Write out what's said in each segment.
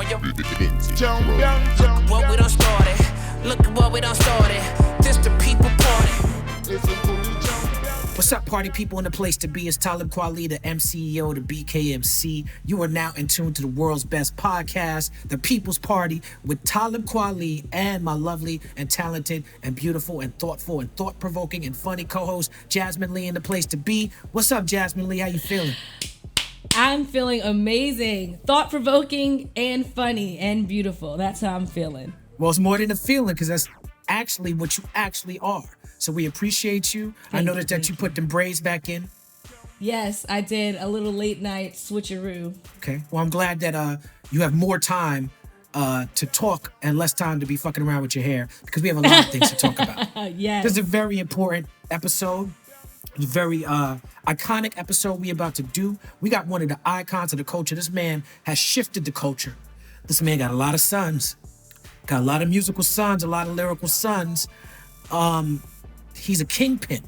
on your what we done started. Look at what we done started. This the people party. What's up, party people in the place to be? It's Talib Kweli, the MCEO, the BKMC. You are now in tune to the world's best podcast, The People's Party, with Talib Kweli and my lovely and talented and beautiful and thoughtful and thought-provoking and funny co-host, Jasmin Leigh in the place to be. What's up, Jasmin Leigh? How you feeling? I'm feeling amazing, thought-provoking and funny and beautiful. That's how I'm feeling. Well, it's more than a feeling, because that's actually what you actually are. So we appreciate you. I noticed that you put them braids back in. Yes, I did. A little late night switcheroo. Okay. Well, I'm glad that you have more time to talk and less time to be fucking around with your hair, because we have a lot of things to talk about. Yes. This is a very important episode. Very iconic episode we about to do. We got one of the icons of the culture. This man has shifted the culture. This man got a lot of sons. Got a lot of musical sons, a lot of lyrical sons. He's a kingpin.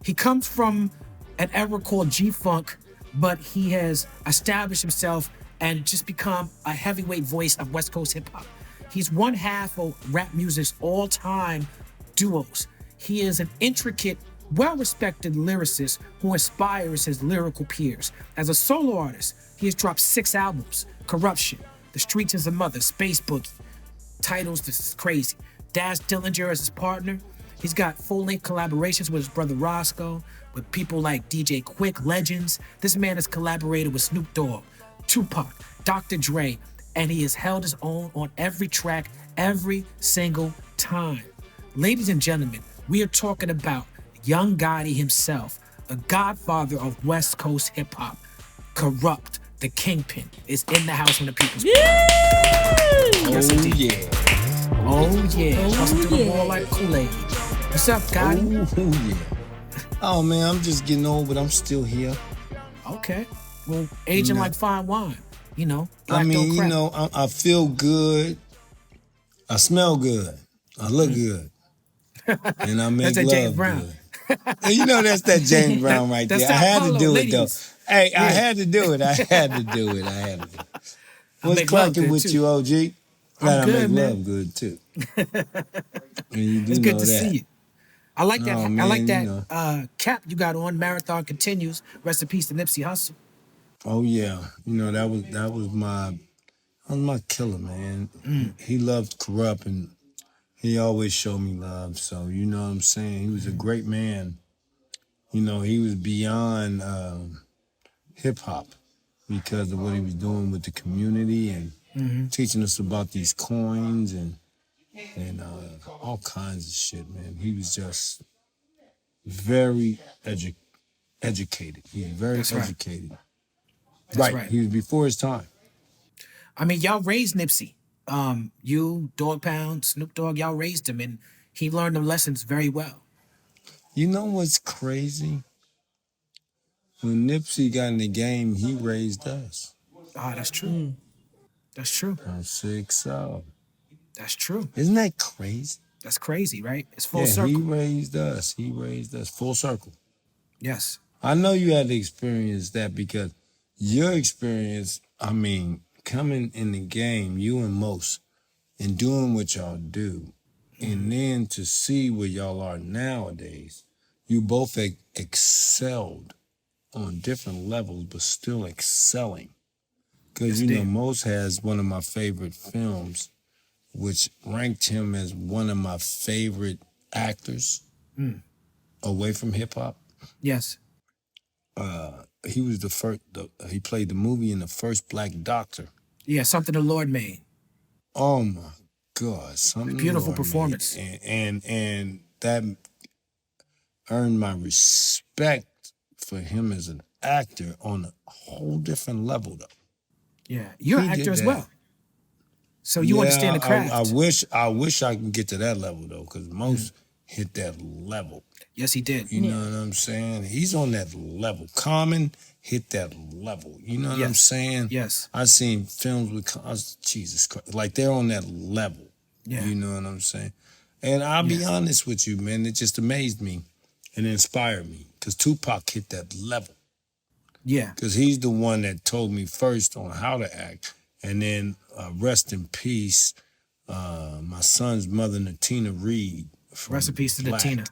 He comes from an era called G-Funk, but he has established himself and just become a heavyweight voice of West Coast hip hop. He's one half of rap music's all-time duos. He is an intricate, well-respected lyricist who inspires his lyrical peers. As a solo artist, he has dropped 6 albums: Corruption, The Streets is a Mother, Space Boogie. Titles, this is crazy. Daz Dillinger as his partner. He's got full-length collaborations with his brother Roscoe, with people like DJ Quick, legends. This man has collaborated with Snoop Dogg, Tupac, Dr. Dre, and he has held his own on every track, every single time. Ladies and gentlemen, we are talking about Young Gotti himself, a godfather of West Coast hip-hop. Kurupt, the kingpin, is in the house when the people's Yes, yeah. Oh yeah. Busting through the wall like Kool-Aid. What's up, Gotti? Oh yeah. Oh man, I'm just getting old, but I'm still here. Okay. Well, aging like fine wine, you know. I mean, you know, I feel good. I smell good. I look good. And I make that's love James Brown. good. And you know that's that James Brown right there. I had to do it though. Hey, yeah. I had to do it. I had to do it. What's cracking with you, OG? I'm good, I make man. love good too. And you do it's good know to that. see you. I like that. Oh, man, I like that you know. Cap you got on. Marathon continues. Rest in peace to Nipsey Hussle. Oh yeah, you know that was my killer, man. He loved Kurupt and he always showed me love. So you know what I'm saying. He was a great man. You know, he was beyond hip hop because of what he was doing with the community and teaching us about these coins and all kinds of shit, man. He was just very educated. He was very educated. That's right. He was before his time. I mean, y'all raised Nipsey. You, Dogg Pound, Snoop Dogg, y'all raised him, and he learned the lessons very well. You know what's crazy? When Nipsey got in the game, he raised us. Ah, that's true. That's true. I'm 6'0". That's true. Isn't that crazy? That's crazy, right? It's full circle. He raised us. He raised us. Full circle. Yes. I know you had to experience that because your experience, I mean, coming in the game, you and most, and doing what y'all do, and then to see where y'all are nowadays, you both excelled on different levels, but still excelling. Because, you know, Most has one of my favorite films, which ranked him as one of my favorite actors away from hip-hop. Yes. He was the first, he played the movie in the first Black Doctor. Yeah, Something the Lord Made. Oh my God. Something beautiful performance. And that earned my respect for him as an actor on a whole different level though. Yeah, you're an actor as well. So you understand the craft. I wish I could get to that level though, because Most hit that level. Yes, he did. You know what I'm saying? He's on that level. Common hit that level. You know what I'm saying? Yes. I've seen films with Jesus Christ. Like they're on that level. Yeah. You know what I'm saying? And I'll be honest with you, man. It just amazed me and inspired me. Because Tupac hit that level. Yeah. Because he's the one that told me first on how to act. And then rest in peace, my son's mother, Natina Reed. Rest in peace to Black. Natina.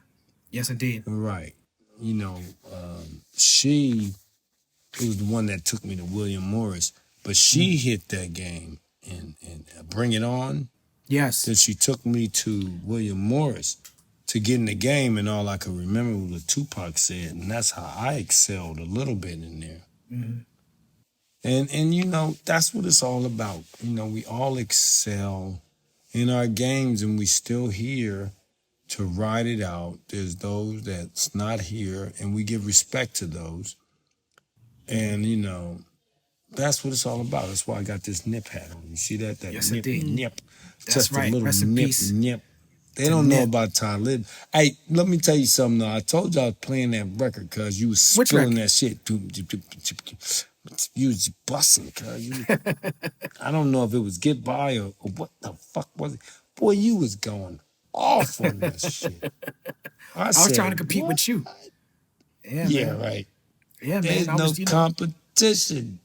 Yes, indeed. Right. You know, she was the one that took me to William Morris, but she hit that game and Bring It On. Yes. Then she took me to William Morris to get in the game, and all I could remember was what Tupac said, and that's how I excelled a little bit in there. Mm-hmm. And you know, that's what it's all about. You know, we all excel in our games, and we still here to ride it out. There's those that's not here, and we give respect to those. And, you know, that's what it's all about. That's why I got this nip hat on. You see that? That Yes, nip, indeed. nip. That's Just right. a little Rest in nip, peace nip. They to don't know Nip. about Talib. Hey, let me tell you something though. I told you I was playing that record because you was Which spilling record? that shit. You was busting, cuz. I don't know if it was Get By or what the fuck was it. Boy, you was going off on that shit. I was trying to compete with you. Yeah, Yeah, man. right. Yeah, man. There's I no was, competition.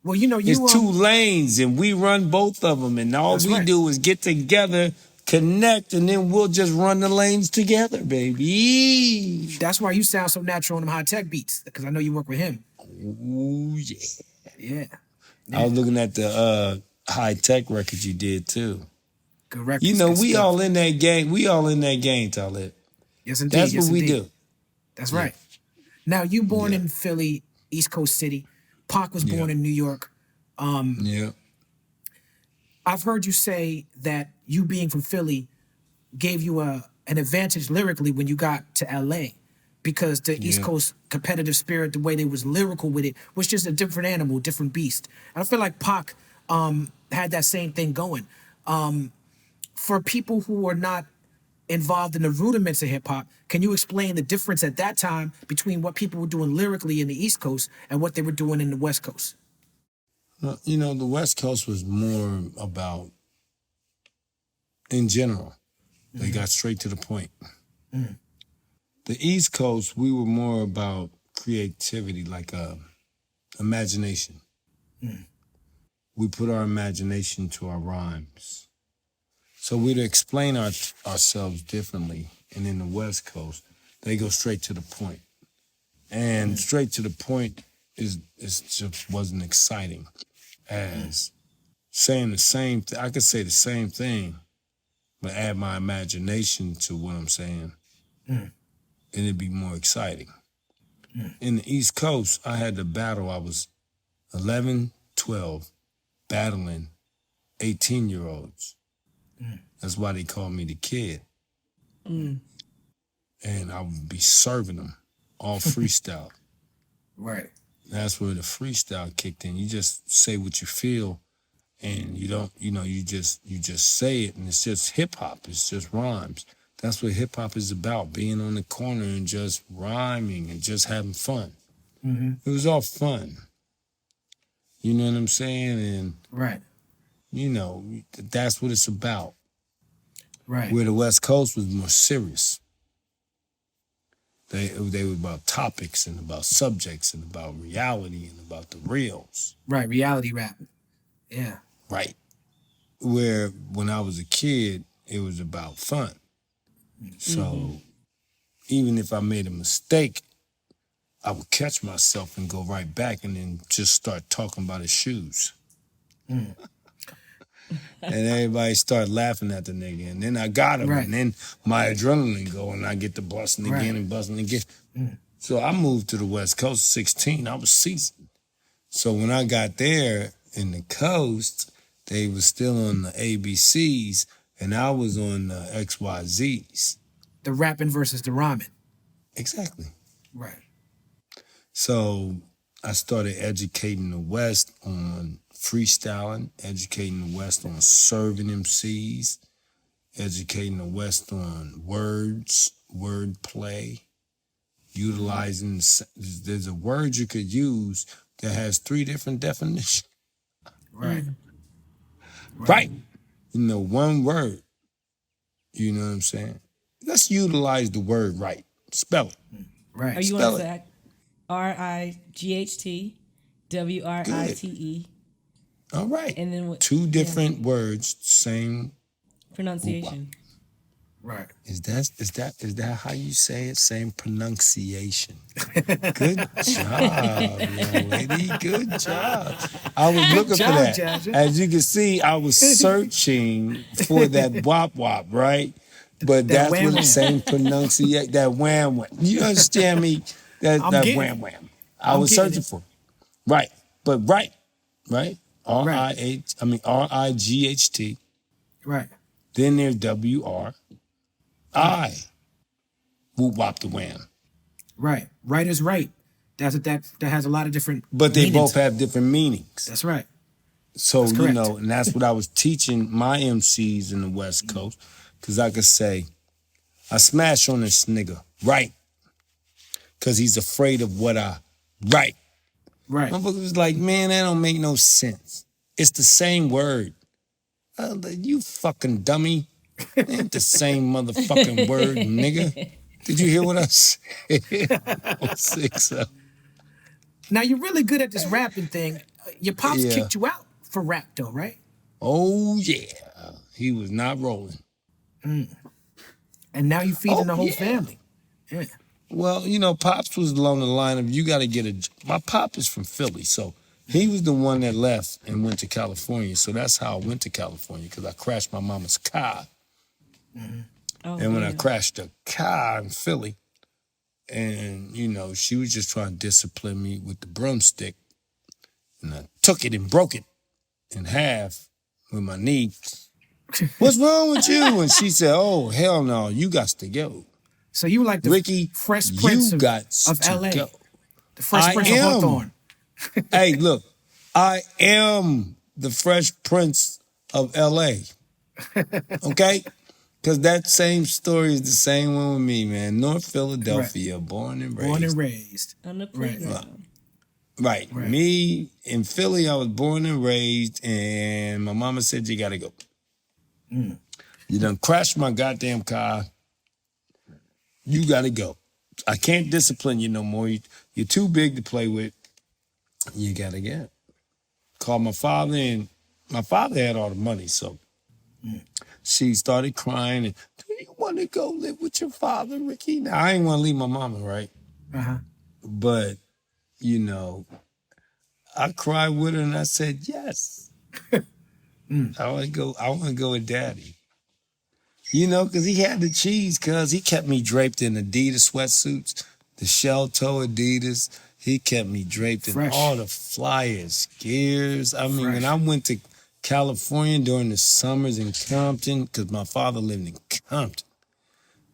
well, you know, It's you two lanes, and we run both of them, and all That's we right. do is get together, connect, and then we'll just run the lanes together, baby. That's why you sound so natural on them high tech beats, because I know you work with him. Ooh, yeah. Yeah. I was looking at the high tech record you did too. Good records. You know, good we stuff. all in that game. We all in that game, Talib. Yes, indeed. That's yes, what we indeed. do. That's right. Now, you born Yeah. in Philly, East Coast City. Pac was born Yeah. in New York. Yeah. I've heard you say that you being from Philly gave you an advantage lyrically when you got to LA, because the East Yeah. Coast competitive spirit, the way they was lyrical with it, was just a different animal, different beast. And I feel like Pac had that same thing going. For people who are not involved in the rudiments of hip hop, can you explain the difference at that time between what people were doing lyrically in the East Coast and what they were doing in the West Coast? Well, you know, the West Coast was more about, in general, they got straight to the point. The East Coast, we were more about creativity, like imagination. We put our imagination to our rhymes. So we'd explain ourselves differently. And in the West Coast, they go straight to the point. And straight to the point is just wasn't exciting as saying the same thing. I could say the same thing, but add my imagination to what I'm saying, and it'd be more exciting. In the East Coast, I had to battle. I was 11, 12, battling 18-year-olds. That's why they call me the kid. And I would be serving them all freestyle. Right. That's where the freestyle kicked in. You just say what you feel, and you don't, you just say it, and it's just hip hop. It's just rhymes. That's what hip hop is about: being on the corner and just rhyming and just having fun. It was all fun. You know what I'm saying? And Right. That's what it's about. Right. Where the West Coast was more serious. They were about topics and about subjects and about reality and about the reals. Right. Reality rap. Yeah. Right. Where when I was a kid, it was about fun. So even if I made a mistake, I would catch myself and go right back and then just start talking about his shoes. And everybody started laughing at the nigga. And then I got him. Right. And then my adrenaline go and I get to busting again Right. and busting again. So I moved to the West Coast at 16. I was seasoned. So when I got there in the coast, they was still on the ABCs and I was on the XYZs. The rapping versus the rhyming. Exactly. Right. So I started educating the West on freestyling, educating the West on serving MCs, educating the West on words, wordplay, utilizing, there's a word you could use that has 3 different definitions. Right. Right. One word. You know what I'm saying? Let's utilize the word right. Spell it. Right. Are you Spell on it. Zach? RIGHT WRITE. All right. And then Two different words, same. pronunciation. Right. Is that how you say it? Same pronunciation. Good job, young lady. Good job. I was looking job, for that. Jaja. As you can see, I was searching for that wop wop, right? But That that's wham what wham. the same pronunciation. That wham wham. You understand me? That I'm that getting wham it. wham. I I'm was getting searching it. for. Right. But right. RIGHT. Right. Then there's WRI. Whoop wop the wham. Right. Right is right. That has a lot of different But they meanings. both have different meanings. That's right. So, That's you correct. know, and that's what I was teaching my MCs in the West Coast. Because I could say, I smash on this nigga, right? Because he's afraid of what I write. Right. Motherfucker was like, man, that don't make no sense. It's the same word. You fucking dummy. It ain't the same motherfucking word, nigga. Did you hear what I said? On 6-0. Now you're really good at this rapping thing. Your pops Yeah. kicked you out for rap though, right? Oh, yeah. He was not rolling. And now you feeding the whole family. Yeah. Well, you know, Pops was along the line of you got to get a. My pop is from Philly, so he was the one that left and went to California. So that's how I went to California, because I crashed my mama's car. Oh, And when I man. crashed the car in Philly, and, you know, she was just trying to discipline me with the broomstick, and I took it and broke it in half with my knee. What's wrong with you? And she said, oh, hell no, you got to go. So you were like the Ricky, Fresh Prince you got of to LA. go. The Fresh Prince of Hawthorne. Hey, look, I am the Fresh Prince of LA. Okay? Because that same story is the same one with me, man. North Philadelphia, born and raised. Born and raised. On the playground. Right. Me in Philly, I was born and raised, and my mama said, you got to go. You done crashed my goddamn car. You got to go. I can't discipline you no more. You're too big to play with. You got to get. Called my father, and my father had all the money, so she started crying, and, do you want to go live with your father, Ricky? Now, I ain't want to leave my mama, right? Uh-huh. But, you know, I cried with her, and I said, yes. I want to go with daddy. You know, because he had the cheese, because he kept me draped in Adidas sweatsuits, the shell toe Adidas. He kept me draped Fresh. in all the flyers, gears. I mean, Fresh. when I went to California during the summers in Compton, because my father lived in Compton.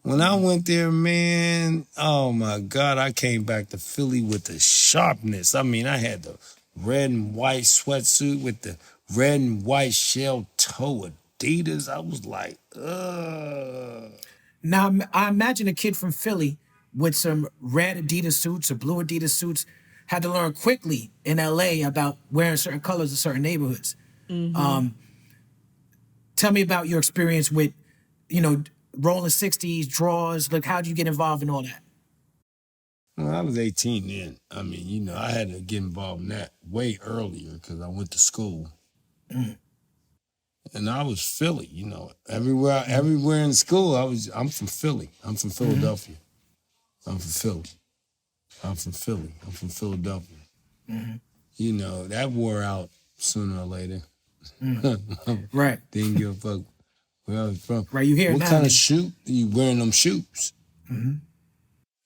When I went there, man, oh my God, I came back to Philly with the sharpness. I mean, I had the red and white sweatsuit with the red and white shell toe Adidas. I was like, ugh. Now, I imagine a kid from Philly with some red Adidas suits or blue Adidas suits had to learn quickly in LA about wearing certain colors in certain neighborhoods. Tell me about your experience with, you know, rolling 60s, draws. Like, how'd you get involved in all that? Well, I was 18 then. I mean, you know, I had to get involved in that way earlier because I went to school. And I was Philly, you know. Everywhere in school, I'm from Philly. I'm from Philadelphia. I'm from Philly. I'm from Philly. I'm from Philadelphia. You know, that wore out sooner or later. Right. Didn't give a fuck where I was from. Right, you hear it What now, kind man. of shoe you wearing them shoes?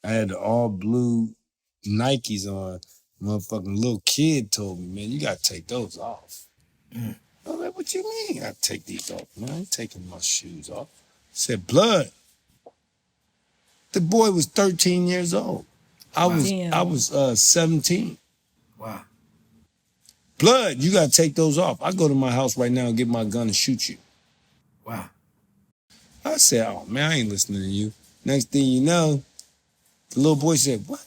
I had the all blue Nikes on. Motherfucking little kid told me, man, you gotta take those off. I was like, what you mean? I take these off, man. I ain't taking my shoes off. I said, blood. The boy was 13 years old. I was 17. Wow. Blood, you gotta take those off. I go to my house right now and get my gun and shoot you. Wow. I said, oh man, I ain't listening to you. Next thing you know, the little boy said, what?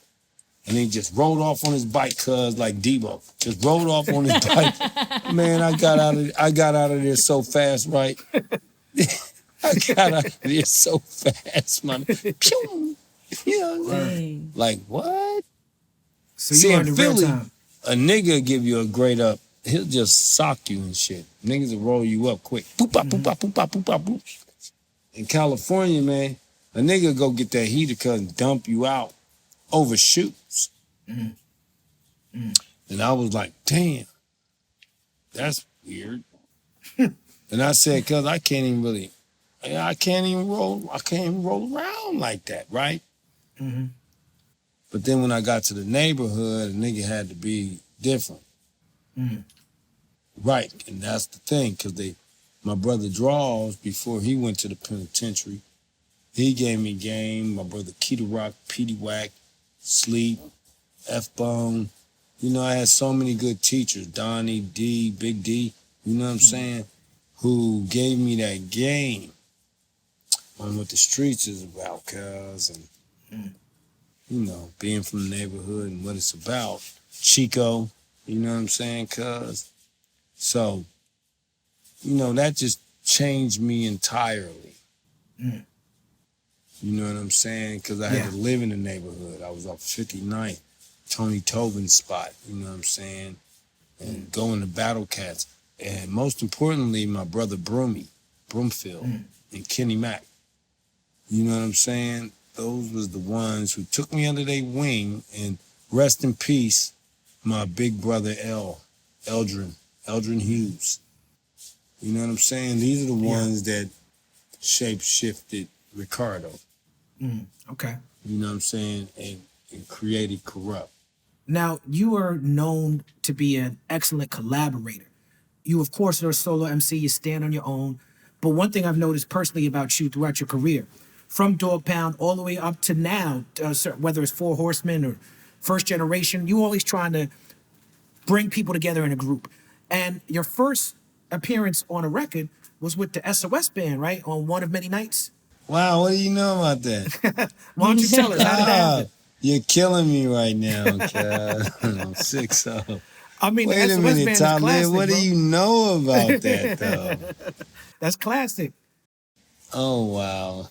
And he just rolled off on his bike, cuz like Debo. Just rolled off on his bike. Man, I got out of there so fast, right? I got out of there so fast, man. Pew! You know what I'm saying? Dang. Like, what? So See, you in learned in real Philly, time. a nigga give you a grade up he'll just sock you and shit. Niggas will roll you up quick. Boop, bop, boop, bop, boop, bop, boop, bop, boop. In California, man, a nigga go get that heater cut and dump you out over shoots. And I was like, damn, that's weird. And I said, cuz I can't even roll around like that, right? But then when I got to the neighborhood, a nigga had to be different. Right, and that's the thing, cause my brother Draws, before he went to the penitentiary, he gave me game. My brother Keita Rock, Petey Wack, Sleep, F-Bone. You know, I had so many good teachers, Donnie, D, Big D, you know what I'm saying, who gave me that game on what the streets is about, cuz, and, you know, being from the neighborhood and what it's about. Chico, you know what I'm saying, cuz. So, you know, that just changed me entirely. You know what I'm saying? Because I had to live in the neighborhood. I was off 59th, Tony Tobin's spot, you know what I'm saying? And going to Battle Cats. And most importantly, my brother Broomfield, and Kenny Mack. You know what I'm saying? Those was the ones who took me under their wing. And rest in peace, my big brother Eldrin Hughes. You know what I'm saying? These are the ones that shape-shifted Ricardo. Okay. You know what I'm saying? And created Kurupt. Now, you are known to be an excellent collaborator. You, of course, are a solo MC. You stand on your own. But one thing I've noticed personally about you throughout your career, from Dogg Pound all the way up to now, whether it's Four Horsemen or First Generation, you always trying to bring people together in a group. And your first appearance on a record was with the SOS band, right? On One of Many Nights. Wow, what do you know about that? Why don't you tell us? How did that happen? You're killing me right now, cuz. I'm sick, so. I mean, Wait the a SOS minute, band is Talib. classic, What bro. do you know about that, though? That's classic. Oh, wow.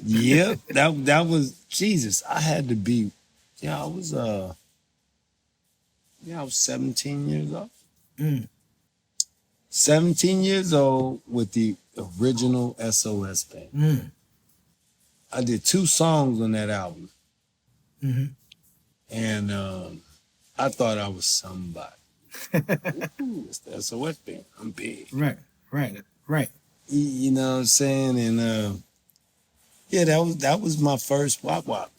Yep, that was, Jesus, I had to be, I was 17 years old. 17 years old with the original SOS band. I did 2 songs on that album. And I thought I was somebody. Ooh, it's the SOS band. I'm big. Right. You know what I'm saying? And yeah, that was my first wop wop.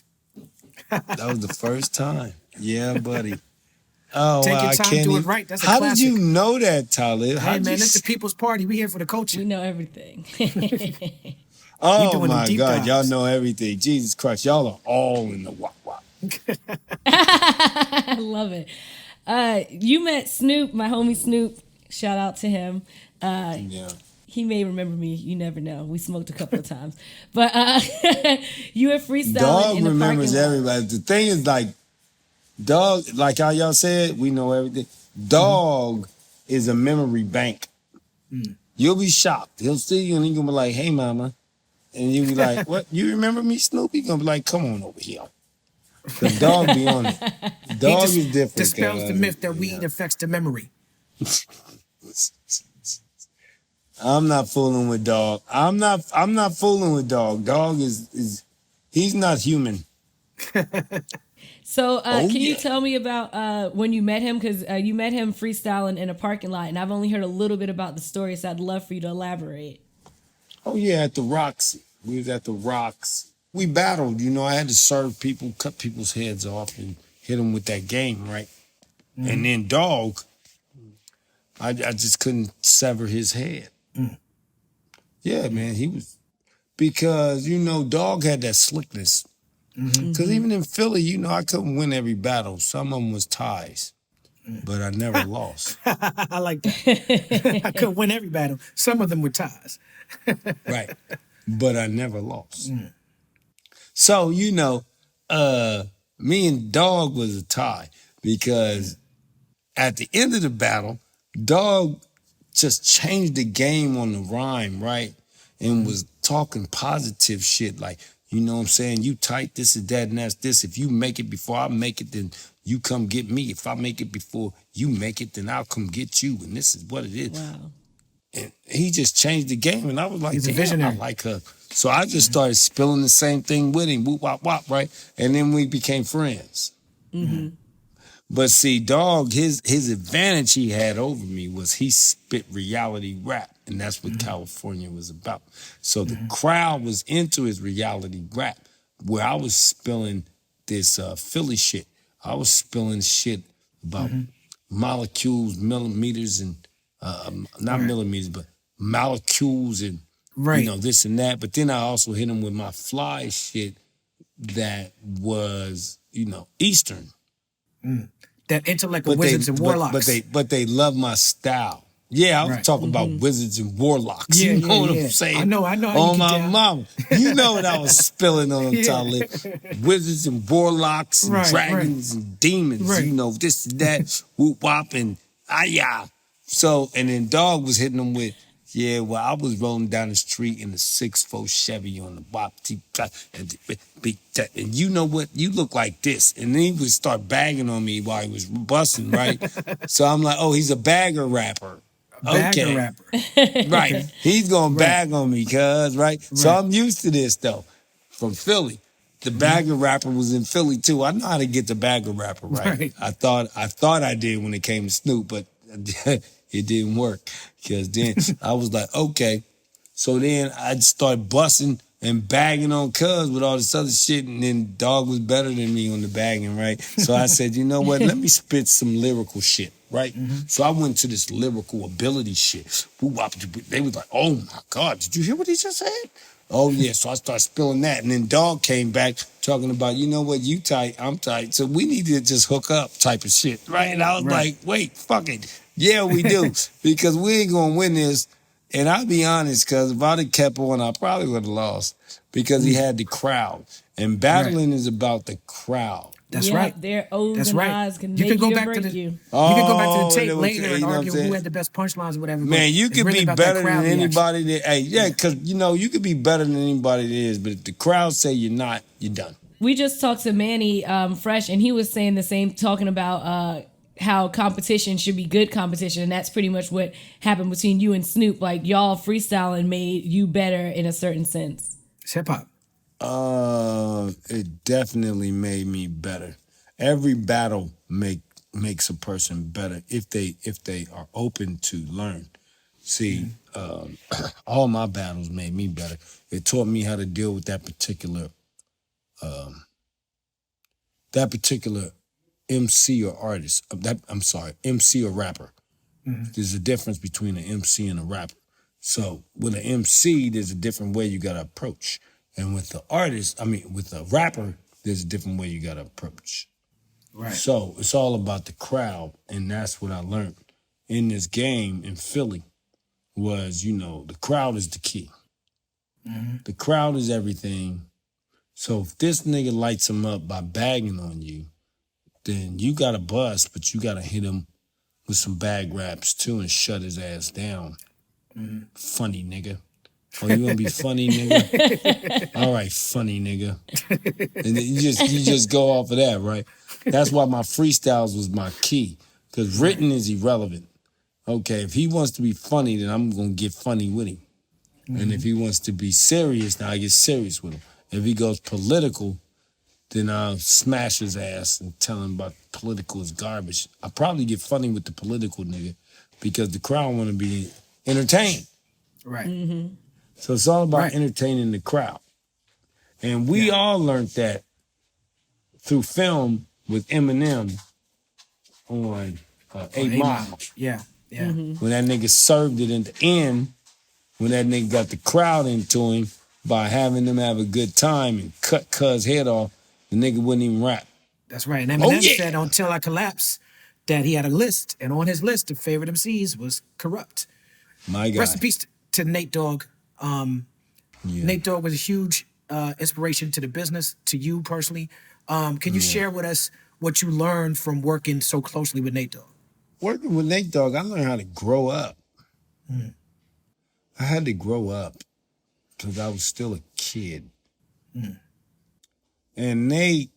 That was the first time. Yeah, buddy. Oh, Take wow, your I time, can't do it even. right. That's a How classic. did you know that, Talib? Hey, man, it's the people's party. We here for the culture. We know everything. Oh doing them my deep God, y'all dives. know everything. Jesus Christ, y'all are all in the wop wop. I love it. You met Snoop, my homie Snoop. Shout out to him. Yeah. He may remember me. You never know. We smoked a couple of times. But you were freestyling Dog in the remembers parking lot. everybody. The thing is, like, Dog, like how y'all said, we know everything. Dog is a memory bank. You'll be shocked. He'll see you and he's gonna be like, "Hey, mama," and you'll be like, "What? You remember me, Snoop?" He's gonna be like, "Come on over here." The dog be on it. Dog is different. Dispels the cuz. myth that weed affects the memory. I'm not fooling with Dog. I'm not fooling with Dog. Dog is he's not human. So can you yeah. tell me about when you met him? Because you met him freestyling in a parking lot, and I've only heard a little bit about the story, so I'd love for you to elaborate. Oh yeah, at the Roxy. We was at the Rocks. We battled, you know, I had to serve people, cut people's heads off and hit them with that game, right? And then Dog, I just couldn't sever his head. Yeah, man, he was, because, you know, Dog had that slickness. Because even in Philly, you know, I couldn't win every battle. Some of them was ties, but I never lost. I like that. I couldn't win every battle. Some of them were ties. Right. But I never lost. So, you know, me and Dog was a tie because at the end of the battle, Dog just changed the game on the rhyme, right? And was talking positive shit like, You know what I'm saying? You tight, this is that, and that's this. If you make it before I make it, then you come get me. If I make it before you make it, then I'll come get you. And this is what it is. Wow. And he just changed the game. And I was like, He's a damn, visionary. I like her. So I just started spilling the same thing with him. Whoop, wop, wop, right? And then we became friends. Mm-hmm. But see, Dogg, his advantage he had over me was he spit reality rap. And that's what California was about. So the crowd was into his reality rap, where I was spilling this Philly shit. I was spilling shit about molecules, millimeters, and not millimeters, but molecules and Right. you know, this and that. But then I also hit him with my fly shit that was, you know, Eastern. That intellect of wizards and warlocks. But they love my style. Yeah, I was Right. talking about wizards and warlocks. Yeah, You know yeah, what yeah. I'm saying? I know how On you get my down. mama. You know what I was spilling on them, Yeah. Talib. Wizards and warlocks and Right, dragons and demons. Right. You know, this and that, whoop wop and ah-yah. So, and then Dogg was hitting them with, yeah, well, I was rolling down the street in the 6'4" Chevy on the bop, and you know what? You look like this. And then he would start bagging on me while he was busting, right? So I'm like, oh, he's a bagger rapper. Bagger rapper. Right. He's going to bag on me, cuz, right? So Right. I'm used to this, though, from Philly. The bagger rapper was in Philly, too. I know how to get the bagger rapper right. Right. I thought I did when it came to Snoop, but it didn't work. Because then I was like, okay. So then I started busting and bagging on cuz with all this other shit, and then Dogg was better than me on the bagging, right? So I said, you know what? Let me spit some lyrical shit, right? So I went to this lyrical ability shit. They was like, oh my God, did you hear what he just said? Oh yeah, so I started spilling that, and then Dogg came back talking about, you know what, you tight, I'm tight, so we need to just hook up type of shit, right? And I was Right. like, wait, fuck it, yeah, we do, because we ain't gonna win this. And I'll be honest, because if I'd have kept on, I probably would have lost, because he had the crowd, and battling is about the crowd. That's Yeah, right. their O's That's and right. I's can You make can go you or back to break the you. You can go back to the tape that was- later and you know what I'm argue saying? who had the best punchlines or whatever. but Man, you it's could really be about that better crowd than reaction. anybody that, hey, yeah, because, you know, you could be better than anybody that is, but if the crowd say you're not, you're done. We just talked to Manny Fresh, and he was saying the same, talking about how competition should be good competition, and that's pretty much what happened between you and Snoop. Like, y'all freestyling made you better in a certain sense. It's hip hop. It definitely made me better. Every battle makes a person better if they are open to learn. See, all my battles made me better. It taught me how to deal with that particular MC or artist. MC or rapper. There's a difference between an MC and a rapper. So with an MC, there's a different way you gotta approach. And with the artist, with the rapper, there's a different way you gotta approach. Right. So it's all about the crowd, and that's what I learned in this game in Philly was, you know, the crowd is the key. The crowd is everything. So if this nigga lights him up by bagging on you, then you gotta bust, but you gotta hit him with some bag raps too and shut his ass down. Funny nigga. Oh, you gonna be funny, nigga? All right, funny nigga. And then you just go off of that, right? That's why my freestyles was my key. Because written is irrelevant. Okay, if he wants to be funny, then I'm gonna get funny with him. And if he wants to be serious, then I get serious with him. If he goes political, then I'll smash his ass and tell him about political is garbage. I probably get funny with the political nigga because the crowd want to be entertained. Right. So it's all about Right. entertaining the crowd. And we all learned that through film with Eminem on 8 Mile. Yeah. Yeah. When that nigga served it in the end, when that nigga got the crowd into him by having them have a good time and cut Cuz head off, the nigga wouldn't even rap. That's right. And Eminem yeah. said Until I Collapse that he had a list, and on his list of favorite MCs was Kurupt. My God. Rest in peace to Nate Dogg. Nate Dogg was a huge inspiration to the business, to you personally. Can you share with us what you learned from working so closely with Nate Dogg? Working with Nate Dogg, I learned how to grow up. I had to grow up because I was still a kid. And Nate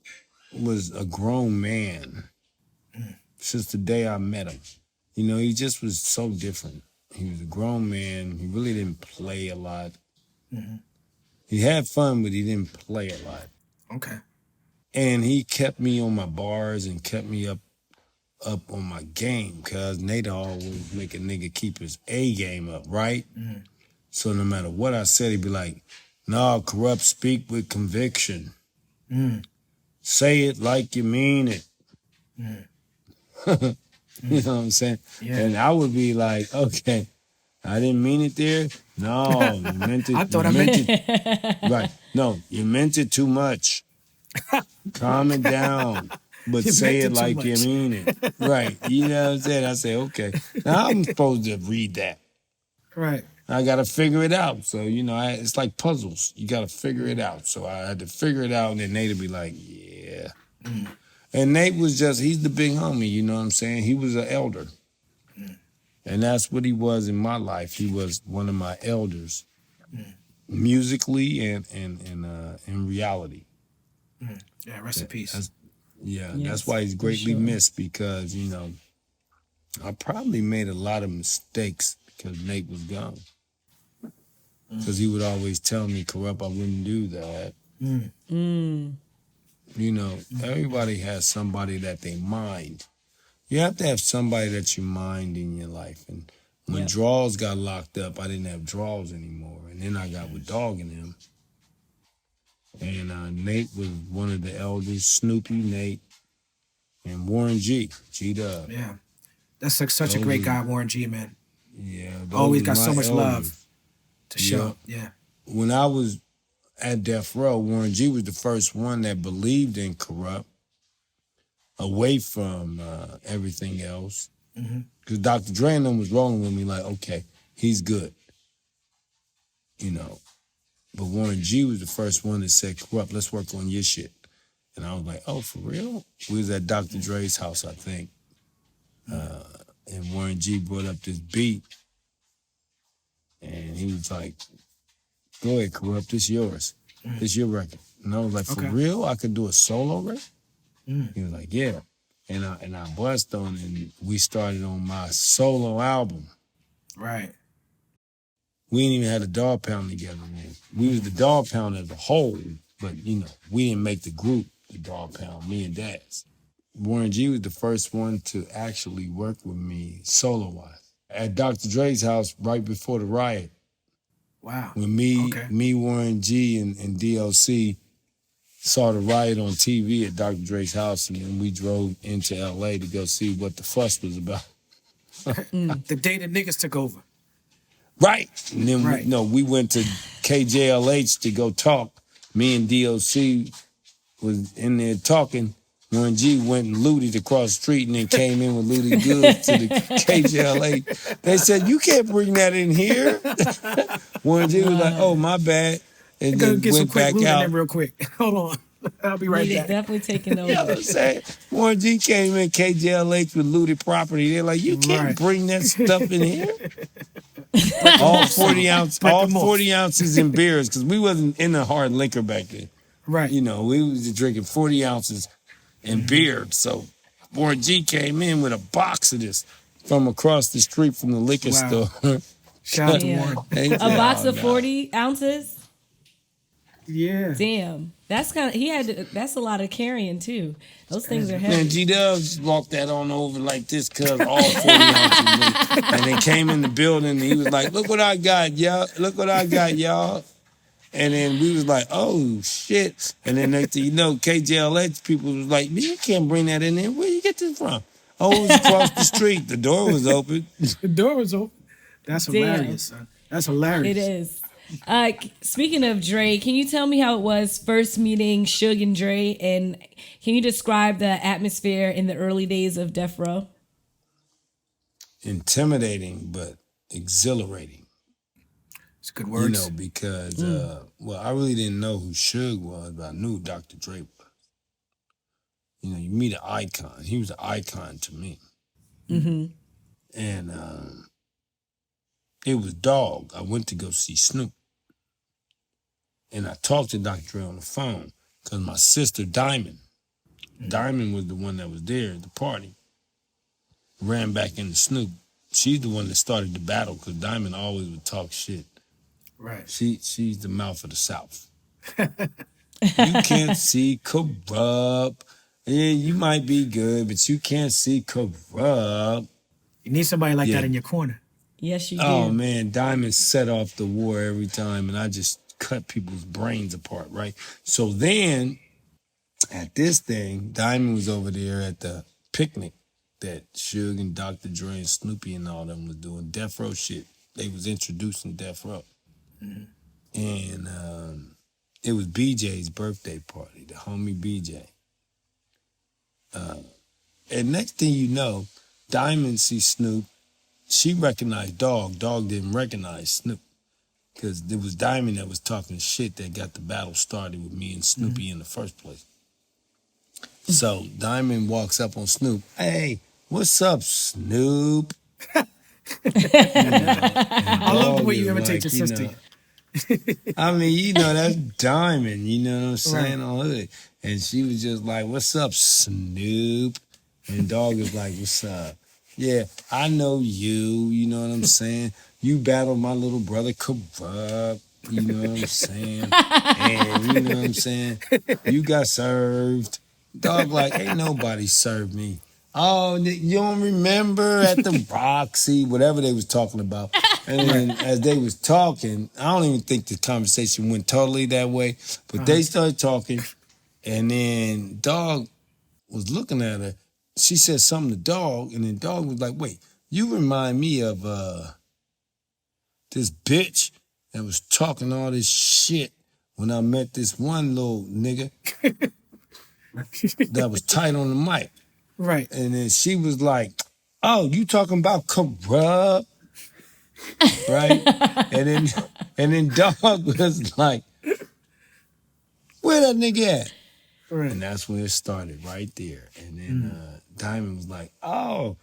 was a grown man since the day I met him. You know, he just was so different. He was a grown man. He really didn't play a lot. He had fun, but he didn't play a lot. Okay. And he kept me on my bars and kept me up on my game, cause Nate always make a nigga keep his A game up, right? So no matter what I said, he'd be like, "Nah, Kurupt, speak with conviction. Say it like you mean it." You know what I'm saying? Yeah. And I would be like, "Okay, I didn't mean it there. No, you meant it. I thought you I meant meant it right. No, you meant it too much. Calm it down, but You say meant it it too like you much. mean it. Right. You know what I'm saying? I say, okay. Now I'm supposed to read that. Right. I got to figure it out. So, you know, it's like puzzles. You got to figure it out. So I had to figure it out, and then Nate would be like, yeah. And Nate was he's the big homie, you know what I'm saying? He was an elder. And that's what he was in my life. He was one of my elders, musically and in reality. Yeah, rest in peace. That's Yes, why he's for greatly sure. missed, because, you know, I probably made a lot of mistakes because Nate was gone. Because he would always tell me, Kurupt, I wouldn't do that. You know, everybody has somebody that they mind. You have to have somebody that you mind in your life. And when Yep. Draws got locked up, I didn't have Draws anymore. And then I got with Dogg and him. And Nate was one of the elders, Snoopy, Nate, and Warren G. G-Dub. Yeah. That's like such a Those great was- guy, Warren G, man. Yeah. those Always was got so my much elders. love to show. Yeah. When I was at Death Row, Warren G was the first one that believed in Kurupt, away from everything else. Because Dr. Dre and them was rolling with me like, okay, he's good. You know. But Warren G was the first one that said, Kurupt, let's work on your shit. And I was like, oh, for real? We was at Dr. Dre's house, I think. And Warren G brought up this beat. And he was like, go ahead, Kurupt, this yours. This your record. And I was like, for Okay. real? I could do a solo record? He was like, yeah. And I buzzed on it, and we started on my solo album. Right. We ain't even had a Dogg Pound together, man. We was the Dogg Pound as a whole, but, you know, we didn't make the group, the Dogg Pound, me and Daz. Warren G was the first one to actually work with me solo-wise. At Dr. Dre's house right before the riot, Wow. when me, Okay. Warren G, and DLC saw the riot on TV at Dr. Dre's house, and then we drove into LA to go see what the fuss was about. The day the niggas took over. Right. And then Right. we went to KJLH to go talk. Me and DOC was in there talking. Warren G went and looted across the street and then came in with looted goods to the KJLH. They said, you can't bring that in here. Warren G was like, oh, my bad. And Go then get some went quick back loot in out. them real quick. Hold on. I'll be right Nate is back. definitely taking over. You know what I'm saying? Warren G came in KJLH with looted property. They're like, you can't Right. bring that stuff in here. all 40 ounces in beers, because we wasn't in the hard liquor back then. Right. You know, we was drinking 40 ounces in beer. So Warren G came in with a box of this from across the street from the liquor Wow. store. Shout out to Yeah. Warren. And he A said, box "Oh, of no." 40 ounces? Yeah. Damn. That's that's a lot of carrying too. Those things are Man, heavy. G-Dub just walked that on over like this, cuz all 40 ounces. And then came in the building and he was like, look what I got, y'all. Look what I got, y'all. And then we was like, oh, shit. And then next thing you know, KJLX people was like, man, you can't bring that in there. Where you get this from? Oh, it was across the street. The door was open. The door was open. That's hilarious, son. That's hilarious. It is. Speaking of Dre, can you tell me how it was first meeting Suge and Dre, and can you describe the atmosphere in the early days of Death Row? Intimidating, but exhilarating. It's good You words. know, because, I really didn't know who Suge was, but I knew who Dr. Dre was. You know, you meet an icon. He was an icon to me. Mm-hmm. And it was Dogg. I went to go see Snoop. and I talked to Dr. Dre on the phone because my sister Diamond was the one that was there at the party, ran back into Snoop. She's the one that started the battle because Diamond always would talk shit. Right. She's the mouth of the South. You can't see Kurupt. Yeah, you might be good, but you can't see Kurupt. You need somebody like that in your corner. Yes, you do. Oh man, Diamond set off the war every time, and I just cut people's brains apart, right? So then, at this thing, Diamond was over there at the picnic that Suge and Dr. Dre and Snoopy and all them was doing, Death Row shit. They was introducing Death Row. Mm-hmm. And it was BJ's birthday party, the homie BJ. And next thing you know, Diamond sees Snoop. She recognized Dogg. Dogg didn't recognize Snoop. Because it was Diamond that was talking shit that got the battle started with me and Snoopy in the first place. So Diamond walks up on Snoop. Hey, what's up, Snoop? I love the way you imitate your sister. I mean, that's Diamond, you know what I'm saying? On hood. And she was just like, what's up, Snoop? And Dogg was like, what's up? Yeah, I know you know what I'm saying? You battled my little brother Kurupt, you know what I'm saying? And you know what I'm saying? You got served. Dogg like, ain't nobody served me. Oh, you don't remember at the Roxy, whatever they was talking about. And then as they was talking, I don't even think the conversation went totally that way, but they started talking, and then Dogg was looking at her. She said something to Dogg, and then Dogg was like, wait, you remind me of this bitch that was talking all this shit when I met this one little nigga that was tight on the mic. Right. And then she was like, oh, you talking about Kurupt? Right? and then Dogg was like, where that nigga at? Right. And that's when it started right there. And then Diamond was like, oh,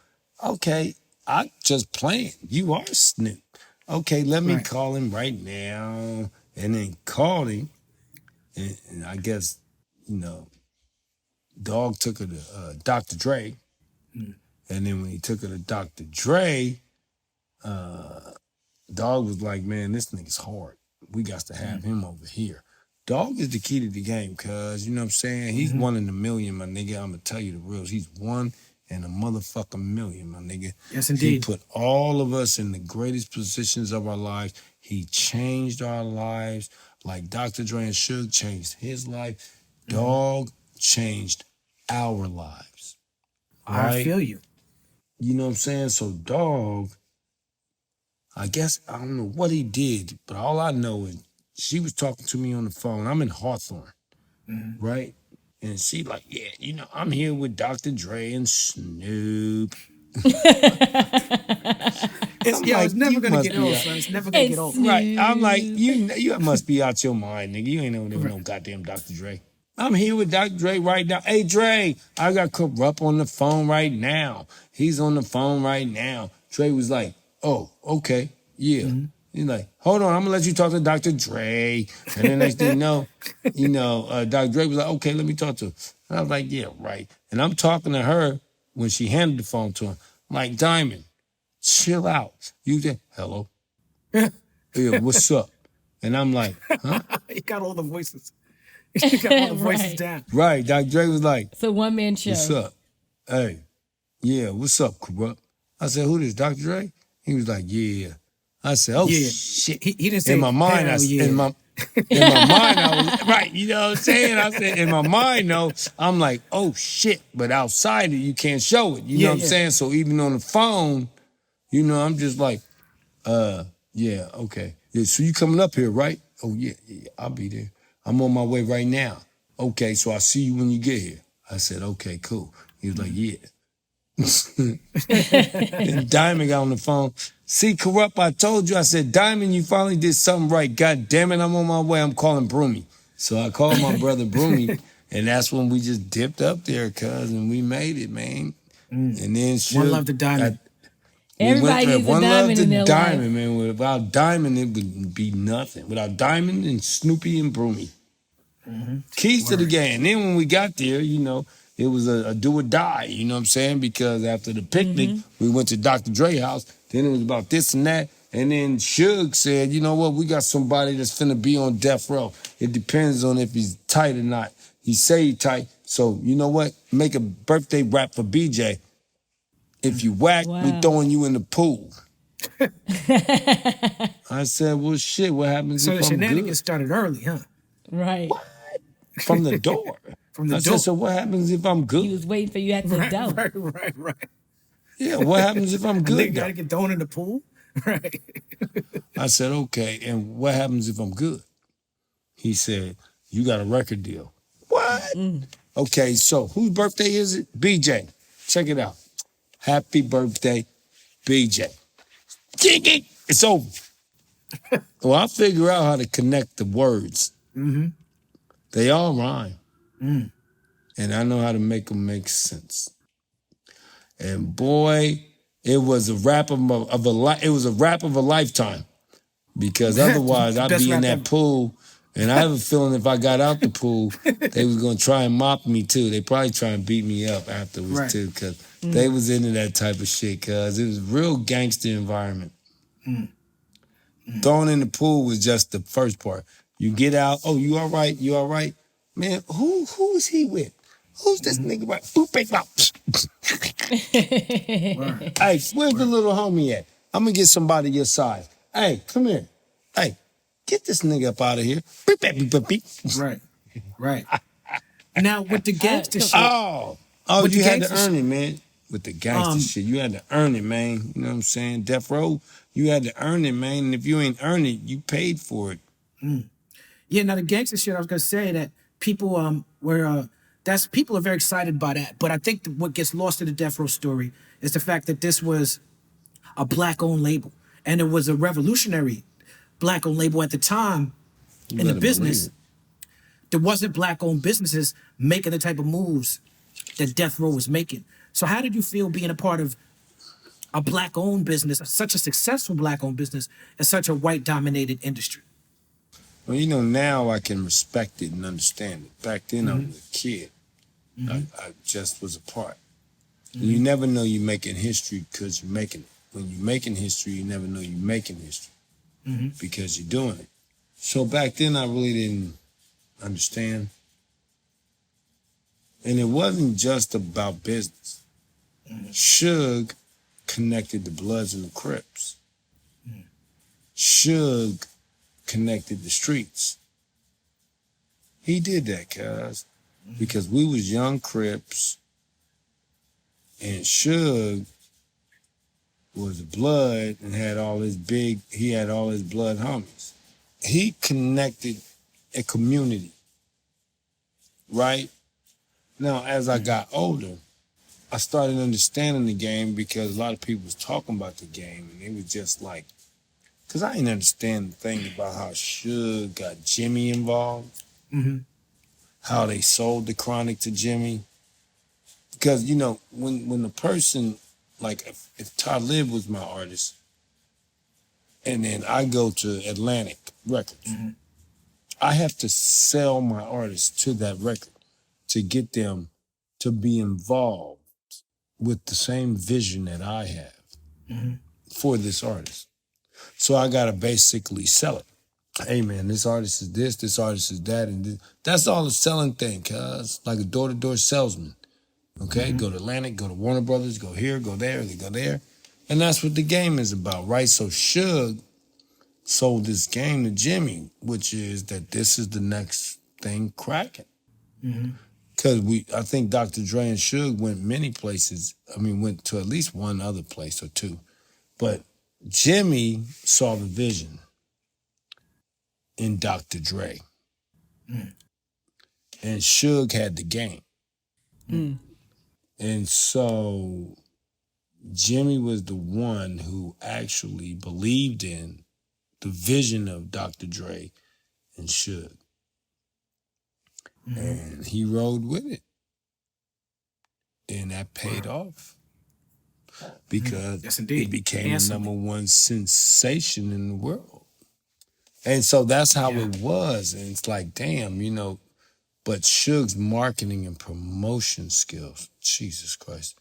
okay, I just playing. You are Snoop. Okay, let me call him right now. And then called him. And I guess, Dogg took her to Dr. Dre. And then when he took her to Dr. Dre, Dogg was like, man, this nigga's hard. We got to have him over here. Dogg is the key to the game, cuz, you know what I'm saying? He's 1 in a million, my nigga. I'm going to tell you the real. He's 1 in a motherfucking million, my nigga. Yes, indeed. He put all of us in the greatest positions of our lives. He changed our lives like Dr. Dre and Suge changed his life. Dogg changed our lives. Right? I feel you. You know what I'm saying? So Dogg, I guess, I don't know what he did, but all I know is she was talking to me on the phone. I'm in Hawthorne, right? And she like, yeah, I'm here with Dr. Dre and Snoop. It's never going to get old, son. It's never going to get old. Right. I'm like, you must be out your mind, nigga. You ain't no goddamn Dr. Dre. I'm here with Dr. Dre right now. Hey, Dre, I got Kurupt on the phone right now. He's on the phone right now. Dre was like, oh, okay, yeah. He's like, hold on, I'm gonna let you talk to Dr. Dre. And then next thing you know, Dr. Dre was like, okay, let me talk to him. And I was like, yeah, right. And I'm talking to her when she handed the phone to him. I'm like, Diamond, chill out. You there? Hello? Yeah, what's up? And I'm like, huh? You got all the voices. You got all the voices down. Right, Dr. Dre was like, it's a one-man show. What's up? Hey, yeah, what's up, Kurupt? I said, who this, Dr. Dre? He was like, yeah. I said, oh, shit. He didn't say, in my mind, in my mind, I was, right, you know what I'm saying? I said, in my mind, though, I'm like, oh, shit. But outside it, you can't show it. You know what I'm saying? So even on the phone, I'm just like, yeah, okay. Yeah, so you coming up here, right? Oh, yeah, I'll be there. I'm on my way right now. Okay, so I'll see you when you get here. I said, okay, cool. He was like, yeah. And Diamond got on the phone. See, Kurupt, I told you. I said, Diamond, you finally did something right. God damn it, I'm on my way. I'm calling Broomy. So I called my brother Broomy, and that's when we just dipped up there, cuz, and we made it, man. And then One love to Diamond. We went Everybody for needs a one love diamond to in their Diamond, life. man. Without Diamond, it would be nothing. Without Diamond and Snoopy and Broomy. Keys to the Word. game. And then when we got there, you know, it was a do or die, you know what I'm saying? Because after the picnic, we went to Dr. Dre house. Then it was about this and that. And then Suge said, you know what, we got somebody that's finna be on death row. It depends on if he's tight or not. He say he tight. So, you know what? Make a birthday rap for BJ. If you whack, we Wow. throwing you in the pool. I said, well, shit, what happens So the if I'm shenanigans good? started early, huh? Right. From the door. From the I door. said, so what happens if I'm good? He was waiting for you at the door. Right. Yeah, what happens if I'm A good nigga though? gotta get thrown in the pool. Right. I said, okay, and what happens if I'm good? He said, you got a record deal. What? Okay, so whose birthday is it? BJ. Check it out. Happy birthday, BJ. It's over. Well, I figure out how to connect the words. They all rhyme. And I know how to make them make sense. And boy, it was a rap of a lifetime. Because otherwise The I'd best be in rap that ever. pool. And I have a feeling if I got out the pool, they was gonna try and mop me too. They probably try and beat me up afterwards Right. too, because they was into that type of shit, cause it was real gangster environment. Throwing in the pool was just the first part. You get out, oh, you all right? You all right? Man, who is he with? Who's this nigga right? Boop, bang, bop. Word. Hey, where's the little homie at? I'm gonna get somebody your size. Hey, come here. Hey, get this nigga up out of here. Beep, beep, beep, beep, beep. Right. Now with the gangster shit, Oh, With the you had to gangster earn it, man. With the gangster shit, you had to earn it, man. You know what I'm saying? Death Row, you had to earn it, man. And if you ain't earned it, you paid for it. yeah. Now the gangster shit, I was gonna say that people people are very excited by that. But I think what gets lost in the Death Row story is the fact that this was a black-owned label, and it was a revolutionary black-owned label at the time You in the better believe business. it. There wasn't black-owned businesses making the type of moves that Death Row was making. So how did you feel being a part of a black-owned business, such a successful black-owned business, in such a white-dominated industry? Well, you know, now I can respect it and understand it. Back then, I was a kid. I just was a part. You never know you're making history because you're making it. When you're making history, you never know you're making history because you're doing it. So back then, I really didn't understand. And it wasn't just about business. Suge connected the Bloods and the Crips. Suge connected the streets. He did that, cuz. Because we was young Crips, and Suge was a Blood and had all his Blood homies. He connected a community, right? Now, as I got older, I started understanding the game because a lot of people was talking about the game, and it was just like, because I didn't understand the thing about how Suge got Jimmy involved, how they sold the Chronic to Jimmy. Because, you know, when the person, like if Talib was my artist, and then I go to Atlantic Records, I have to sell my artist to that record to get them to be involved with the same vision that I have for this artist. So I gotta basically sell it. Hey man, this artist is this artist is that, and this. That's all the selling thing, cuz. Like a door-to-door salesman. Okay? Go to Atlantic, go to Warner Brothers, go here, go there, they go there. And that's what the game is about, right? So Suge sold this game to Jimmy, which is that this is the next thing cracking. Because I think Dr. Dre and Suge went many places. I mean, went to at least one other place or two. But Jimmy saw the vision in Dr. Dre. And Suge had the game. And so Jimmy was the one who actually believed in the vision of Dr. Dre and Suge. And he rode with it. And that paid off. because Yes, indeed. it became Handsome. the #1 sensation in the world. And so that's how it was. And it's like, damn, you know, but Suge's marketing and promotion skills, Jesus Christ.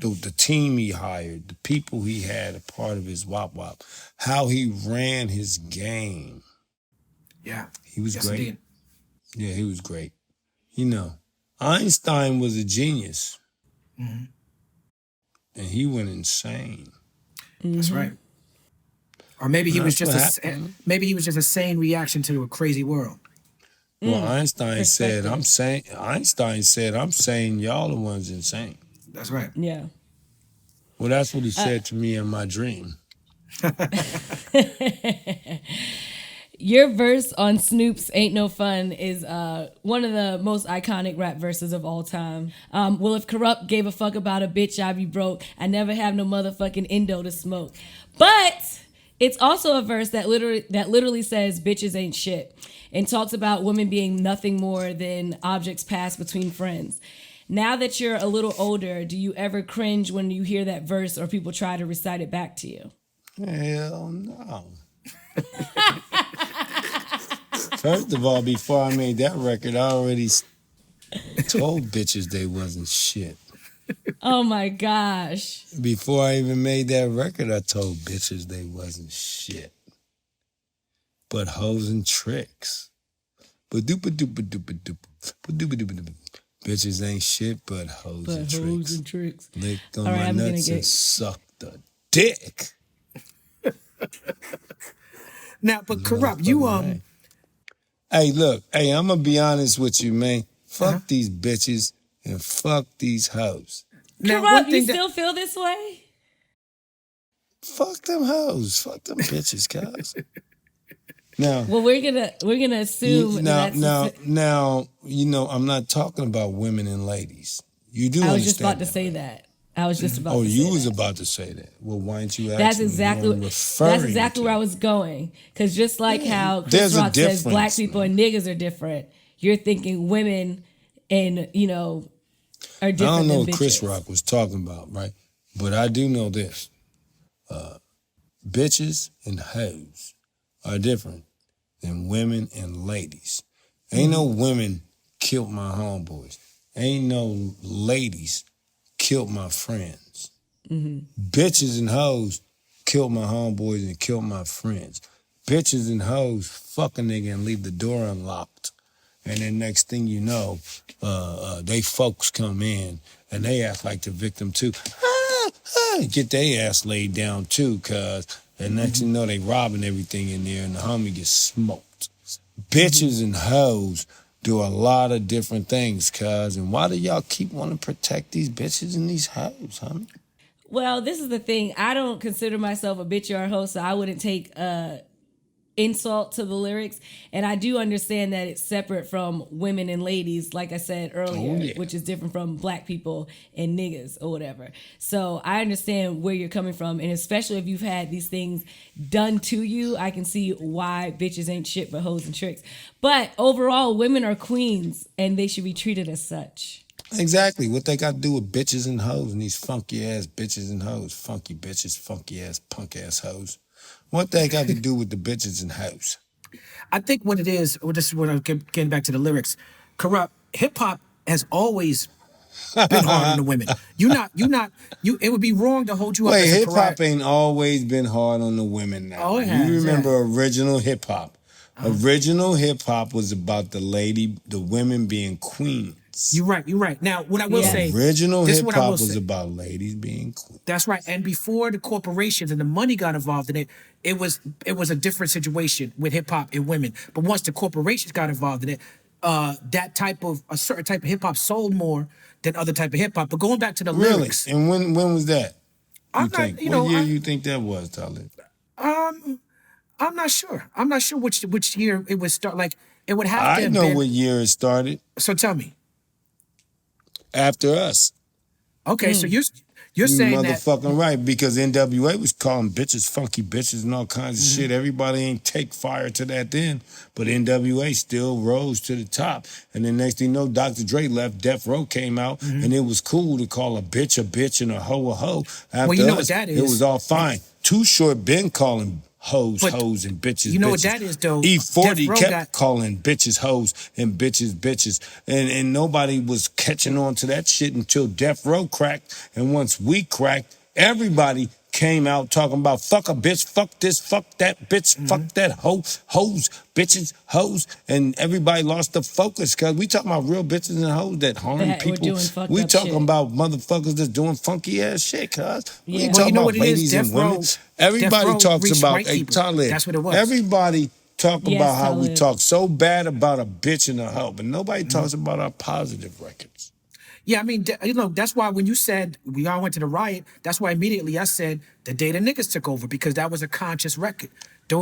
The team he hired, the people he had a part of his wop wop, how he ran his game. Yeah. He was great. Indeed. Yeah, he was great. You know, Einstein was a genius. And he went insane. That's right. Or maybe he was That's just what a sane reaction to a crazy world. Well, Einstein said, Perspective. I'm saying y'all the ones insane. That's right. Yeah. Well, that's what he said to me in my dream. Your verse on Snoop's Ain't No Fun is one of the most iconic rap verses of all time. Well, if Kurupt gave a fuck about a bitch, I'd be broke. I never have no motherfucking endo to smoke. But it's also a verse that literally says bitches ain't shit and talks about women being nothing more than objects passed between friends. Now that you're a little older, do you ever cringe when you hear that verse or people try to recite it back to you? Hell no. First of all, before I made that record, I already told bitches they wasn't shit. Oh my gosh. Before I even made that record, I told bitches they wasn't shit. But hoes and tricks. Bitches ain't shit, but hoes and tricks. Licked on my nuts and sucked the dick. Now, but Kurupt, you Hey, look, I'm gonna be honest with you, man. Fuck these bitches and fuck these hoes. now Kurupt, you still feel this way? Fuck them hoes. Fuck them bitches, guys. Now, Well, we're gonna assume now, you know, I'm not talking about women and ladies. You do. I was just about to say that. I was just about. Oh, to say you was that. about to say that. Well, why didn't you ask? That's me exactly. what I'm referring That's exactly to? where I was going. Because just like how There's Chris a Rock says black difference, people and niggas are different, you're thinking women and are different. I don't know than what Chris bitches. Rock was talking about, right? But I do know this: bitches and hoes are different than women and ladies. Ain't no women killed my homeboys. Ain't no ladies killed my friends. Bitches and hoes killed my homeboys and killed my friends. Bitches and hoes fuck a nigga and leave the door unlocked. And then next thing you know, they folks come in and they act like the victim too. Get their ass laid down too, cuz. And next thing you know, they robbing everything in there and the homie gets smoked. Bitches and hoes do a lot of different things, cuz. And why do y'all keep wanting to protect these bitches and these hoes, homie? Well, this is the thing. I don't consider myself a bitch or a hoe, so I wouldn't take insult to the lyrics. And I do understand that it's separate from women and ladies, like I said earlier, which is different from black people and niggas or whatever. So I understand where you're coming from. And especially if you've had these things done to you, I can see why bitches ain't shit but hoes and tricks. But overall, women are queens and they should be treated as such. Exactly. What they got to do with bitches and hoes and these funky ass bitches and hoes. Funky bitches, funky ass, punk ass hoes. What they got to do with the bitches and hoes? I think what it is, well, this is what I'm getting back to the lyrics. Kurupt, hip hop has always been hard on the women. It would be wrong to hold you up Wait, as a hip pariah. hop ain't always been hard on the women now. Oh, it has, you remember original hip hop. Original hip hop was about the women being queens. You're right. Now, what I will say, Original this is hip what I hop will was say. about ladies being queens. That's right. And before the corporations and the money got involved in it, it was a different situation with hip hop and women. But once the corporations got involved in it, a certain type of hip hop sold more than other type of hip hop. But going back to the lyrics, And when was that? I'm not, you know, What year you think that was, Talib? I'm not sure. I'm not sure which year it would start. Like it would have to I have know been. what year it started. So tell me. After us. Okay, so you're You're saying that motherfucking right, because NWA was calling bitches funky bitches and all kinds of shit. Everybody ain't take fire to that then, but NWA still rose to the top. And then next thing you know, Dr. Dre left, Death Row came out, and it was cool to call a bitch and a hoe. After you know us, what that it was is? all fine. Too Short been calling hoes, But hoes, and bitches, you know bitches. what that is, though? E40 Death Row kept got- calling bitches hoes and bitches. And nobody was catching on to that shit until Death Row cracked. And once we cracked, everybody came out talking about fuck a bitch, fuck this, fuck that bitch, fuck that hoe, hoes, bitches, hoes. And everybody lost the focus because we talking about real bitches and hoes that harm That were people. doing fucked We up talking shit. about motherfuckers that's doing funky ass shit, cuz. We Yeah. ain't Well, talking you know about what it is? ladies and Death women. Row- Everybody Death Row talks reached about, white hey, people. Talib. That's what it was. Everybody talk Yes, about how we Talib. talk so bad about a bitch and a hoe, but nobody talks about our positive records. Yeah, I mean, you know, that's why when you said we all went to the riot, that's why immediately I said the day the niggas took over, because that was a conscious record. There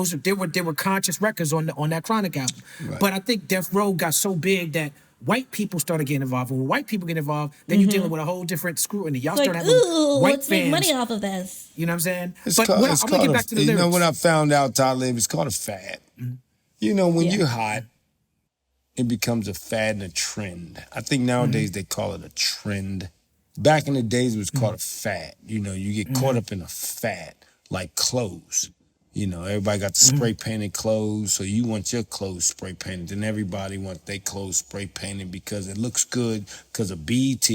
were conscious records on that Chronic album. Right. But I think Death Row got so big that white people started getting involved. When white people get involved, then you're dealing with a whole different scrutiny. Y'all Like, start having ooh, white let's make fans. money off of this. You know what I'm saying? It's But called, what, it's I'm gonna called get back to the you lyrics. know what I found out, Talib? It's called a fad. You know, when Yeah. you're hot, it becomes a fad and a trend. I think nowadays they call it a trend. Back in the days, it was called a fad. You know, you get caught up in a fad, like clothes. You know, everybody got the spray painted clothes, so you want your clothes spray painted. Then everybody wants their clothes spray painted because it looks good because of BET,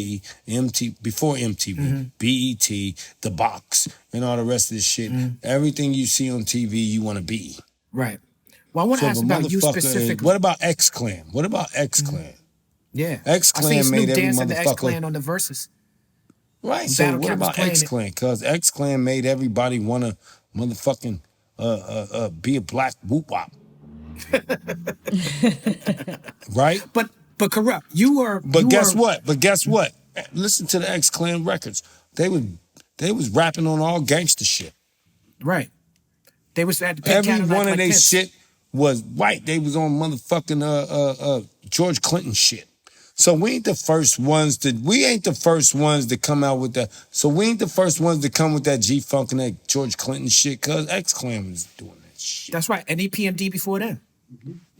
before MTV, BET, the box, and all the rest of this shit. Everything you see on TV, you want to be. Right. Well, I want to So ask if a about you motherfucker specifically. what about X Clan? What about X Clan? Yeah. X I seen Clan made Snoop every dancing to X motherfucker. Clan on the verses. Right. So Battle what Cat was about playing X it. Clan? Because X Clan made everybody want to motherfucking be a black whoop wop. Right? But Kurupt, you were. But guess what? Listen to the X Clan records. They was rapping on all gangster shit. Right. They was at the big Every Cadillac one of like they Pimps. shit was white. They was on motherfucking George Clinton shit. So we ain't the first ones to come out with that. So we ain't the first ones to come with that G-Funk and that George Clinton shit, cause X-Clan was doing that shit. That's right. And EPMD before them.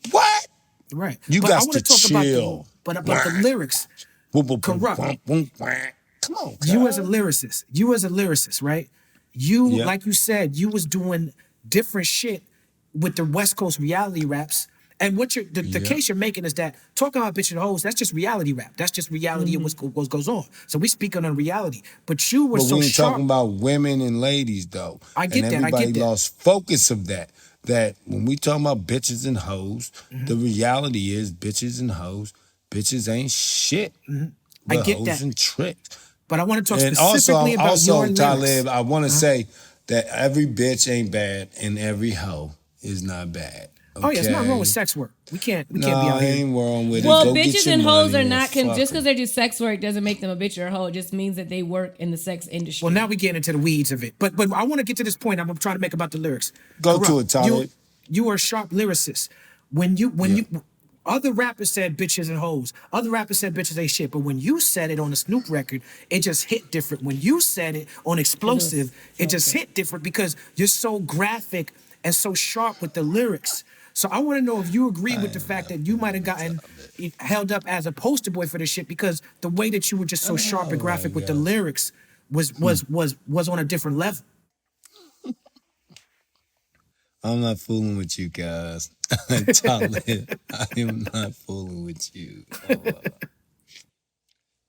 What? Right. You But I got wanna to talk chill. about the lyrics. Kurupt. Come on, You as a cuz. lyricist, right? You, Yeah. like you said, you was doing different shit with the West Coast reality raps. And what the Yeah. case you're making is that talking about bitch and hoes, that's just reality rap. That's just reality of what goes on. So we speaking on reality. But you were But so we ain't sharp. talking about women and ladies though. I get and that, I get everybody that. lost focus of that. That when we talking about bitches and hoes, the reality is bitches and hoes, bitches ain't shit. I But get hoes that. and tricks. But I want to talk And specifically about your lyrics. Talib, I want to say that every bitch ain't bad and every hoe is not bad. Okay? Oh yeah, it's not wrong with sex work. We can't be No, out here. ain't wrong with Well, it. Go get bitches your and hoes money are and not fuck just 'em. because they do sex work doesn't make them a bitch or a hoe. It just means that they work in the sex industry. Well, now we get into the weeds of it. But I want to get to this point I'm trying to make about the lyrics. Go to Kurupt, it, Talib. You are a sharp lyricist. When you other rappers said bitches and hoes. Other rappers said bitches ain't shit. But when you said it on the Snoop record, it just hit different. When you said it on Explosive, it just hit different because you're so graphic and so sharp with the lyrics. So I want to know if you agree with the fact that you might have gotten held up as a poster boy for this shit because the way that you were just so sharp and graphic with the lyrics was on a different level. I'm not fooling with you guys. Talib, I am not fooling with you.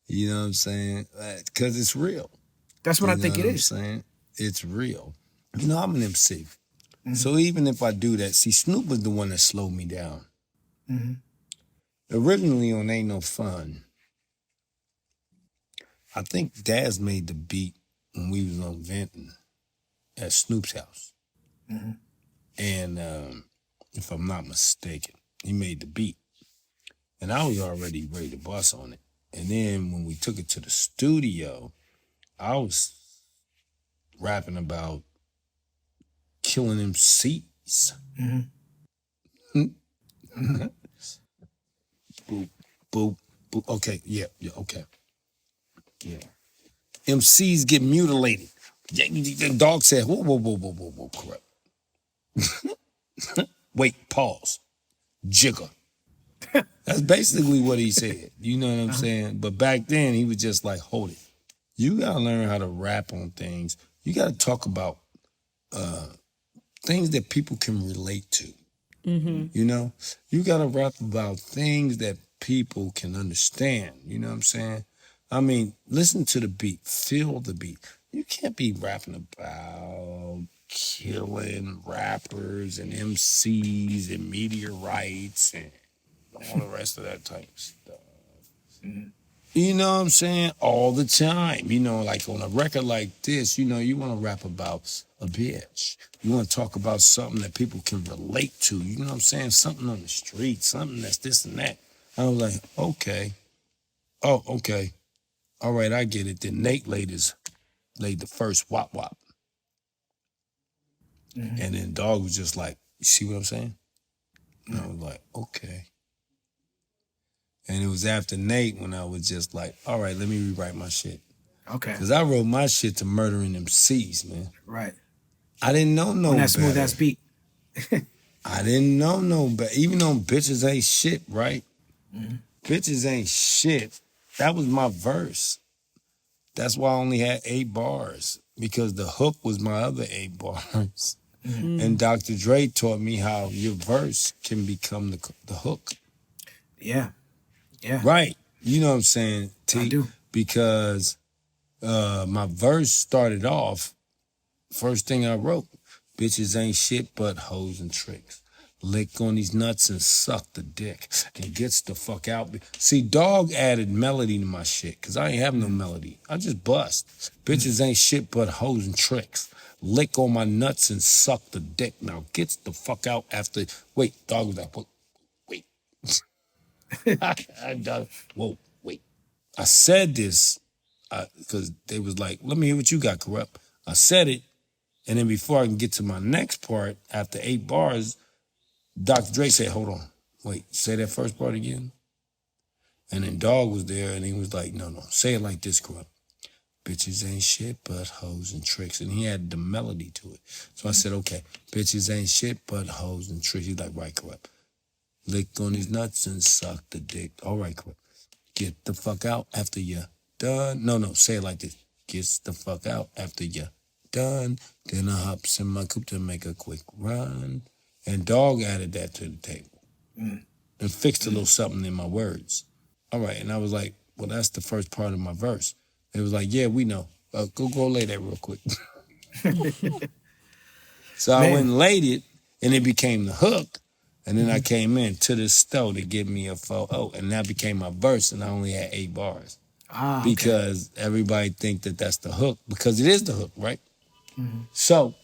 You know what I'm saying? Because it's real. That's what I think it You know is. what I'm saying? It's real. You know, I'm an MC. So even if I do that, see, Snoop was the one that slowed me down. Originally on Ain't No Fun, I think Daz made the beat when we was on Venton at Snoop's house. And if I'm not mistaken, he made the beat. And I was already ready to bust on it. And then when we took it to the studio, I was rapping about killing MCs. Boop, boop, boop. Okay, yeah, okay. Yeah. MCs get mutilated. The Dog said, whoa, correct. Wait, pause. Jigger. That's basically what he said. You know what I'm saying? But back then, he was just like, hold it. You got to learn how to rap on things. You got to talk about things that people can relate to. You know? You got to rap about things that people can understand. You know what I'm saying? I mean, listen to the beat. Feel the beat. You can't be rapping about killing rappers and MCs and meteorites and all the rest of that type of stuff. You know what I'm saying? All the time. You know, like on a record like this, you know, you want to rap about a bitch. You want to talk about something that people can relate to. You know what I'm saying? Something on the street, something that's this and that. I was like, okay. Oh, okay. All right, I get it. Then Nate laid the first wop wop. And then Dog was just like, you see what I'm saying? And I was like, okay. And it was after Nate when I was just like, all right, let me rewrite my shit. Okay. Because I wrote my shit to murdering MCs, man. Right. I didn't know no On that better. smooth ass beat. I didn't know no better. Even though bitches ain't shit, right? Bitches ain't shit. That was my verse. That's why I only had 8 bars. Because the hook was my other 8 bars. And Dr. Dre taught me how your verse can become the hook. Yeah. Yeah. Right. You know what I'm saying, T? I do. Because my verse started off, first thing I wrote, bitches ain't shit but hoes and tricks. Lick on these nuts and suck the dick and gets the fuck out. See, Dog added melody to my shit because I ain't have no melody. I just bust. Bitches ain't shit but hoes and tricks. Lick on my nuts and suck the dick. Now gets the fuck out after. Wait, Dog was like, wait. Whoa, wait. I said this because they was like, let me hear what you got, Kurupt. I said it, and then before I can get to my next part, after 8 bars, Dr. Dre said, hold on, wait, say that first part again. And then Dog was there, and he was like, no, say it like this, Kurupt. Bitches ain't shit but hoes and tricks. And he had the melody to it. So I said, okay, bitches ain't shit but hoes and tricks. He's like, right, Kurupt. Lick on these nuts and suck the dick. All right, Kurupt. Get the fuck out after you're done. No, say it like this. Gets the fuck out after you're done. Then I hops in my coupe to make a quick run. And Dog added that to the table. And fixed a little something in my words. All right, and I was like, well, that's the first part of my verse. It was like, yeah, we know. Go lay that real quick. So I went and laid it, and it became the hook. And then I came in to the store to give me a photo, and that became my verse, and I only had 8 bars. Okay. Because everybody think that that's the hook, because it is the hook, right? So,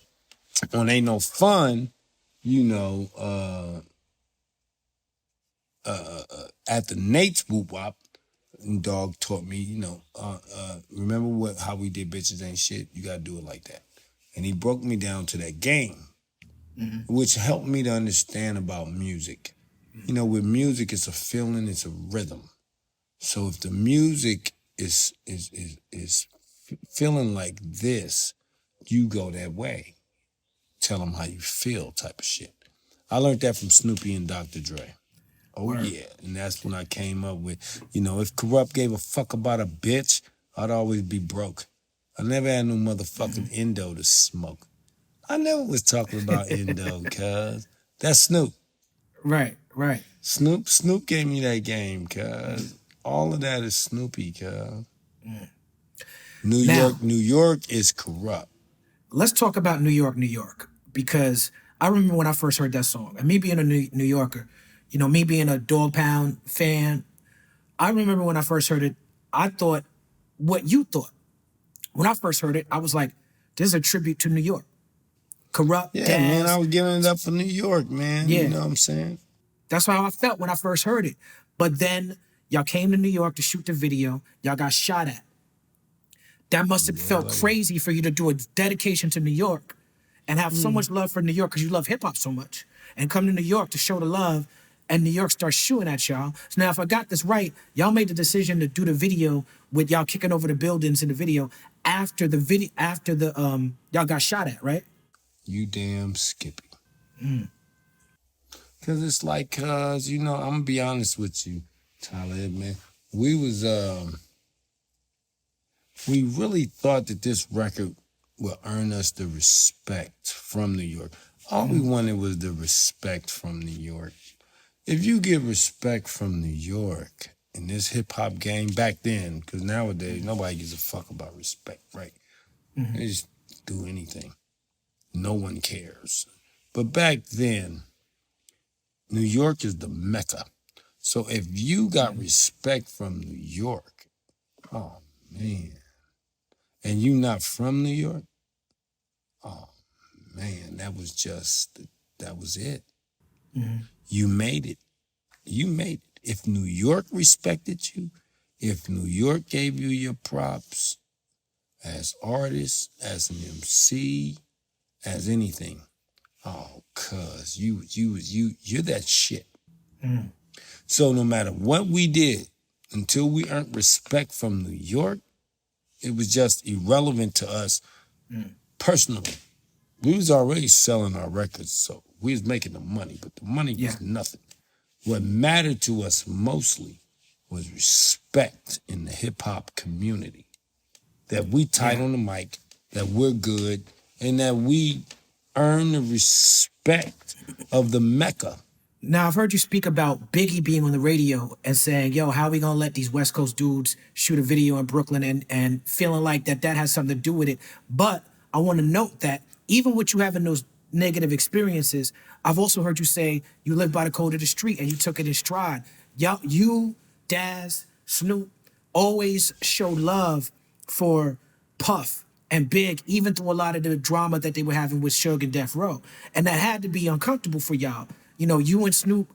when Ain't No Fun, you know, after Nate's whoop wop, Dog taught me, you know, remember how we did Bitches Ain't Shit? You gotta do it like that. And he broke me down to that game, which helped me to understand about music. You know, with music, it's a feeling, it's a rhythm. So if the music is feeling like this, you go that way. Tell them how you feel type of shit. I learned that from Snoopy and Dr. Dre. Oh, yeah. And that's when I came up with, you know, if Kurupt gave a fuck about a bitch, I'd always be broke. I never had no motherfucking endo to smoke. I never was talking about endo, cuz. That's Snoop. Right. Snoop gave me that game, cuz. All of that is Snoopy, cuz. New York is Kurupt. Let's talk about New York, because I remember when I first heard that song, and me being a New Yorker, you know, me being a Dogg Pound fan, I remember when I first heard it, I thought what you thought. When I first heard it, I was like, this is a tribute to New York. Kurupt, Yeah, Daz. man, I was giving it up for New York, man. Yeah. You know what I'm saying? That's how I felt when I first heard it. But then y'all came to New York to shoot the video. Y'all got shot at. That must have felt crazy for you to do a dedication to New York and have so much love for New York because you love hip hop so much. And come to New York to show the love and New York starts shooting at y'all. So now, if I got this right, y'all made the decision to do the video with y'all kicking over the buildings in the video after y'all got shot at, right? You damn Skippy. Cause it's like, cause you know, I'm gonna be honest with you, Talib, man. We really thought that this record would earn us the respect from New York. All we wanted was the respect from New York. If you get respect from New York in this hip hop game back then, because nowadays nobody gives a fuck about respect, right? They just do anything. No one cares. But back then, New York is the Mecca. So if you got respect from New York, oh man, and you not from New York, oh man, that was it. You made it. You made it. If New York respected you, if New York gave you your props as artists, as an MC, as anything, oh, cuz you're that shit. So no matter what we did, until we earned respect from New York, it was just irrelevant to us personally. We was already selling our records, so we was making the money, but the money was nothing. What mattered to us mostly was respect in the hip-hop community. That we tight on the mic, that we're good, and that we earn the respect of the Mecca. Now, I've heard you speak about Biggie being on the radio and saying, yo, how are we going to let these West Coast dudes shoot a video in Brooklyn and feeling like that has something to do with it. But I want to note that even with you having those negative experiences, I've also heard you say you live by the code of the street and you took it in stride. Y'all, you, Daz, Snoop, always showed love for Puff and Big, even through a lot of the drama that they were having with Suge and Death Row. And that had to be uncomfortable for y'all. You know, you and Snoop,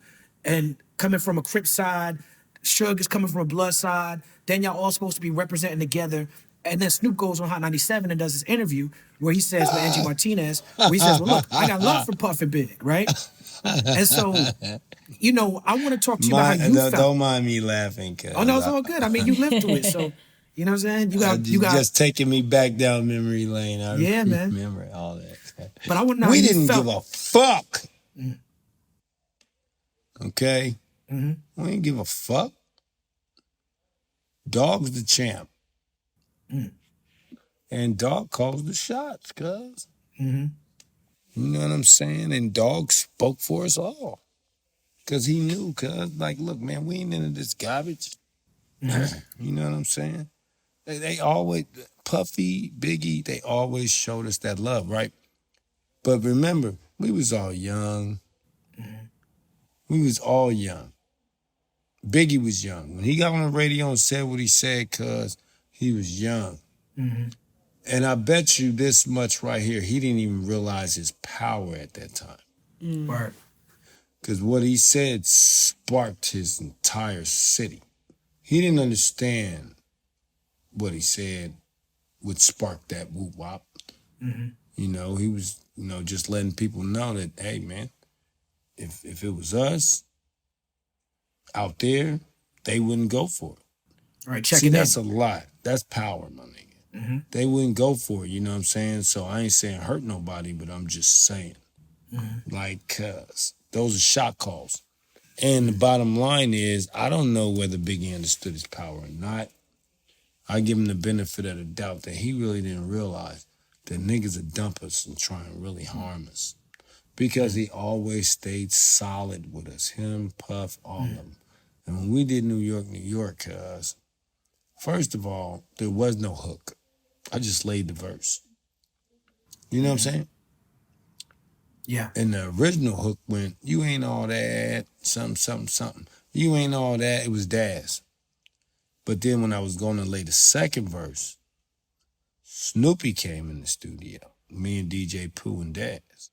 and coming from a Crip side, Suge is coming from a Blood side, then y'all all supposed to be representing together. And then Snoop goes on Hot 97 and does this interview where he says with Angie Martinez, where he says, well, look, I got love for Puff and Big, right? And so, you know, I want to talk to you about how you felt. Don't mind me laughing, cuz. Oh, no, it's all good. I mean, you lived through it, so, you know what I'm saying? You got just taking me back down memory lane. I remember all that. But I want to know how we you didn't felt. give a fuck. Okay? We didn't give a fuck. Dogg's the champ. And Dogg calls the shots, cuz. You know what I'm saying? And Dogg spoke for us all. Cuz he knew, cuz, like, look, man, we ain't into this garbage. You know what I'm saying? They always, Puffy, Biggie, they always showed us that love, right? But remember, we was all young. We was all young. Biggie was young. When he got on the radio and said what he said, cuz, he was young. And I bet you this much right here, he didn't even realize his power at that time. Word. Because what he said sparked his entire city. He didn't understand what he said would spark that whoop-wop. You know, he was, you know, just letting people know that, hey, man, if it was us out there, they wouldn't go for it. All right, check See, it that's in. a lot. That's power, my nigga. They wouldn't go for it, you know what I'm saying? So I ain't saying hurt nobody, but I'm just saying. Like, cuz, those are shot calls. And the bottom line is, I don't know whether Biggie understood his power or not. I give him the benefit of the doubt that he really didn't realize that niggas would dump us and try and really harm us. Because he always stayed solid with us. Him, Puff, all of them. And when we did New York, cuz, first of all, there was no hook. I just laid the verse. You know what I'm saying? Yeah. And the original hook went, you ain't all that, something. You ain't all that, it was Daz. But then when I was going to lay the second verse, Snoopy came in the studio, me and DJ Pooh and Daz.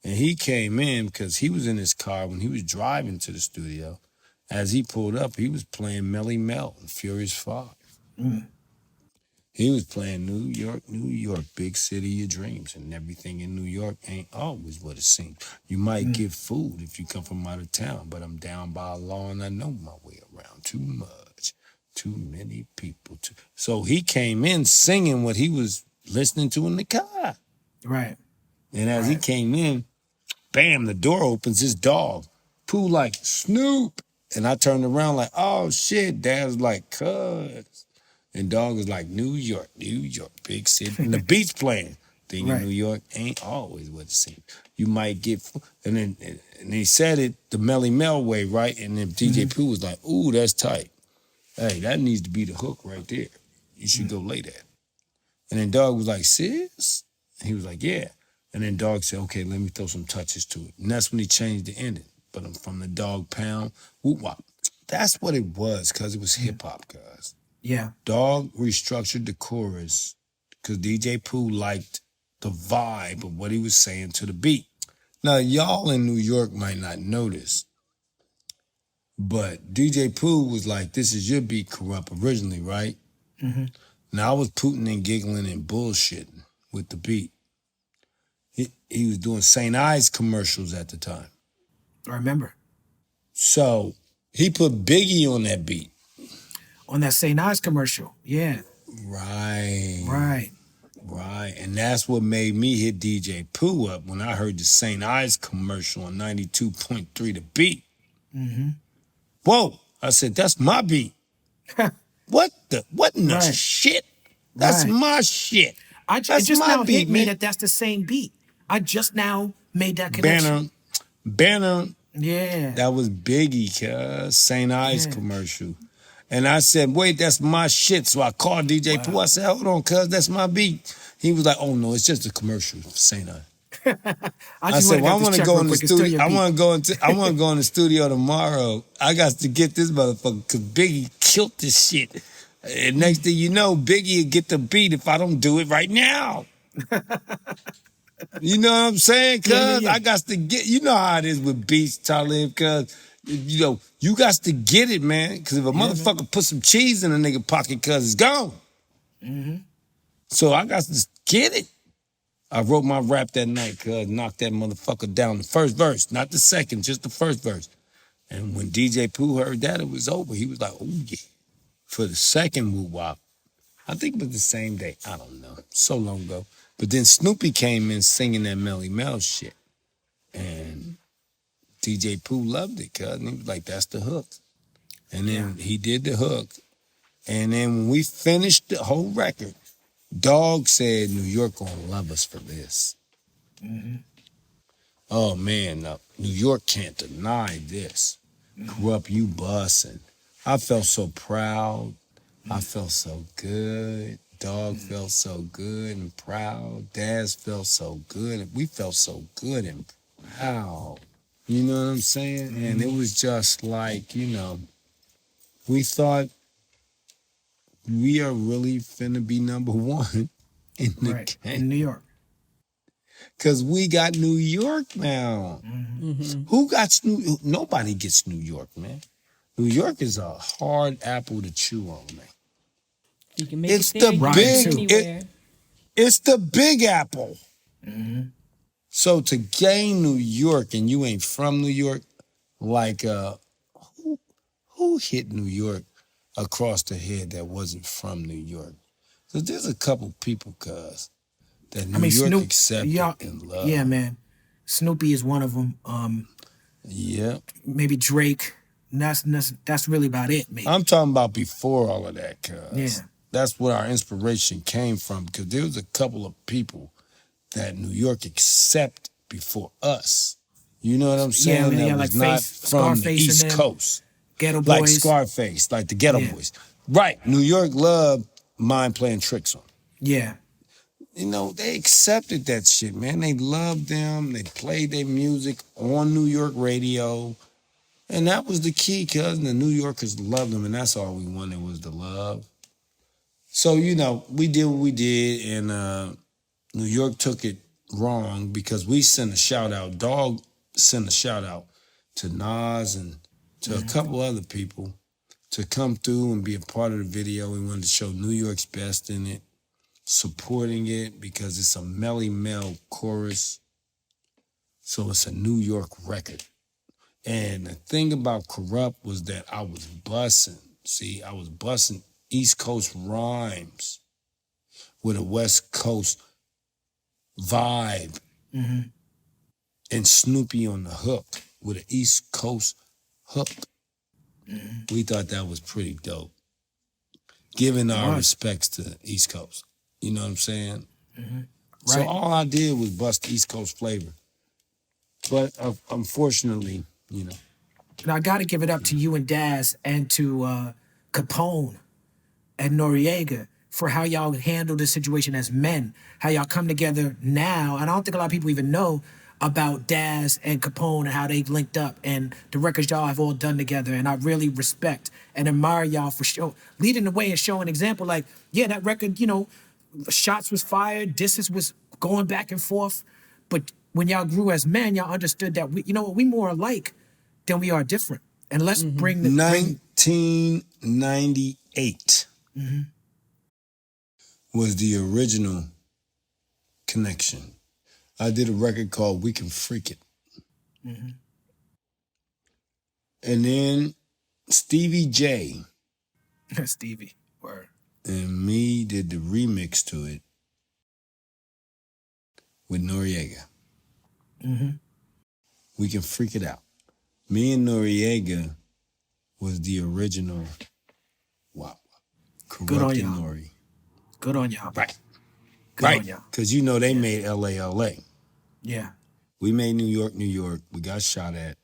And he came in because he was in his car when he was driving to the studio. As he pulled up, he was playing Melly Mel and Furious 5. He was playing New York, big city of your dreams, and everything in New York ain't always what it seems. You might get food if you come from out of town, but I'm down by a law and I know my way around. Too much, too many people. So he came in singing what he was listening to in the car. Right. And as he came in, bam, the door opens, his dog. Pooh like, Snoop. And I turned around like, oh shit. Dad's like, cuz. And Dog is like, New York, big city. And the beat's playing. Thing in New York ain't always what it seems. You might get, and he said it the Melly Mel way, right? And then DJ Pooh was like, ooh, that's tight. Hey, that needs to be the hook right there. You should go lay that. And then Dog was like, sis? And he was like, yeah. And then Dog said, okay, let me throw some touches to it. And that's when he changed the ending. But I'm from the Dogg Pound, whoop wop. That's what it was, because it was hip-hop, guys. Yeah. Dog restructured the chorus because DJ Pooh liked the vibe of what he was saying to the beat. Now, y'all in New York might not know this, but DJ Pooh was like, this is your beat, Kurupt, originally, right? Mm-hmm. Now, I was pooting and giggling and bullshitting with the beat. He was doing St. Ives commercials at the time. I remember. So he put Biggie on that beat. On that St. Ives commercial. Yeah. Right. And that's what made me hit DJ Pooh up when I heard the St. Ives commercial on 92.3 the beat. Mm-hmm. Whoa. I said, that's my beat. What in the shit? That's my shit. It just now hit me that that's the same beat. I just now made that connection. Banner. Yeah. That was Biggie, cuz. St. Ives commercial. And I said, wait, that's my shit. So I called DJ Pooh. I said, hold on, cuz, that's my beat. He was like, oh, no, it's just a commercial for St. Ives. I said, well, I want to go in the studio. I want to go in the studio tomorrow. I got to get this motherfucker because Biggie killed this shit. And next thing you know, Biggie will get the beat if I don't do it right now. You know what I'm saying? Cuz I got to get, you know how it is with beats, Talib, cuz, you know, you got to get it, man. Cuz if a motherfucker put some cheese in a nigga pocket, cuz it's gone. Mm-hmm. So I got to get it. I wrote my rap that night, cuz, knocked that motherfucker down the first verse, not the second, just the first verse. And when DJ Pooh heard that, it was over. He was like, oh yeah. For the second woo-wop, I think it was the same day. I don't know. So long ago. But then Snoopy came in singing that Melly Mel shit. And DJ Pooh loved it, cuz. And he was like, that's the hook. And then he did the hook. And then when we finished the whole record, Dog said, New York gonna love us for this. Mm-hmm. Oh, man, no. New York can't deny this. Kurupt, you bussin'. I felt so proud. I felt so good. Dog felt so good and proud. Daz felt so good. And we felt so good and proud. You know what I'm saying? And it was just like, you know, we thought we are really finna be number one in the game. In New York. Because we got New York now. Mm-hmm. Who got nobody gets New York, man. New York is a hard apple to chew on, man. You can make it's it it's the big apple. Mm-hmm. So to gain New York and you ain't from New York, like who hit New York across the head that wasn't from New York? So there's a couple people, cuz, that New York accepted and loved. Yeah, man. Snoopy is one of them. Maybe Drake. That's really about it, maybe. I'm talking about before all of that, cuz. Yeah. That's where our inspiration came from, because there was a couple of people that New York accepted before us. You know what I'm saying? Yeah, that was not from the East Coast. Ghetto Boys. Like Scarface, like the Ghetto Boys. Right. New York loved Mind playing tricks on. Yeah. You know, they accepted that shit, man. They loved them. They played their music on New York radio. And that was the key, cuz the New Yorkers loved them, and that's all we wanted was the love. So, you know, we did what we did, and New York took it wrong because we sent a shout-out. Dog sent a shout-out to Nas and to a couple other people to come through and be a part of the video. We wanted to show New York's best in it. supporting it because it's a Melly Mel chorus. So it's a New York record. And the thing about Kurupt was that I was bussing. See, I was bussing East Coast rhymes with a West Coast vibe. And Snoopy on the hook with an East Coast hook. We thought that was pretty dope. Giving our respects to the East Coast. You know what I'm saying? So all I did was bust East Coast flavor. But unfortunately, you know. Now I got to give it up to you and Daz and to Capone and Noriega for how y'all handle this situation as men, how y'all come together now. And I don't think a lot of people even know about Daz and Capone and how they linked up and the records y'all have all done together. And I really respect and admire y'all for leading the way and showing an example. Like, yeah, that record, you know, shots was fired, disses was going back and forth. But when y'all grew as men, y'all understood that we, you know what, we more alike than we are different. And let's bring the 1998 was the original Connection. I did a record called We Can Freak It. And then Stevie J Stevie, word. and me did the remix to it with Noriega. We Can Freak It Out. Me and Noriega was the original. Wow. Good on Kurupt y'all. and Nori. Good on y'all. Right. Good Right. on y'all. Because you know they made LA. Yeah. We made New York. We got shot at.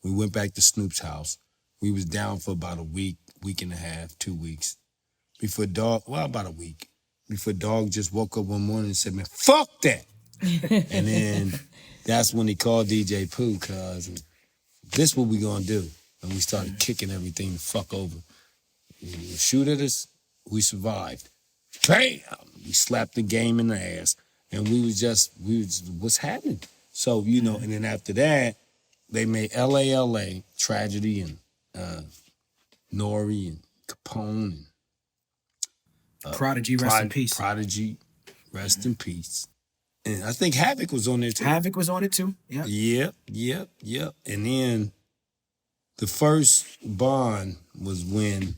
We went back to Snoop's house. We was down for about a week and a half, 2 weeks. Before about a week. Before Dogg just woke up one morning and said, man, fuck that. And then that's when he called DJ Pooh, cuz this what we gonna do. And we started kicking everything the fuck over. You shoot at us, we survived. Bam! We slapped the game in the ass. And we was what's happening? So, you know, and then after that, they made LA, Tragedy, and Nori, and Capone, and Prodigy, rest in peace. Prodigy, rest in peace. And I think Havoc was on there too. Havoc was on it too. Yeah. Yep. And then the first bond was when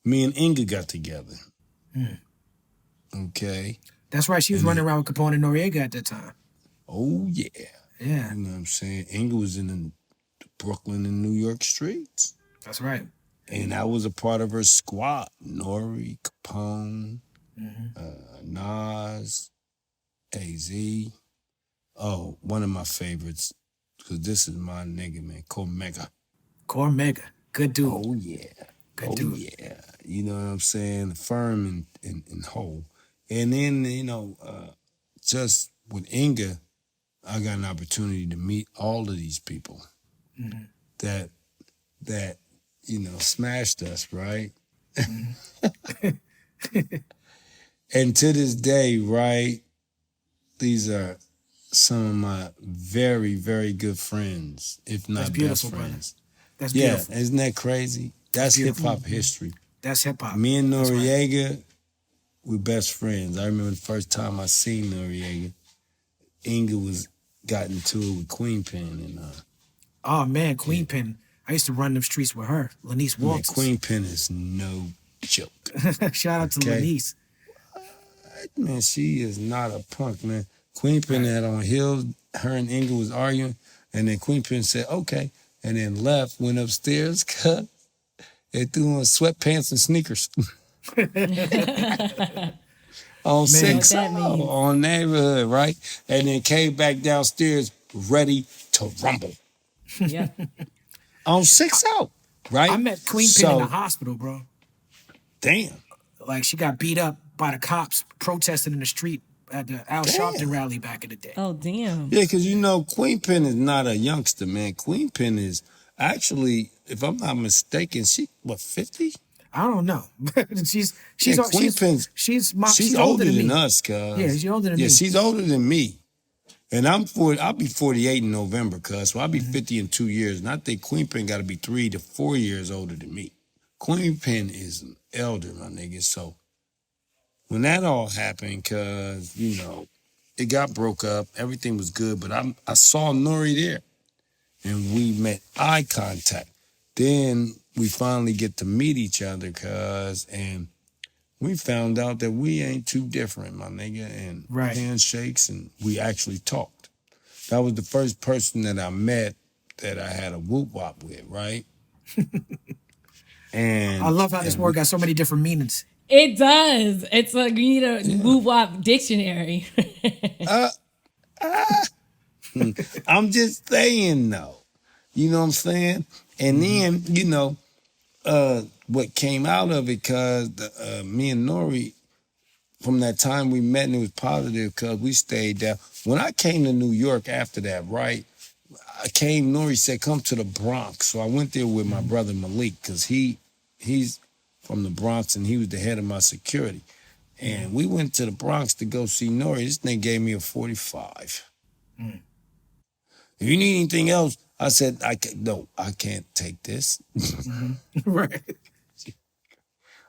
me and Inga got together. Okay. That's right. She was running around with Capone and Noriega at that time. Oh, yeah. Yeah. You know what I'm saying? Inga was in the Brooklyn and New York streets. That's right. And I was a part of her squad. Nori, Capone, Nas, AZ. Oh, one of my favorites, because this is my nigga, man, Cormega. Good dude. Oh, yeah. Good dude. Yeah. You know what I'm saying? Firm and whole. And then, you know, just with Inga, I got an opportunity to meet all of these people that you know, smashed us, right? And to this day, right, these are some of my very, very good friends, if not best friends. That's Yeah, beautiful. isn't that crazy? That's hip-hop history. That's hip hop. Me and That's right. Noriega, we're best friends. I remember the first time I seen Noriega, Inga got into it with Queen Pen, and Oh man, Queen Pen. I used to run them streets with her. Lanice man, Walters. Queen Pen is no joke. Shout out to Okay. Lanice. Man, she is not a punk, man. Queen Pen had on heels. Her and Inga was arguing, and then Queen Pen said, okay, and then left, went upstairs, cut, and threw on sweatpants and sneakers. On six, What that means. on neighborhood, right? And then came back downstairs ready to rumble. Yeah. On 6-0, right? I met Queen Pen in the hospital, bro. Damn. Like she got beat up by the cops protesting in the street at the Al Sharpton rally back in the day. Oh, damn. Yeah, because you know, Queen Pen is not a youngster, man. Queen Pen is actually, if I'm not mistaken, she, what, 50? I don't know. she's Queen Pen's she's older than than me. us, cuz. Yeah, she's older than me. Yeah, she's older than me. And I'll be 48 in November, cuz. So I'll be 50 in 2 years. And I think Queen Pen got to be 3 to 4 years older than me. Queen Pen is elder, my nigga. So when that all happened, cause it got broke up, everything was good, but I saw Nori there, and we met eye contact. Then we finally get to meet each other, and we found out that we ain't too different, my nigga, and Right. handshakes, and we actually talked. That was the first person that I met that I had a whoop wop with, right? And I love how this word got so many different meanings. It does. It's like you need a woo wop dictionary. I'm just saying though. You know what I'm saying? And then, what came out of it, cause me and Nori, from that time we met, and it was positive because we stayed there. When I came to New York after that, right? Nori said, come to the Bronx. So I went there with my brother Malik, because he's from the Bronx and he was the head of my security. And we went to the Bronx to go see Nori. This nigga gave me a 45. If you need anything else, I said, I can't take this. Right.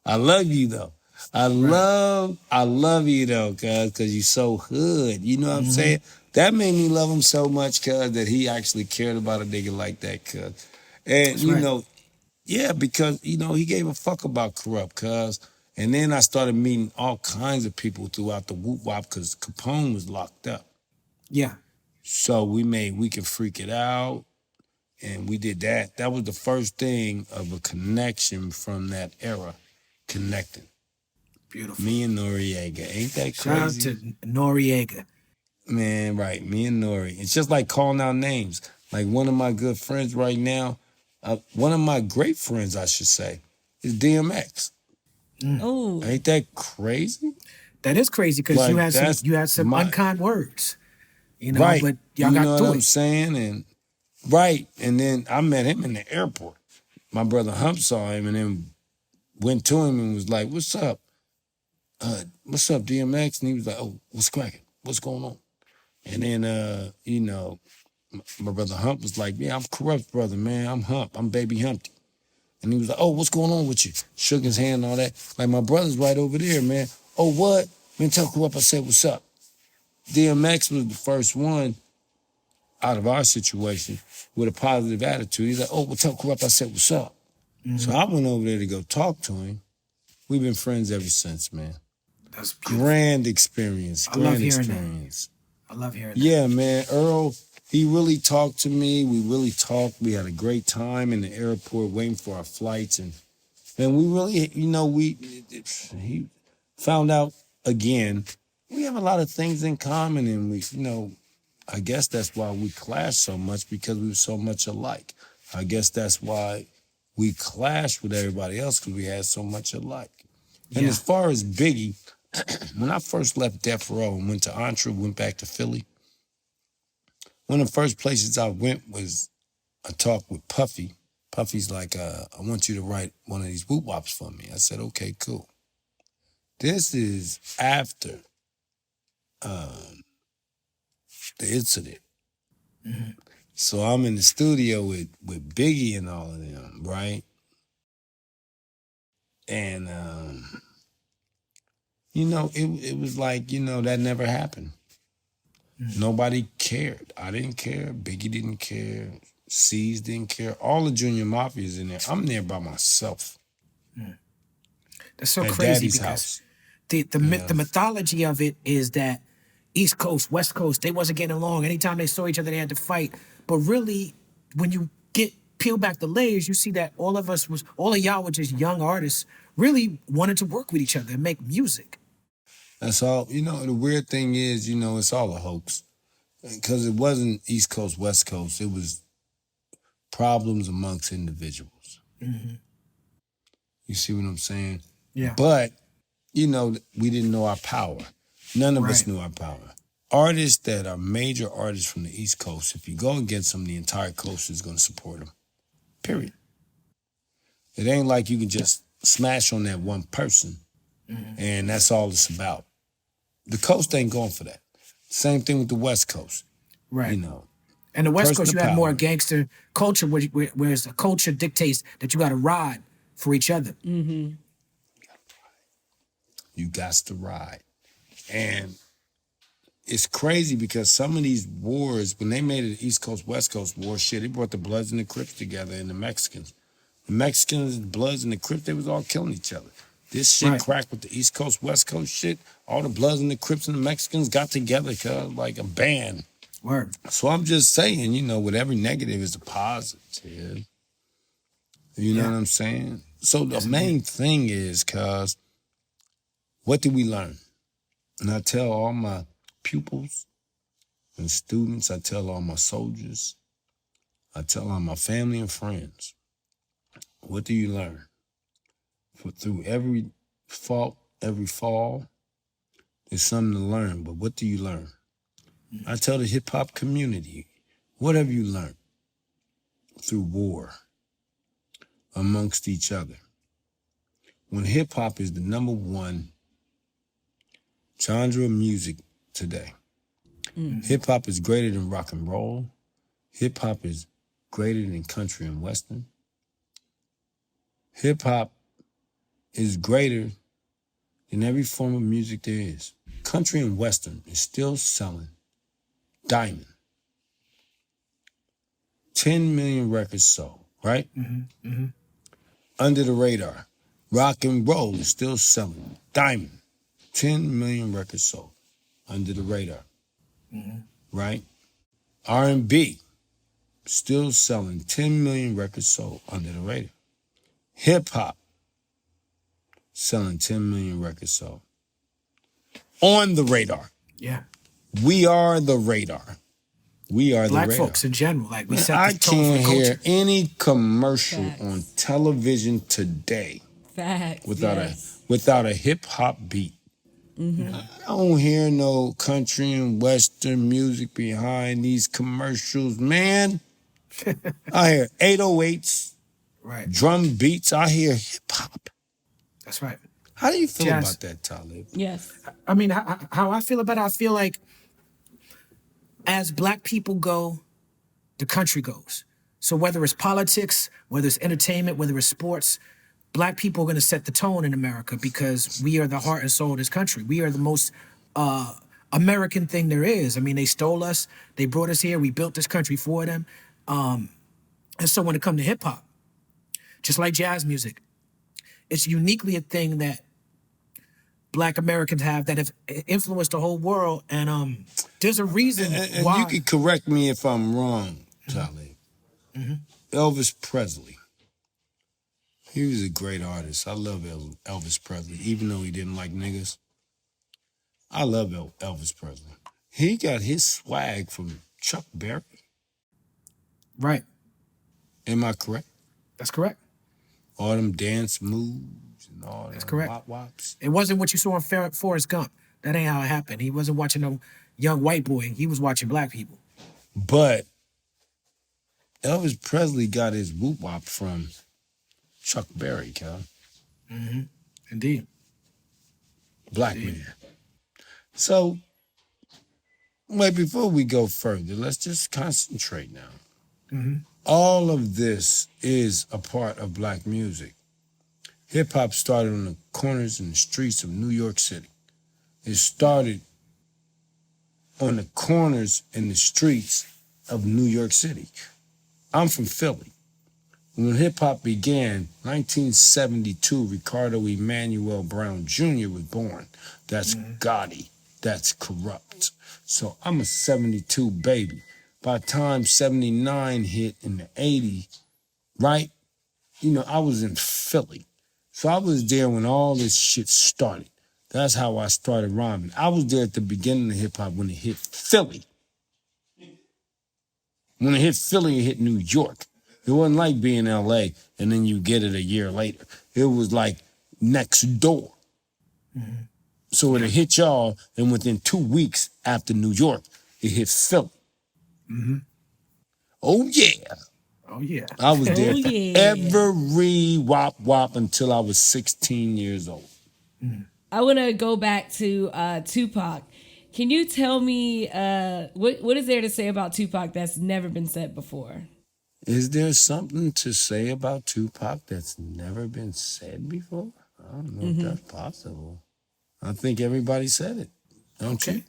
I love you though. I love you though, cause you so hood. You know what I'm saying? That made me love him so much, cuz, that he actually cared about a nigga like that, cuz. And That's right. yeah, because he gave a fuck about Kurupt, cuz. And then I started meeting all kinds of people throughout the whoop wop, cause Capone was locked up. Yeah. So we made We Can Freak It Out, and we did that. That was the first thing of a connection from that era, connecting. Beautiful. Me and Noriega. Ain't that Shout out crazy? to Noriega. Man, right. Me and Nori. It's just like calling out names. Like one of my good friends right now, one of my great friends, I should say, is DMX. Oh, Ain't that crazy? That is crazy because Like, you had some my unkind words. right. But y'all You got know what through I'm it. saying? And right. And then I met him in the airport. My brother Hump saw him and then went to him and was like, "What's up? What's up, DMX?" And he was like, "Oh, what's cracking? What's going on?" And then, my brother Hump was like, "Yeah, I'm Kurupt, brother, man. I'm Hump. I'm Baby Humpty." And he was like, "Oh, what's going on with you?" Shook his hand and all that. Like, my brother's right over there, man. "Oh, what?" Man, tell Kurupt I said, "What's up?" DMX was the first one out of our situation with a positive attitude. He's like, "Oh, well, tell Kurupt I said, what's up?" So I went over there to go talk to him. We've been friends ever since, man. That's beautiful. Grand experience. I love Grand hearing that. experience. I love hearing that. Yeah, man. Earl, he really talked to me. We really talked. We had a great time in the airport waiting for our flights. And we really, he found out again, we have a lot of things in common. And we, I guess that's why we clashed so much, because we were so much alike. I guess that's why we clashed with everybody else, because we had so much alike. And Yeah. as far as Biggie, when I first left Death Row and went to Entre, went back to Philly, one of the first places I went was a talk with Puffy. Puffy's like, I want you to write one of these whoop wops for me. I said, okay, cool. This is after the incident. So I'm in the studio with Biggie and all of them, right? And, it was like, that never happened. Nobody cared. I didn't care. Biggie didn't care. C's didn't care. All the Junior Mafia's in there. I'm there by myself. That's so At crazy Daddy's because house. the mythology of it is that East Coast, West Coast, they wasn't getting along. Anytime they saw each other, they had to fight. But really, when you peel back the layers, you see that all of y'all were just young artists, really wanted to work with each other and make music. That's all. The weird thing is, it's all a hoax. Because it wasn't East Coast, West Coast. It was problems amongst individuals. You see what I'm saying? Yeah. But, we didn't know our power. None of us Right. knew our power. Artists that are major artists from the East Coast, if you go against them, the entire coast is going to support them. Period. It ain't like you can just smash on that one person and that's all it's about. The coast ain't going for that. Same thing with the West Coast. Right. You know, And the West Coast, personal you had more power. gangster culture, whereas the culture dictates that you got to ride for each other. You got to ride. And it's crazy because some of these wars, when they made it the East Coast, West Coast war, shit, it brought the Bloods and the Crips together and the Mexicans. The Mexicans, the Bloods, and the Crips, they was all killing each other. This shit cracked with the East Coast, West Coast shit. All the Bloods and the Crips and the Mexicans got together like a band. Word. So I'm just saying, you know, with every negative is a positive. You know what I'm saying? So the main thing is, cuz, what did we learn? And I tell all my pupils and students, I tell all my soldiers, I tell all my family and friends, what do you learn? Through every fault, every fall, there's something to learn, but what do you learn? I tell the hip-hop community, what have you learned through war amongst each other? When hip-hop is the number one genre of music today, hip-hop is greater than rock and roll. Hip-hop is greater than country and western. Hip-hop is greater than every form of music there is. Country and western is still selling diamond. 10 million records sold, right? Under the radar. Rock and roll is still selling diamond. 10 million records sold. Under the radar. Right? R&B still selling 10 million records sold under the radar. Hip-hop selling 10 million records sold. On the radar. Yeah. We are the radar. We are Black the radar. folks in general, like we set I the tone for can't the culture. hear any commercial Facts. on television today Facts. without a hip hop beat. I don't hear no country and western music behind these commercials, man. I hear 808s, Right. drum beats. I hear hip hop. That's right. How do you feel Jazz. about that, Talib? Yes. I mean, how I feel about it, I feel like as black people go, the country goes. So whether it's politics, whether it's entertainment, whether it's sports, black people are going to set the tone in America because we are the heart and soul of this country. We are the most American thing there is. I mean, they stole us. They brought us here. We built this country for them. And so when it comes to hip hop, just like jazz music, it's uniquely a thing that Black Americans have that have influenced the whole world. And there's a reason And why. you can correct me if I'm wrong, Talib. Elvis Presley. He was a great artist. I love Elvis Presley, even though he didn't like niggas. I love Elvis Presley. He got his swag from Chuck Berry. Right. Am I correct? That's correct. All them dance moves and all That's them correct. wops. It wasn't what you saw in Forrest Gump. That ain't how it happened. He wasn't watching no young white boy. He was watching black people. But Elvis Presley got his whoop wop from Chuck Berry, Cal. Indeed. Black man. So, wait, before we go further, let's just concentrate now. All of this is a part of black music. Hip hop started on the corners and the streets of New York City. It started on the corners and the streets of New York City. I'm from Philly. When hip hop began, 1972, Ricardo Emanuel Brown Jr. was born. That's Gotti. That's Kurupt. So I'm a 72 baby. By the time 79 hit in the 80s, right? You know, I was in Philly. So I was there when all this shit started. That's how I started rhyming. I was there at the beginning of hip hop when it hit Philly. When it hit Philly, it hit New York. It wasn't like being in LA and then you get it a year later. It was like next door. So it hit y'all, and within 2 weeks after New York, it hit Philly. Oh yeah. Oh, yeah. I was there Oh, for yeah. every wop until I was 16 years old. I want to go back to Tupac. Can you tell me what is there to say about Tupac that's never been said before? Is there something to say about Tupac that's never been said before? I don't know if that's possible. I think everybody said it, don't Okay. you?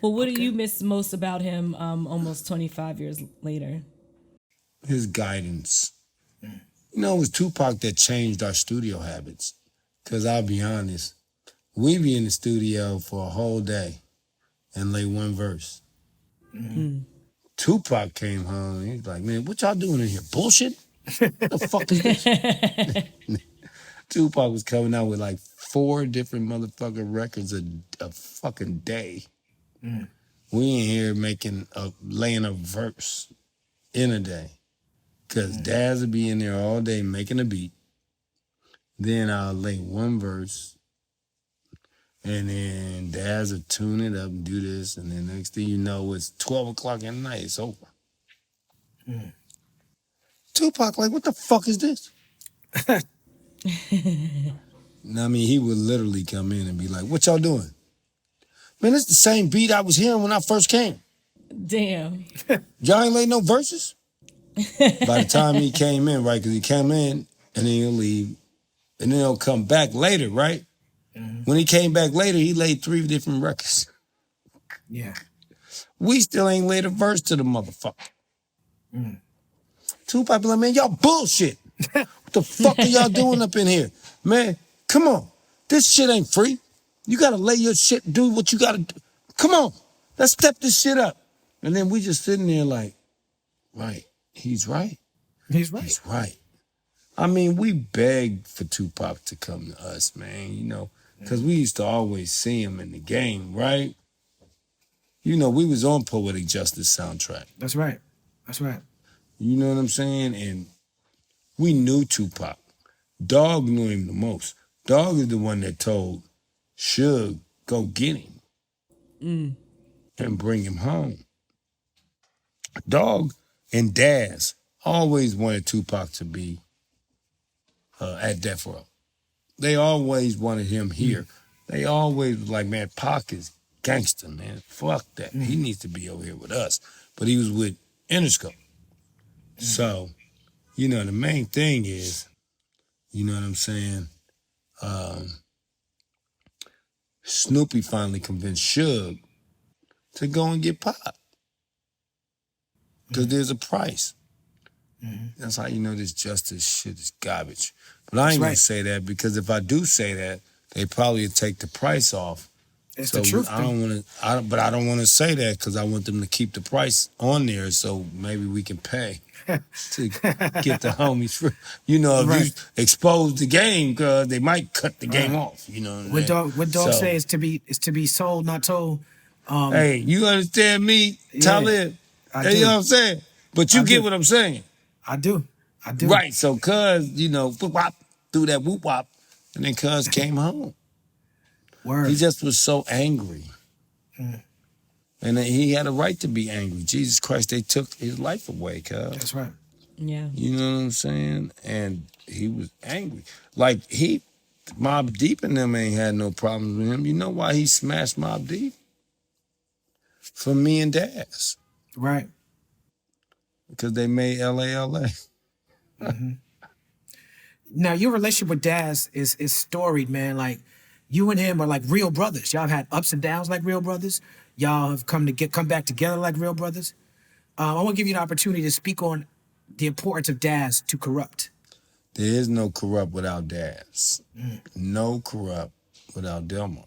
Well, what do Okay. you miss most about him almost 25 years later? His guidance. You know, it was Tupac that changed our studio habits. Because I'll be honest, we be in the studio for a whole day and lay one verse. Tupac came home and he's like, man, what y'all doing in here? Bullshit? The fuck is this? Tupac was coming out with like 4 different motherfucking records a fucking day. We in here laying a verse in a day. Cause Daz would be in there all day making a beat. Then I'll lay one verse. And then Daz would tune it up and do this. And then next thing you know, it's 12 o'clock at night. It's over. Tupac, like, what the fuck is this? I mean, he would literally come in and be like, what y'all doing? Man, it's the same beat I was hearing when I first came. Damn. Y'all ain't laid no verses? By the time he came in, right, because he came in and then he'll leave and then he'll come back later, right? When he came back later, he laid 3 different records. Yeah. We still ain't laid a verse to the motherfucker. Tupac be like, man, y'all bullshit. What the fuck are y'all doing up in here? Man, come on. This shit ain't free. You gotta lay your shit, do what you gotta do. Come on, let's step this shit up. And then we just sitting there like, right, he's right. He's right. He's right. I mean, we begged for Tupac to come to us, man, you know, because we used to always see him in the game, right? You know, we was on Poetic Justice soundtrack. That's right. That's right. You know what I'm saying? And we knew Tupac. Dogg knew him the most. Dogg is the one that told Suge, go get him and bring him home. Dogg and Daz always wanted Tupac to be at Death Row. They always wanted him here. They always was like, man, Pac is gangster, man. Fuck that. He needs to be over here with us. But he was with Interscope. So, you know, the main thing is, you know what I'm saying? Snoopy finally convinced Suge to go and get Pac. Because there's a price. That's how you know this justice shit is garbage. But I ain't gonna say that because if I do say that, they probably take the price off. It's So the truth. I don't want to. But I don't want to say that because I want them to keep the price on there, so maybe we can pay to get the homies free. You know, if you expose the game, because they might cut the game off. You know what Dogg say is to be sold, not told. Hey, you understand me, Talib? I You do. know what I'm saying? But you get what I'm saying. I do. Right, so Cuz, you know, whoop wop, threw that whoop wop, and then Cuz came home. Word. He just was so angry. And he had a right to be angry. Jesus Christ, they took his life away, Cuz. That's right. Yeah. You know what I'm saying? And he was angry. Like, Mobb Deep and them ain't had no problems with him. You know why he smashed Mobb Deep? For me and Daz. Right. Because they made LA. Now your relationship with Daz is storied, man. Like you and him are like real brothers. Y'all have had ups and downs like real brothers. Y'all have come back together like real brothers. I want to give you the opportunity to speak on the importance of Daz to Kurupt. There is no Kurupt without Daz. No Kurupt without Delmar.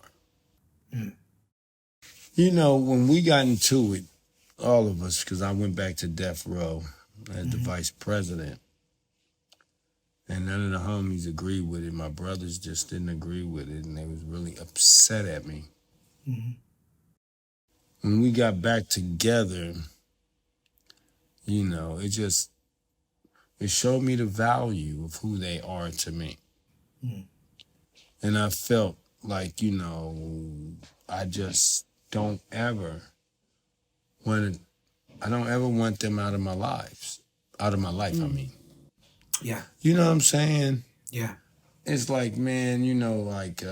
You know, when we got into it, all of us, because I went back to Death Row as the vice president, and none of the homies agreed with it. My brothers just didn't agree with it, and they was really upset at me. When we got back together, you know, it showed me the value of who they are to me. And I felt like, you know, I just don't ever want them out of my lives. Out of my life, I mean. Yeah. You know what I'm saying? Yeah. It's like, man, you know, like,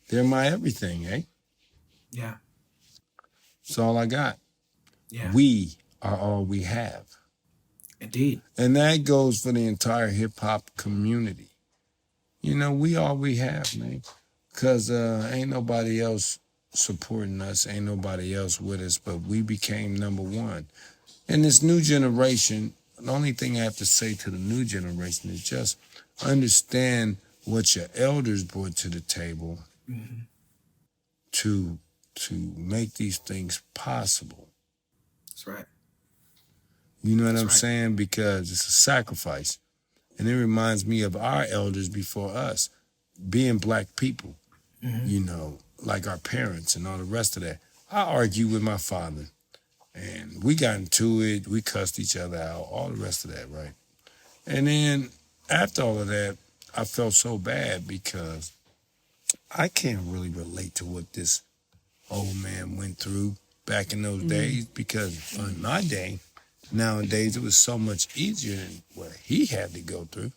they're my everything, eh? Yeah. It's all I got. Yeah. We are all we have. Indeed. And that goes for the entire hip-hop community. you know, we all we have, man. Because ain't nobody else supporting us, ain't nobody else with us, but we became number one. And this new generation, the only thing I have to say to the new generation is just understand what your elders brought to the table to make these things possible. That's right. You know what I'm saying? Because it's a sacrifice. And it reminds me of our elders before us, being black people, you know, like our parents and all the rest of that. I argued with my father, and we got into it. We cussed each other out, all the rest of that, right? And then after all of that, I felt so bad because I can't really relate to what this old man went through back in those days, because in my day, nowadays, it was so much easier than what he had to go through,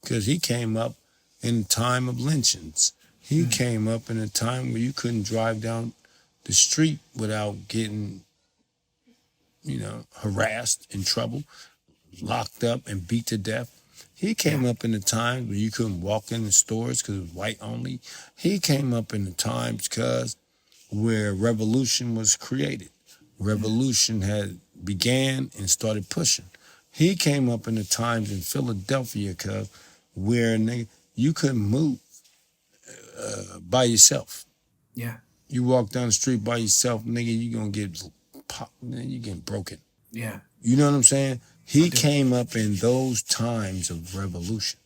because he came up in a time of lynchings. He came up in a time where you couldn't drive down the street without getting, you know, harassed, in trouble, locked up, and beat to death. He came up in the times where you couldn't walk in the stores because it was white only. He came up in the times where revolution was created. Revolution had began and started pushing. He came up in the times in Philadelphia where you couldn't move by yourself. Yeah. You walk down the street by yourself, nigga, you gonna get popped, you getting broken. Yeah. You know what I'm saying? He came up in those times of revolution.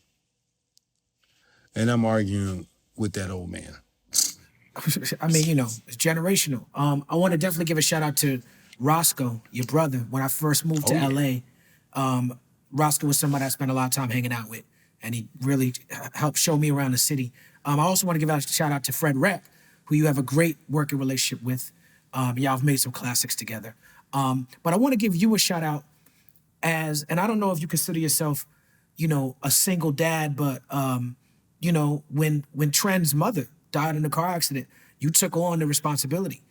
And I'm arguing with that old man. I mean, you know, it's generational. I want to definitely give a shout out to Roscoe, your brother. When I first moved to LA, Roscoe was somebody I spent a lot of time hanging out with, and he really helped show me around the city. I also want to give a shout out to Fred Rep, who you have a great working relationship with. Y'all have made some classics together. But I want to give you a shout out and I don't know if you consider yourself, you know, a single dad, but you know, when Trent's mother died in a car accident, you took on the responsibility.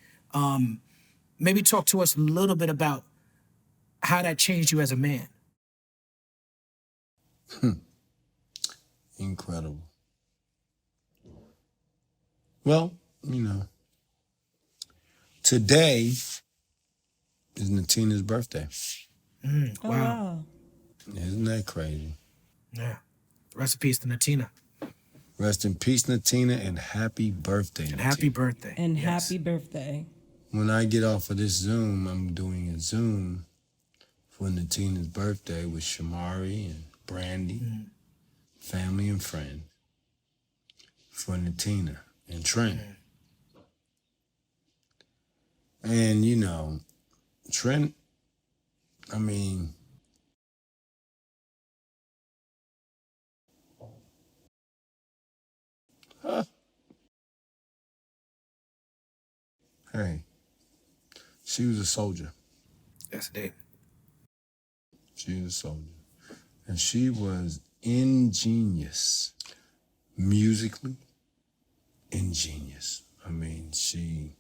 Maybe talk to us a little bit about how that changed you as a man. Incredible. Well, you know, today is Natina's birthday. Wow. Oh, wow. Isn't that crazy? Yeah. Rest in peace to Natina. Rest in peace, Natina, and happy birthday, And Natina. happy birthday. And Yes. happy birthday. When I get off of this Zoom, I'm doing a Zoom for Natina's birthday with Shamari and Brandy, family and friends, for Natina and Trent. And, you know, Trent, I mean, hey, she was a soldier. Yes, indeed. She was a soldier. And she was ingenious. Musically, ingenious. I mean, she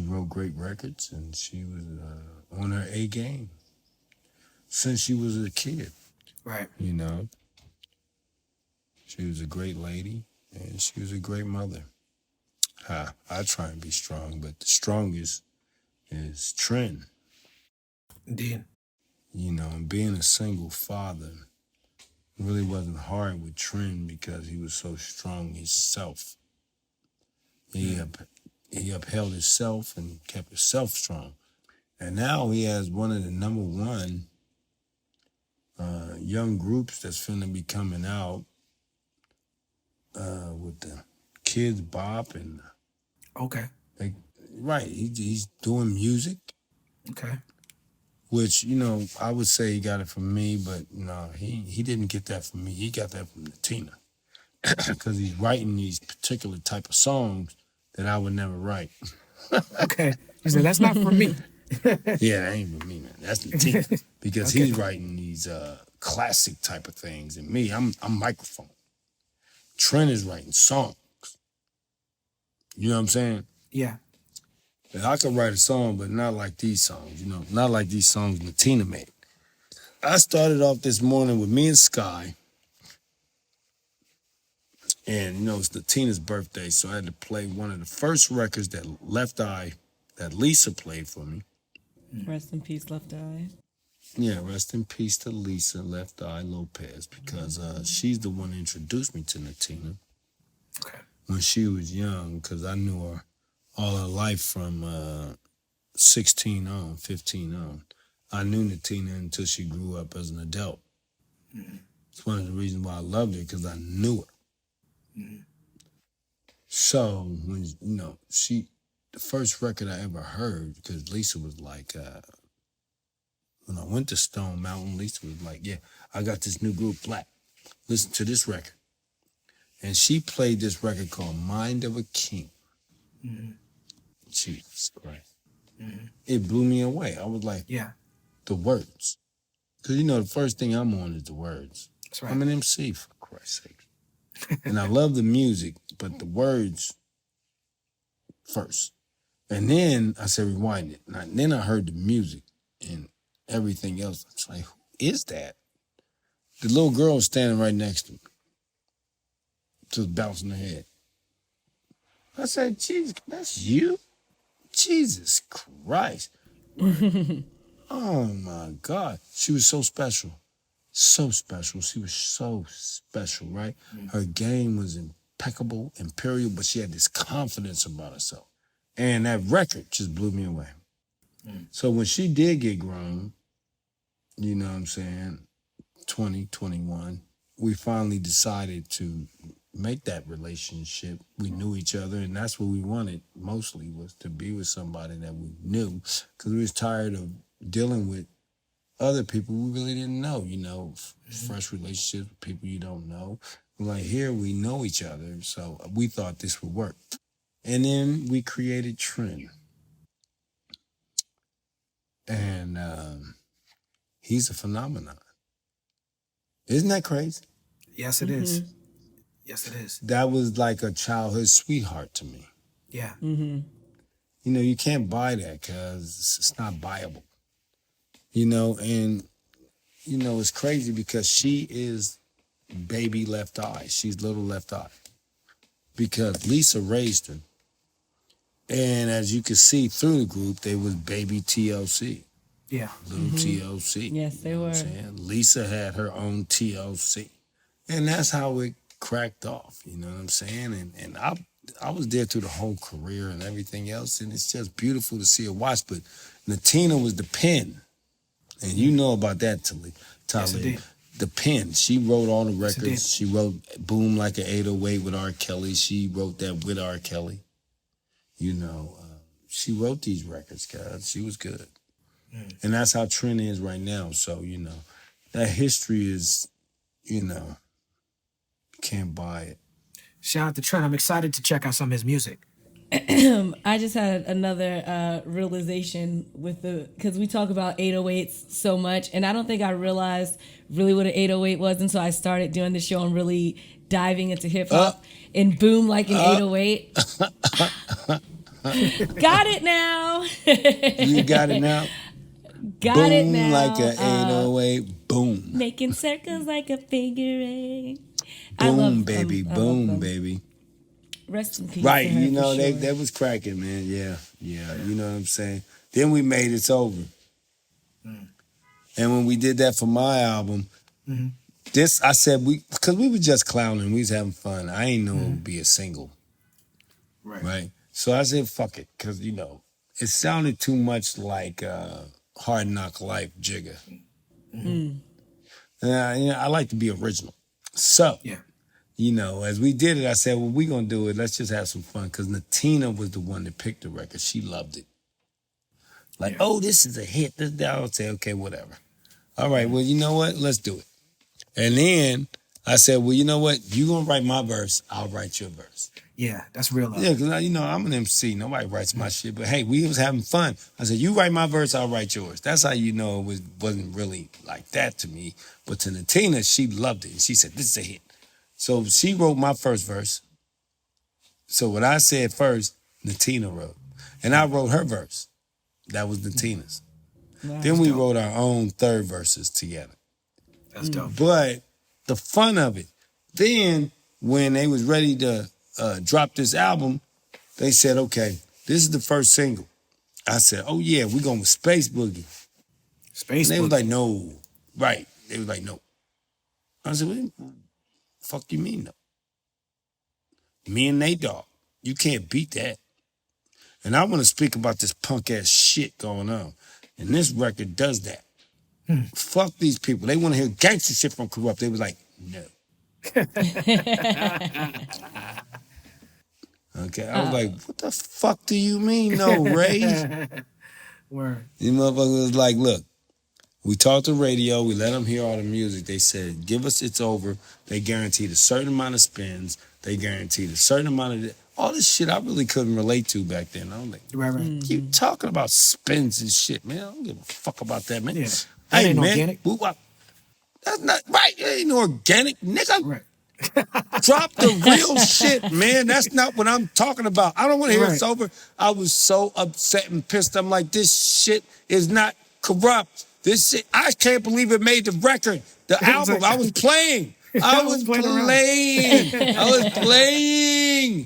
wrote great records, and she was on her A game since she was a kid. Right. You know, she was a great lady, and she was a great mother. I try and be strong, but the strongest is Trent. Indeed. You know, and being a single father really wasn't hard with Trent because he was so strong himself. He upheld himself and kept himself strong. And now he has one of the number one young groups that's finna be coming out with the Kids Bop and Okay. right. He's doing music, Okay. which, you know, I would say he got it from me, but no, he didn't get that from me. He got that from Natina because he's writing these particular type of songs that I would never write. Okay. He said, that's not for me. Yeah, that ain't for me, man. That's Natina because he's writing these classic type of things, and me, I'm microphone. Trent is writing songs. You know what I'm saying? Yeah. And I could write a song, but not like these songs, you know, not like these songs Natina made. I started off this morning with me and Sky. And, you know, it's Natina's birthday, so I had to play one of the first records that Left Eye, that Lisa played for me. Rest in peace, Left Eye. Yeah, rest in peace to Lisa Left Eye Lopez, because she's the one that introduced me to Natina. Okay. When she was young, because I knew her all her life from 16 on, 15 on. I knew Natina until she grew up as an adult. Mm-hmm. It's one of the reasons why I loved her, because I knew her. Mm-hmm. So, when, you know, the first record I ever heard, because Lisa was like, when I went to Stone Mountain, Lisa was like, yeah, I got this new group, Black. Listen to this record. And she played this record called Mind of a King. Mm-hmm. Jesus Christ. Mm-hmm. It blew me away. I was like, yeah, the words. Because, you know, the first thing I'm on is the words. That's right. I'm an MC, for Christ's sake. And I love the music, but the words first. And then I said, rewind it. And then I heard the music and everything else. I was like, who is that? The little girl was standing right next to me, just bouncing her head. I said, Jesus, that's you? Jesus Christ. Oh, my God. She was so special. So special. She was so special, right? Her game was impeccable, imperial, but she had this confidence about herself. And that record just blew me away. So when she did get grown, you know what I'm saying, 20, 21, we finally decided to make that relationship. We knew each other, and that's what we wanted mostly, was to be with somebody that we knew, because we was tired of dealing with other people we really didn't know, you know, fresh relationships with people you don't know. Like, here we know each other, so we thought this would work. And then we created Trend. And he's a phenomenon. Isn't that crazy? Yes, it is. Yes, it is. That was like a childhood sweetheart to me. Yeah. Mm-hmm. You know, you can't buy that because it's not buyable. You know, and, you know, it's crazy because she is baby Left Eye. She's little Left Eye. Because Lisa raised her. And as you can see through the group, they was baby TLC. Yeah. Little TLC. Yes, they were. Lisa had her own TLC. And that's how it cracked off, you know what I'm saying? And I was there through the whole career and everything else, and it's just beautiful to see her watch. But Natina was the pen. And you know about that, Talib. Yes, the pen. She wrote all the records. Yes, she wrote Boom Like an 808 with R. Kelly. She wrote that with R. Kelly. You know, she wrote these records, guys. She was good. And that's how Trend is right now. So, you know, that history is, you know, you can't buy it. Shout out to Trent. I'm excited to check out some of his music. I just had another realization because we talk about 808s so much, and I don't think I realized really what an 808 was until I started doing the show and really diving into hip hop and Boom Like an 808. Got it now. You got it now? Got boom it now. Like an 808, boom. Making circles like a figure eight. Boom, baby, boom, baby. Rest in peace. Right, you know, that was cracking, man. Yeah, you know what I'm saying? Then we made It's Over. And when we did that for my album, this, I said, because we were just clowning, we was having fun. I ain't know it would be a single. Right? So I said, fuck it, because, you know, it sounded too much like Hard Knock Life Jigga. You know, I like to be original. So, you know, as we did it, I said, well, we going to do it. Let's just have some fun. Because Natina was the one that picked the record. She loved it. Like, oh, this is a hit. I would say, okay, whatever. All right, well, you know what? Let's do it. And then I said, well, you know what? You going to write my verse. I'll write your verse. Yeah, that's real love. Yeah, because, you know, I'm an MC. Nobody writes my shit. But, hey, we was having fun. I said, you write my verse, I'll write yours. That's how you know it wasn't really like that to me. But to Natina, she loved it. And she said, this is a hit. So she wrote my first verse. So what I said first, Natina wrote. And I wrote her verse. That was Natina's. Then we wrote our own third verses together. That's dope. But the fun of it, then when they was ready to drop this album, they said, okay, this is the first single. I said, oh yeah, we're going with Space Boogie. Space. And they Boogie. was like, no. Right. They was like, no. I said, what the fuck you mean no? Me and Nate Dogg, you can't beat that. And I want to speak about this punk ass shit going on. And this record does that. Fuck these people. They want to hear gangster shit from Kurupt. They was like, no. Okay, I was like, what the fuck do you mean, no, Ray? Word. These motherfuckers was like, look, we talked to radio, we let them hear all the music. They said, give us It's Over. They guaranteed a certain amount of spins. They guaranteed a certain amount of all this shit I really couldn't relate to back then. I was like, Right. you talking about spins and shit, man. I don't give a fuck about that, man. Yeah. That ain't man, organic. That's not right. It ain't organic, nigga. Right. Drop the real shit, man. That's not what I'm talking about. I don't want to hear It's Over. I was so upset and pissed. I'm like, this shit is not Kurupt. This shit, I can't believe it made the record. The album, I was playing. I was playing.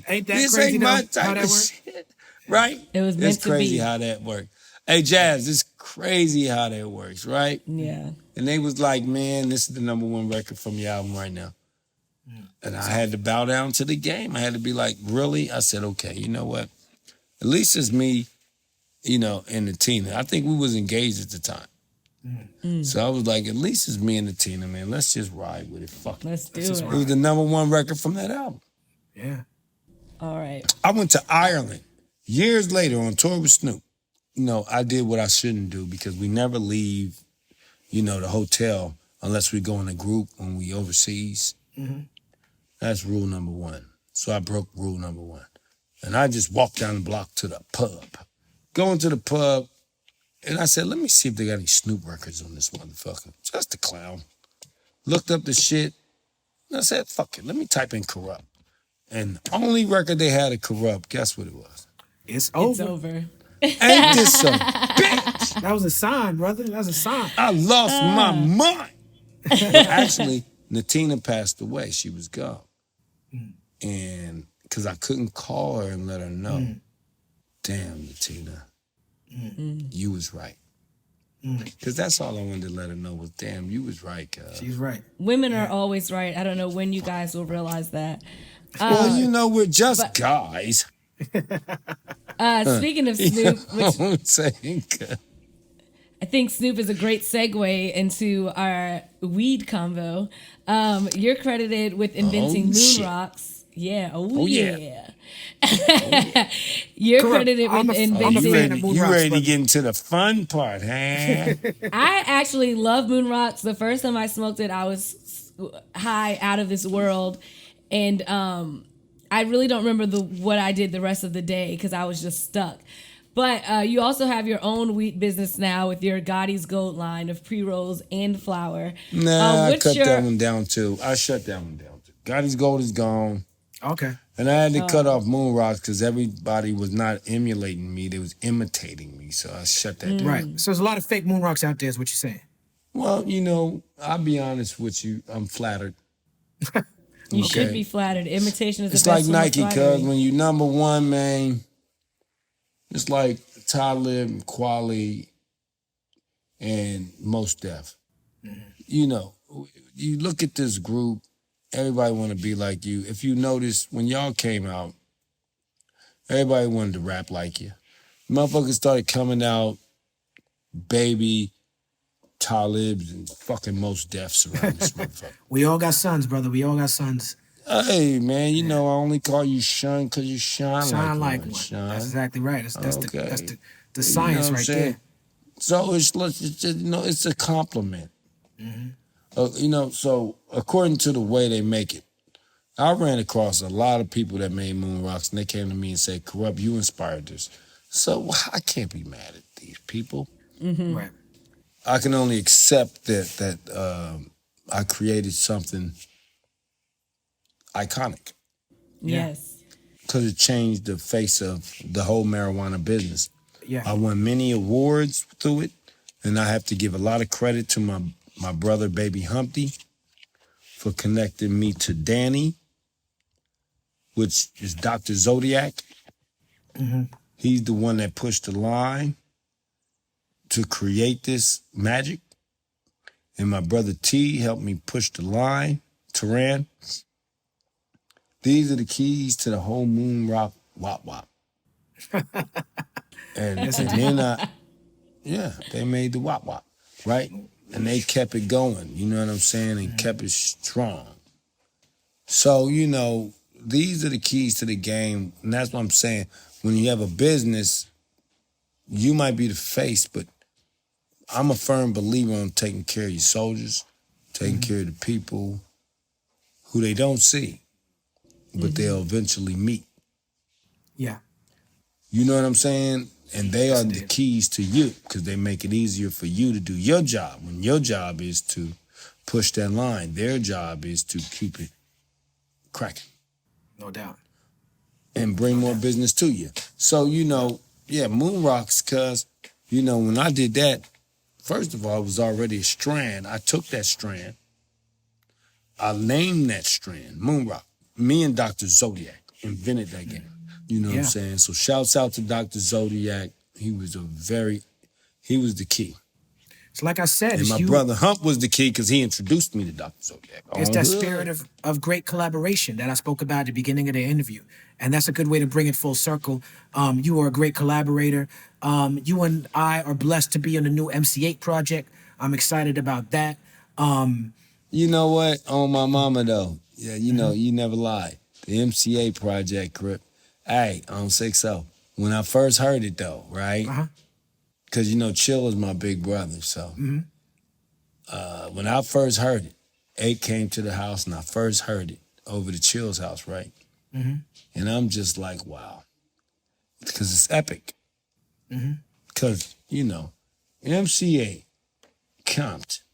Ain't that this crazy ain't my though, how type that of worked? shit. Right? It was meant It's to crazy be. how that worked. Hey, Jazz, it's crazy how that works, right? Yeah. And they was like, man, this is the #1 record from your album right now. And I had to bow down to the game. I had to be like, really? I said, okay, you know what? At least it's me, and Natina. I think we was engaged at the time. So I was like, at least it's me and Natina, man. Let's just ride with it. Fuck it. Let's do just it. It was the #1 record from that album. Yeah. All right. I went to Ireland years later on tour with Snoop. I did what I shouldn't do because we never leave, the hotel unless we go in a group when we overseas. That's rule #1. So I broke rule #1. And I just walked down the block to the pub. Going to the pub, and I said, let me see if they got any Snoop records on this motherfucker. Just a clown. Looked up the shit, and I said, fuck it, let me type in Kurupt. And the only record they had of Kurupt, guess what it was? It's over. It's over. Ain't this some bitch? That was a sign, brother. That was a sign. I lost my mind. But actually, Natina passed away. She was gone. And because I couldn't call her and let her know. Damn, Natina. You was right. Because that's all I wanted to let her know was, damn, you was right, cuz. She's right. Women are always right. I don't know when you guys will realize that. Well, we're just guys. Speaking of Snoop, which I'm saying, I think Snoop is a great segue into our weed convo. You're credited with inventing moon shit. rocks. Yeah. yeah. You're Correct. credited I'm with a inventing. fan of moon you rocks, ready to brother. get into the fun part, huh? I actually love moon rocks. The first time I smoked it, I was high out of this world, and I really don't remember what I did the rest of the day because I was just stuck. But you also have your own weed business now with your Gotti's Gold line of pre-rolls and flour. Nah, I cut that one down too. I shut that one down too. Gotti's Gold is gone. Okay. And I had to cut off moon rocks because everybody was not emulating me. They was imitating me. So I shut that down. Right. So there's a lot of fake moon rocks out there is what you're saying. Well, I'll be honest with you. I'm flattered. You should be flattered. Imitation is It's the like best form of Nike, flattery. cuz when you #1, man, it's like Talib and Kweli and Mos Def. You look at this group, everybody want to be like you. If you notice, when y'all came out, everybody wanted to rap like you. Motherfuckers started coming out, Baby, Talibs, and fucking Mos Defs around this motherfucker. We all got sons, brother. We all got sons. Hey, man, I only call you Shun because you shine like one. Shun. That's exactly right. That's Okay. the science right there. So it's just, it's a compliment. So according to the way they make it, I ran across a lot of people that made moon rocks, and they came to me and said, Kurupt, you inspired this. So I can't be mad at these people. Right. I can only accept that I created something iconic Yes. because it changed the face of the whole marijuana business. Yeah. I won many awards through it, And I have to give a lot of credit to my brother, Baby Humpty, for connecting me to Danny, which is Dr. Zodiac. He's the one that pushed the line to create this magic. And my brother T helped me push the line, Turan. These are the keys to the whole moon rock wop wop. and then they made the wop wop, right? And they kept it going, you know what I'm saying, and kept it strong. So, you know, these are the keys to the game, and that's what I'm saying. When you have a business, you might be the face, but I'm a firm believer on taking care of your soldiers, taking care of the people who they don't see, but they'll eventually meet. Yeah. You know what I'm saying? And they are the keys to you because they make it easier for you to do your job. When your job is to push that line, their job is to keep it cracking. No doubt. And bring more business to you. So, you know, Moon Rocks, because, you know, when I did that, first of all, it was already a strand. I took that strand. I named that strand Moon Rock. Me and Dr. Zodiac invented that game. You know what I'm saying? So shouts out to Dr. Zodiac. He was the key. So like I said, and my brother Hump was the key because he introduced me to Dr. Zodiac. It's that spirit of great collaboration that I spoke about at the beginning of the interview. And that's a good way to bring it full circle. You are a great collaborator. You and I are blessed to be on the new MC8 project. I'm excited about that. You know what? On my mama, though. Yeah, you know, you never lie. The MC8 project, Kurupt. Hey, on 6-0. When I first heard it, though, right? Because, you know, Chill is my big brother, so. When I first heard it, 8 came to the house, and I first heard it over to Chill's house, right? And I'm just like, wow. Because it's epic. Because, you know, MC8, Compton,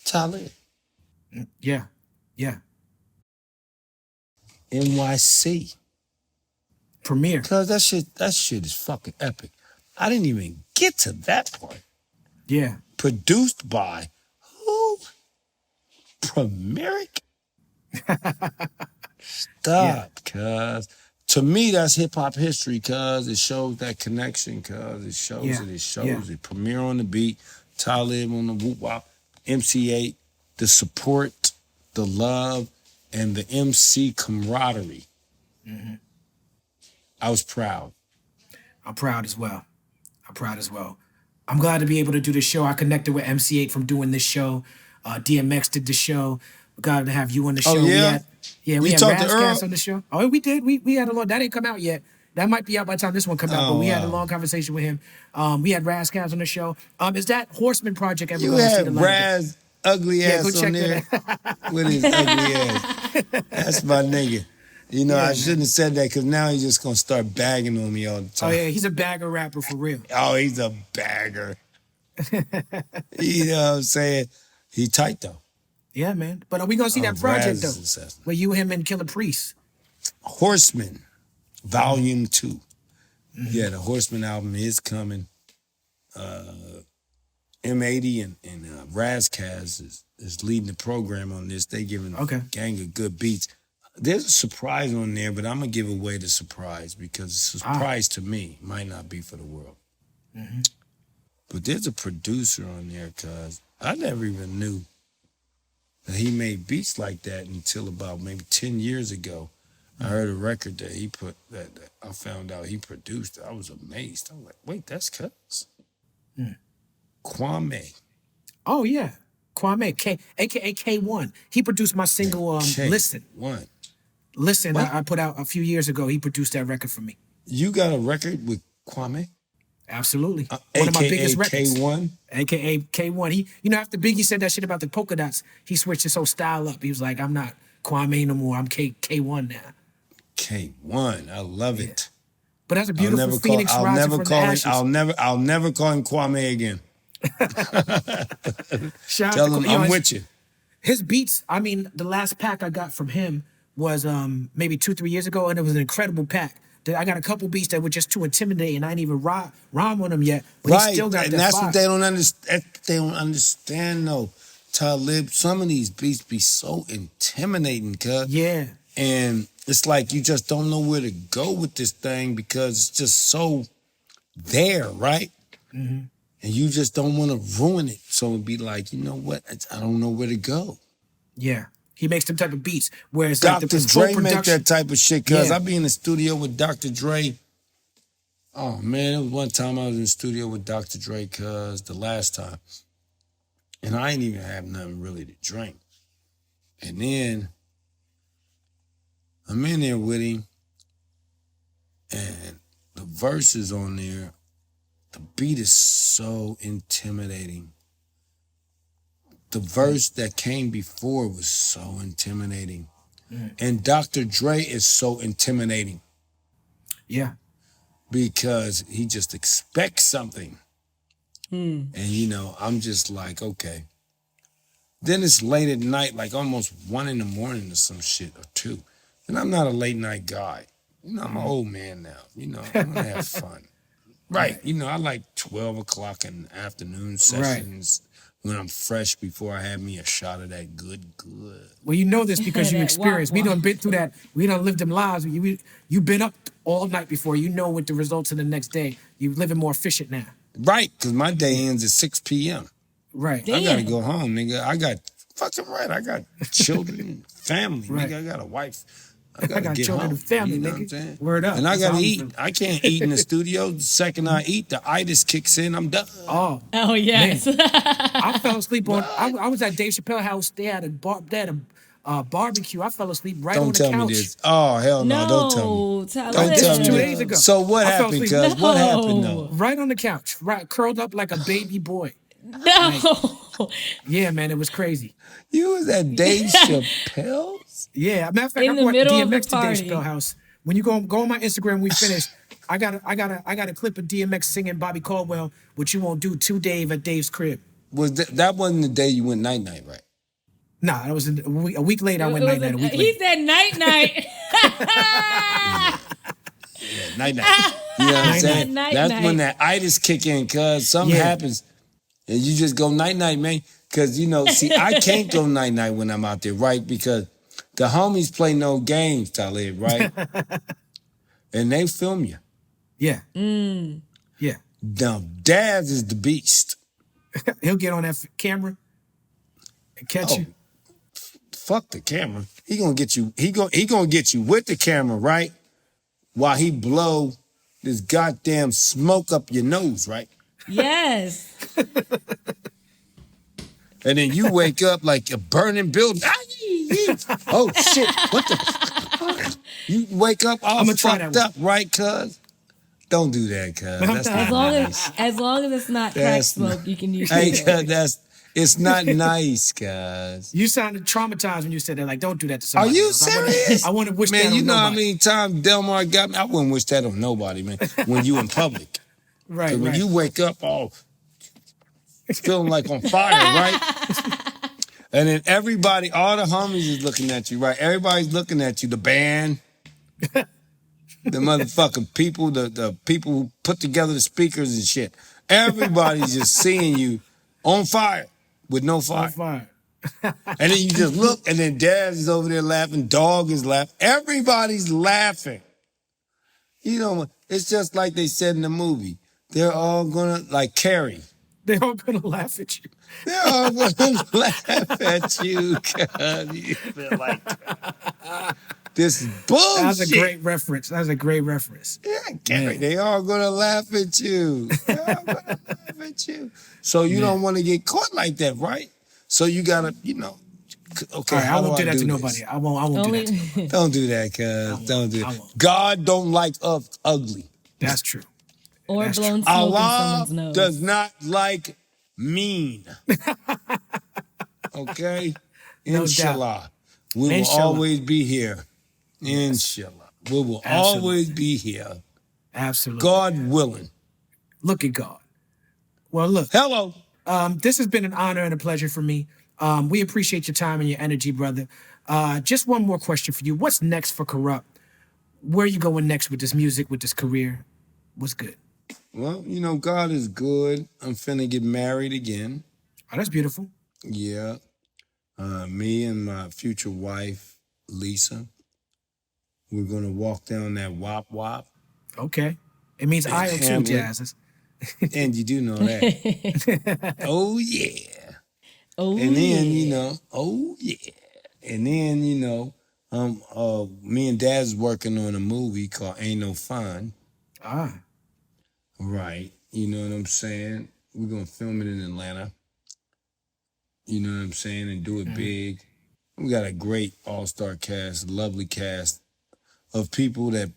Talib. Yeah. NYC. Premier. Because that shit is fucking epic. I didn't even get to that part. Yeah. Produced by who? Premieric? Stop, cuz. To me, that's hip-hop history, cuz. It shows that connection, cuz. It shows it. Premier on the beat, Talib on the whoop-wop, MC8, the support, the love, and the MC camaraderie. I was proud. I'm proud as well. I'm glad to be able to do this show. I connected with MC8 from doing this show. DMX did the show. We're glad to have you on the show. Oh, yeah? We had talked to Earl? Razzcast on the show. Oh, we did. We had a long, that didn't come out yet. That might be out by the time this one comes out, but we had a long conversation with him. We had Razzcast on the show. Is that Horseman Project ever You going to see had the light? Raz ugly ass go check on there with his ugly ass. That's my nigga. You know, I shouldn't have said that because now he's just going to start bagging on me all the time. Oh, yeah, he's a bagger rapper for real. Oh, he's a bagger. You know what I'm saying? He tight, though. Yeah, man. But are we going to see that project, though? Raz Where you, him, and Killer Priest. Horseman, Volume 2. Yeah, the Horseman album is coming. M80 and Razzcast is leading the program on this. They giving a gang of good beats. There's a surprise on there, but I'm going to give away the surprise because it's a surprise to me. Might not be for the world. But there's a producer on there, cuz I never even knew that he made beats like that until about maybe 10 years ago. I heard a record that he put, that I found out he produced. I was amazed. I was like, wait, that's Cuz? Kwame. Oh, yeah. Kwame, a.k.a. K1. He produced my single, Listen. Listen, I put out a few years ago. He produced that record for me. You got a record with Kwame? Absolutely. One of my biggest records. K1? A.k.a. K1. He, you know, after Biggie said that shit about the polka dots, he switched his whole style up. He was like, I'm not Kwame no more. I'm K1 now. K1. I love it. But that's a beautiful phoenix rising from the ashes. I'll never call him Kwame again. Tell him I'm with you. His beats, the last pack I got from him was maybe 2-3 years ago, and it was an incredible pack. I got a couple beats that were just too intimidating. I ain't even rhyme on them yet, but he Right, still got and that that's fire. what they don't understand. They don't understand though. Talib, some of these beats be so intimidating, cuz. Yeah, And it's like you just don't know where to go with this thing because it's just so there, right? And you just don't want to ruin it. So it'd be like, you know what? I don't know where to go. yeah. He makes them type of beats where it's like Dr. the full Dre make production. that type of shit, cuz Yeah. I be in the studio with Dr. Dre. Oh man, it was one time I was in the studio with Dr. Dre, cuz the last time. And I ain't even have nothing really to drink. And then I'm in there with him, and the verses on there, the beat is so intimidating. The verse that came before was so intimidating. And Dr. Dre is so intimidating Yeah, because he just expects something. And, you know, I'm just like, okay. Then it's late at night, like almost 1 in the morning or some shit, or 2. And I'm not a late night guy. You know, I'm an old man now. You know, I want to have fun. Right. You know, I like 12 o'clock in the afternoon sessions when I'm fresh before I have me a shot of that good. well, you know this because you That experienced. We wah-wah. done been through that. We done lived them lives. You've been up all night before. You know what the results of the next day. You living more efficient now. Right, because my day ends at 6 p.m. Right. Damn. I got to go home, nigga. I got children, family, Right. nigga. I got a wife. I I gotta got get children home. and family, You know nigga. what I'm saying? Word up. And I That's gotta how I'm eat. feeling. I can't eat in the studio. The second I eat, the itis kicks in. I'm done. Oh, Oh yes. I fell asleep on. I was at Dave Chappelle house. They had a barbecue. I fell asleep right on Don't the tell couch. me this. Oh hell no! Don't tell me. No, Talib. Don't This tell was me 2 this. days ago. So what I fell happened, asleep. cuz? What happened No. though? Right on the couch, right curled up like a baby boy. No. Yeah, man, it was crazy. You was at Dave Chappelle's? Yeah, matter of fact, In I the brought middle of the DMX to Dave party. Chappelle house. When you go on my Instagram, we finished. I got a clip of DMX singing Bobby Caldwell, which you won't do to Dave at Dave's crib. That wasn't the day you went night night, right? Nah, that was a week later. I went It was night night. A week he later. said night night. Yeah, night night. You know what I'm saying? Night That's night. when that itis kick in, cuz something Yeah. happens. And you just go night night, man. Cause you know, see, I can't go night night when I'm out there, right? Because the homies play no games, Talib, right? And they film you. Yeah. Yeah. Now, Daz is the beast. He'll get on that camera and catch Oh. you. Fuck the camera. He gonna get you. He gonna get you with the camera, right? While he blow this goddamn smoke up your nose, right? Yes. And then you wake up like a burning building. Oh shit! What the? You wake up all I'ma try fucked that up, right, cuz? Don't do that, cuz. That's As not long nice. as it's not crack That's smoke, you can use Hey, it. cuz it's not nice, cuz. You sounded traumatized when you said that. Like, don't do that to Are somebody. you else. serious? I want to wish that Man, on you know how nobody. many times Delmar got me? I wouldn't wish that on nobody, man. When you in public. Right, When right. you wake up all feeling like on fire, right? And then everybody, all the homies is looking at you, right? Everybody's looking at you. The band, the motherfucking people, the people who put together the speakers and shit. Everybody's just seeing you on fire with no fire. On fire. And then you just look, and then Daz is over there laughing, Dog is laughing. Everybody's laughing. You know, it's just like they said in the movie. They're all gonna, like Carrie. They're all gonna laugh at you. They're all gonna laugh at you, cuz you feel like this is bullshit. That's a great reference. That's a great reference. Yeah, Carrie, Man. they all gonna laugh at you. They're all gonna laugh at you. So you don't want to get caught like that, right? So you gotta, you know, okay, All right, I how won't do I that to this? nobody. I won't do that to nobody. Don't do that, cuz. Don't do I it. won't. God don't like us ugly. That's true. Or That's blown smoke Allah in someone's nose. does not like mean. Okay? No Inshallah. We will Inshallah. always be here. Inshallah. We will Absolutely. always be here. Absolutely. God willing. Look at God. Well, look. Hello. This has been an honor and a pleasure for me. We appreciate your time and your energy, brother. Just one more question for you. What's next for Kurupt? Where you going next with this music, with this career? What's good? Well, you know, God is good. I'm finna get married again. Oh, that's beautiful. Yeah. Me and my future wife, Lisa, we're gonna walk down that wop wop. Okay. It means And aisle too, handle it. Jazz. And you do know that. Oh, yeah. Oh, And then, yeah. you know, oh, yeah. And then, you know, me and Dad's working on a movie called Ain't No Fun. Ah. Right. You know what I'm saying? We're gonna film it in Atlanta. You know what I'm saying? And do it big. We got a great all-star cast, lovely cast of people that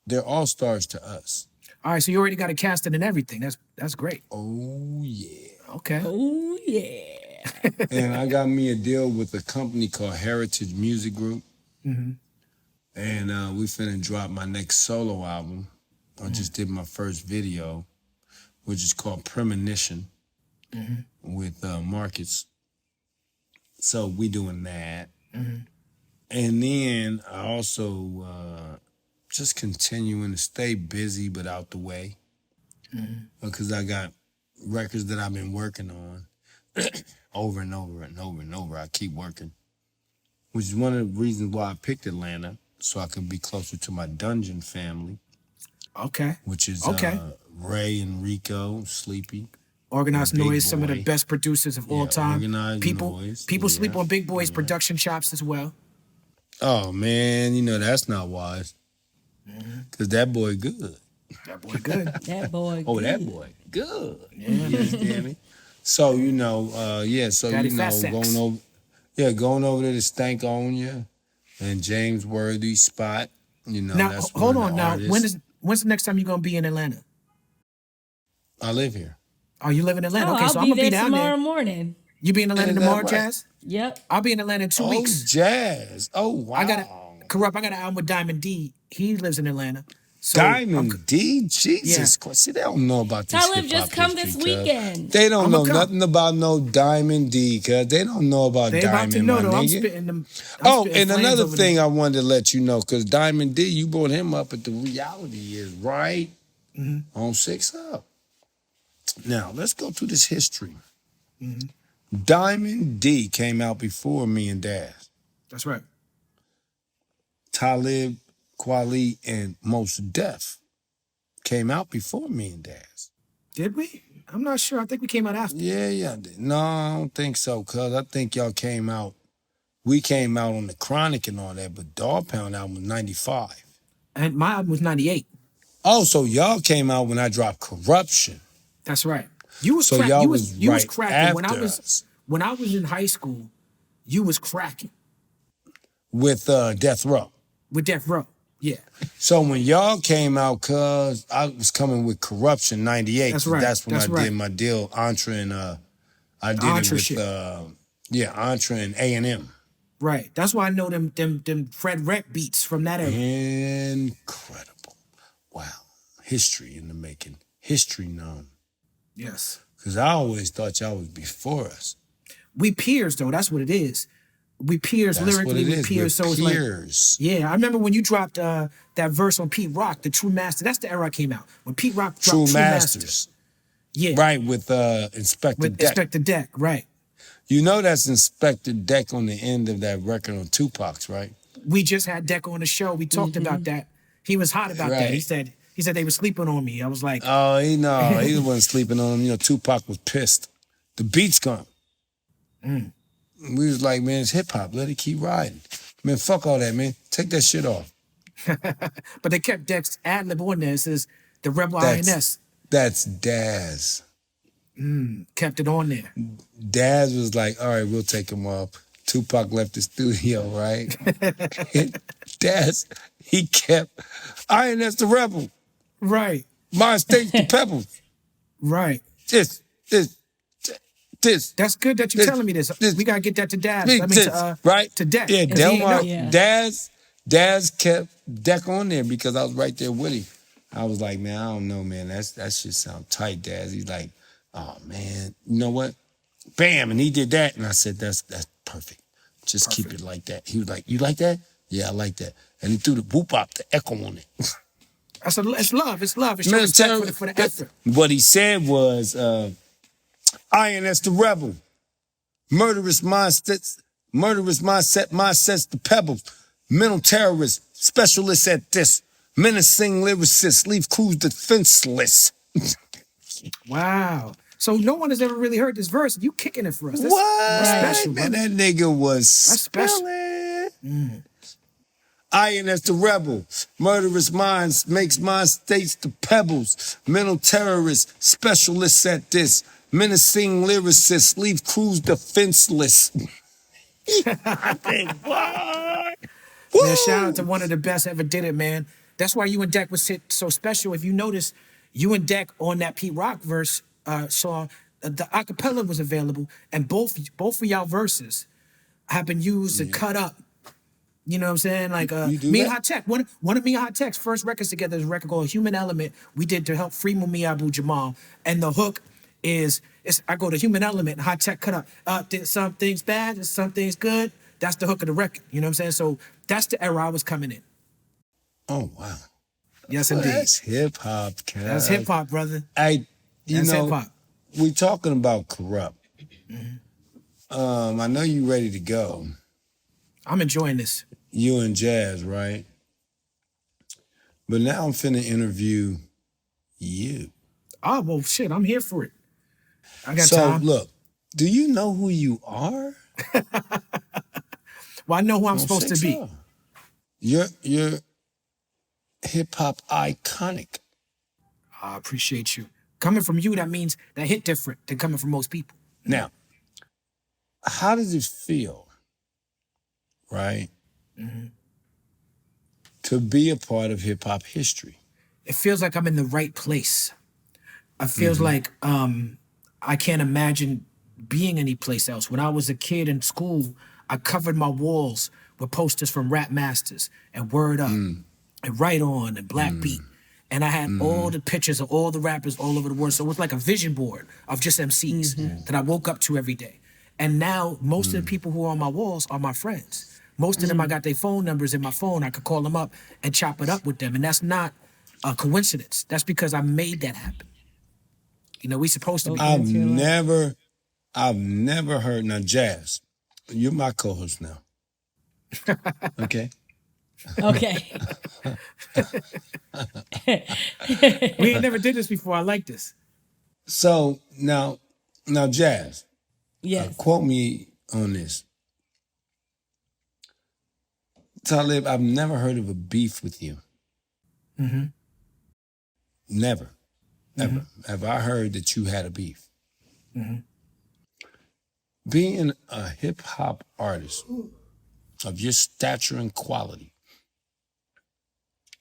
they're all-stars to us. All right, so you already got a casting and everything. That's great. Oh, yeah. Okay. Oh, yeah. And I got me a deal with a company called Heritage Music Group. And we finna drop my next solo album. I just did my first video, which is called Premonition with Marcus. So we doing that. And then I also just continuing to stay busy but out the way. Because I got records that I've been working on over and over and over and over. I keep working. Which is one of the reasons why I picked Atlanta, so I could be closer to my Dungeon family, Okay. which is Okay. Ray and Rico, Sleepy. Organized Big Noise, some of the Boy. best producers of all Yeah, time. Organized People Noise, sleep yeah, on Big Boy's production chops as well. Oh, man, you know, that's not wise. Because that boy good. That boy good. That boy. Oh, good. that boy good. You understand me? So, you know, so, Daddy you know, Fat Sex. going over there to Stank On Ya and James Worthy Spot. You know, Now, that's hold one of on. the Now, artists. when's the next time you're gonna be in Atlanta? I live here. Oh, you live in Atlanta? Oh, Okay, I'll so I'm be gonna there be down tomorrow there. morning. You be in Atlanta Is that tomorrow, right? Jazz? Yep. I'll be in Atlanta in 2 Oh, weeks. Jazz. Oh, wow. I got I got an album with Diamond D. He lives in Atlanta. So I'm Diamond D? Jesus Yeah. Christ. See, they don't know about this Talib, hip-hop just come history, this cuz. weekend. They don't I'ma know come. nothing about no Diamond D, cuz. They don't know about They about to Diamond, know my though. I'm nigga. spitting them. Oh, spitting and flames another over thing them. I wanted to let you know, because Diamond D, you brought him up, but the reality is right on 6 Up. Now, let's go through this history. Diamond D came out before me and Daz. That's right. Talib Kweli and Most Def came out before me and Daz. Did we? I'm not sure. I think we came out after. Yeah. No, I don't think so, cuz I think y'all came out. We came out on the Chronic and all that, but Dogg Pound album was 95. And my album was 98. Oh, so y'all came out when I dropped Corruption. That's right. You was So crack- y'all you was you was right cracking after us. when I was in high school. You was cracking With Death Row. with Death Row. Yeah. So when y'all came out, cuz I was coming with Corruption 98. That's 'cause right. That's when That's I right. did my deal, Entre and I did Entre it shit. with Entre and A&M. Right. That's why I know them Fred Rec beats from that era. Incredible. Wow. History in the making. History known. Yes. Because I always thought y'all was before us. We peers though. That's what it is. We peers That's lyrically. what it We is. peers. We're So it's like, peers. yeah. I remember when you dropped that verse on Pete Rock, the True Master. That's the era I came out when Pete Rock dropped True True Master. Masters. Yeah. Right, with Inspector With Deck. Inspector Deck. Right. You know that's Inspector Deck on the end of that record on Tupac's, right? We just had Deck on the show. We talked about that. He was hot about that. Right. He said they were sleeping on me. I was like, Oh, he wasn't sleeping on him. You know, Tupac was pissed. The beat's gone. We was like, man, it's hip hop. Let it keep riding. Man, fuck all that, man. Take that shit off. but they kept Deck's ad lib on there. It says the Rebel That's- INS That's Daz. kept it on there. Daz was like, all right, we'll take him off. Tupac left the studio, right? Daz, he kept INS the Rebel. Right. My States the Pebbles. Right. This. That's good that you're This- telling me this. this- We gotta get that to Daz. This, I mean, right? to Deck. Yeah, 'cause he ain't know. Delmar, Yeah. Daz kept Deck on there because I was right there with him. I was like, man, I don't know, man. That shit sound tight, Daz. He's like, oh man, you know what? Bam, and he did that, and I said, that's perfect. Just keep it like that. He was like, you like that? Yeah, I like that. And he threw the whoop-op, the echo on it. It's love. It's love. It's show respect for the effort. What he said was, INS the rebel. Murderous mindsets, mindsets the pebbles. Mental terrorist, specialists at this. Menacing lyricists, leave crews defenseless. Wow. So no one has ever really heard this verse. You kicking it for us. That's special, man, that nigga was special. INS the rebel. Murderous minds makes mind states the pebbles. Mental terrorists, specialists at this. Menacing lyricists, leave crews defenseless. Man, shout out to one of the best ever did it, man. That's why you and Deck was so special. If you notice, you and Deck on that Pete Rock verse song, the acapella was available, and both of y'all verses have been used and cut up. You know what I'm saying? Like me and Hot Tech. One of me and Hot Tech's first records together is a record called Human Element. We did to help free Mumia Abu-Jamal. And the hook is I go to Human Element, Hot Tech cut up. Some things bad, and some things good. That's the hook of the record. You know what I'm saying? So that's the era I was coming in. Oh wow. Yes, indeed. That's hip hop, Cal. That's hip hop, brother. You That's know, hip-hop. we talking about Kurupt. I know you ready to go. I'm enjoying this. You and Jazz, right? But now I'm finna interview you. Oh, well, shit, I'm here for it. I got So, time. look, do you know who you are? Well, I know who I'm supposed to be. So. You're hip-hop iconic. I appreciate you. Coming from you, that means that hit different than coming from most people. Now, how does it feel, right, to be a part of hip-hop history? It feels like I'm in the right place. It feels like I can't imagine being any place else. When I was a kid in school, I covered my walls with posters from Rap Masters and Word Up and Right On and Black Beat. And I had all the pictures of all the rappers all over the world. So it was like a vision board of just MCs that I woke up to every day. And now most of the people who are on my walls are my friends. Most of them, I got their phone numbers in my phone. I could call them up and chop it up with them. And that's not a coincidence. That's because I made that happen. You know, we supposed to be. I've never heard, now Jazz, you're my co-host now. Okay? Okay. We ain't never did this before. I like this. So now Jazz, Yes. quote me on this. Talib, I've never heard of a beef with you. Never. Have I heard that you had a beef. Being a hip-hop artist of your stature and quality,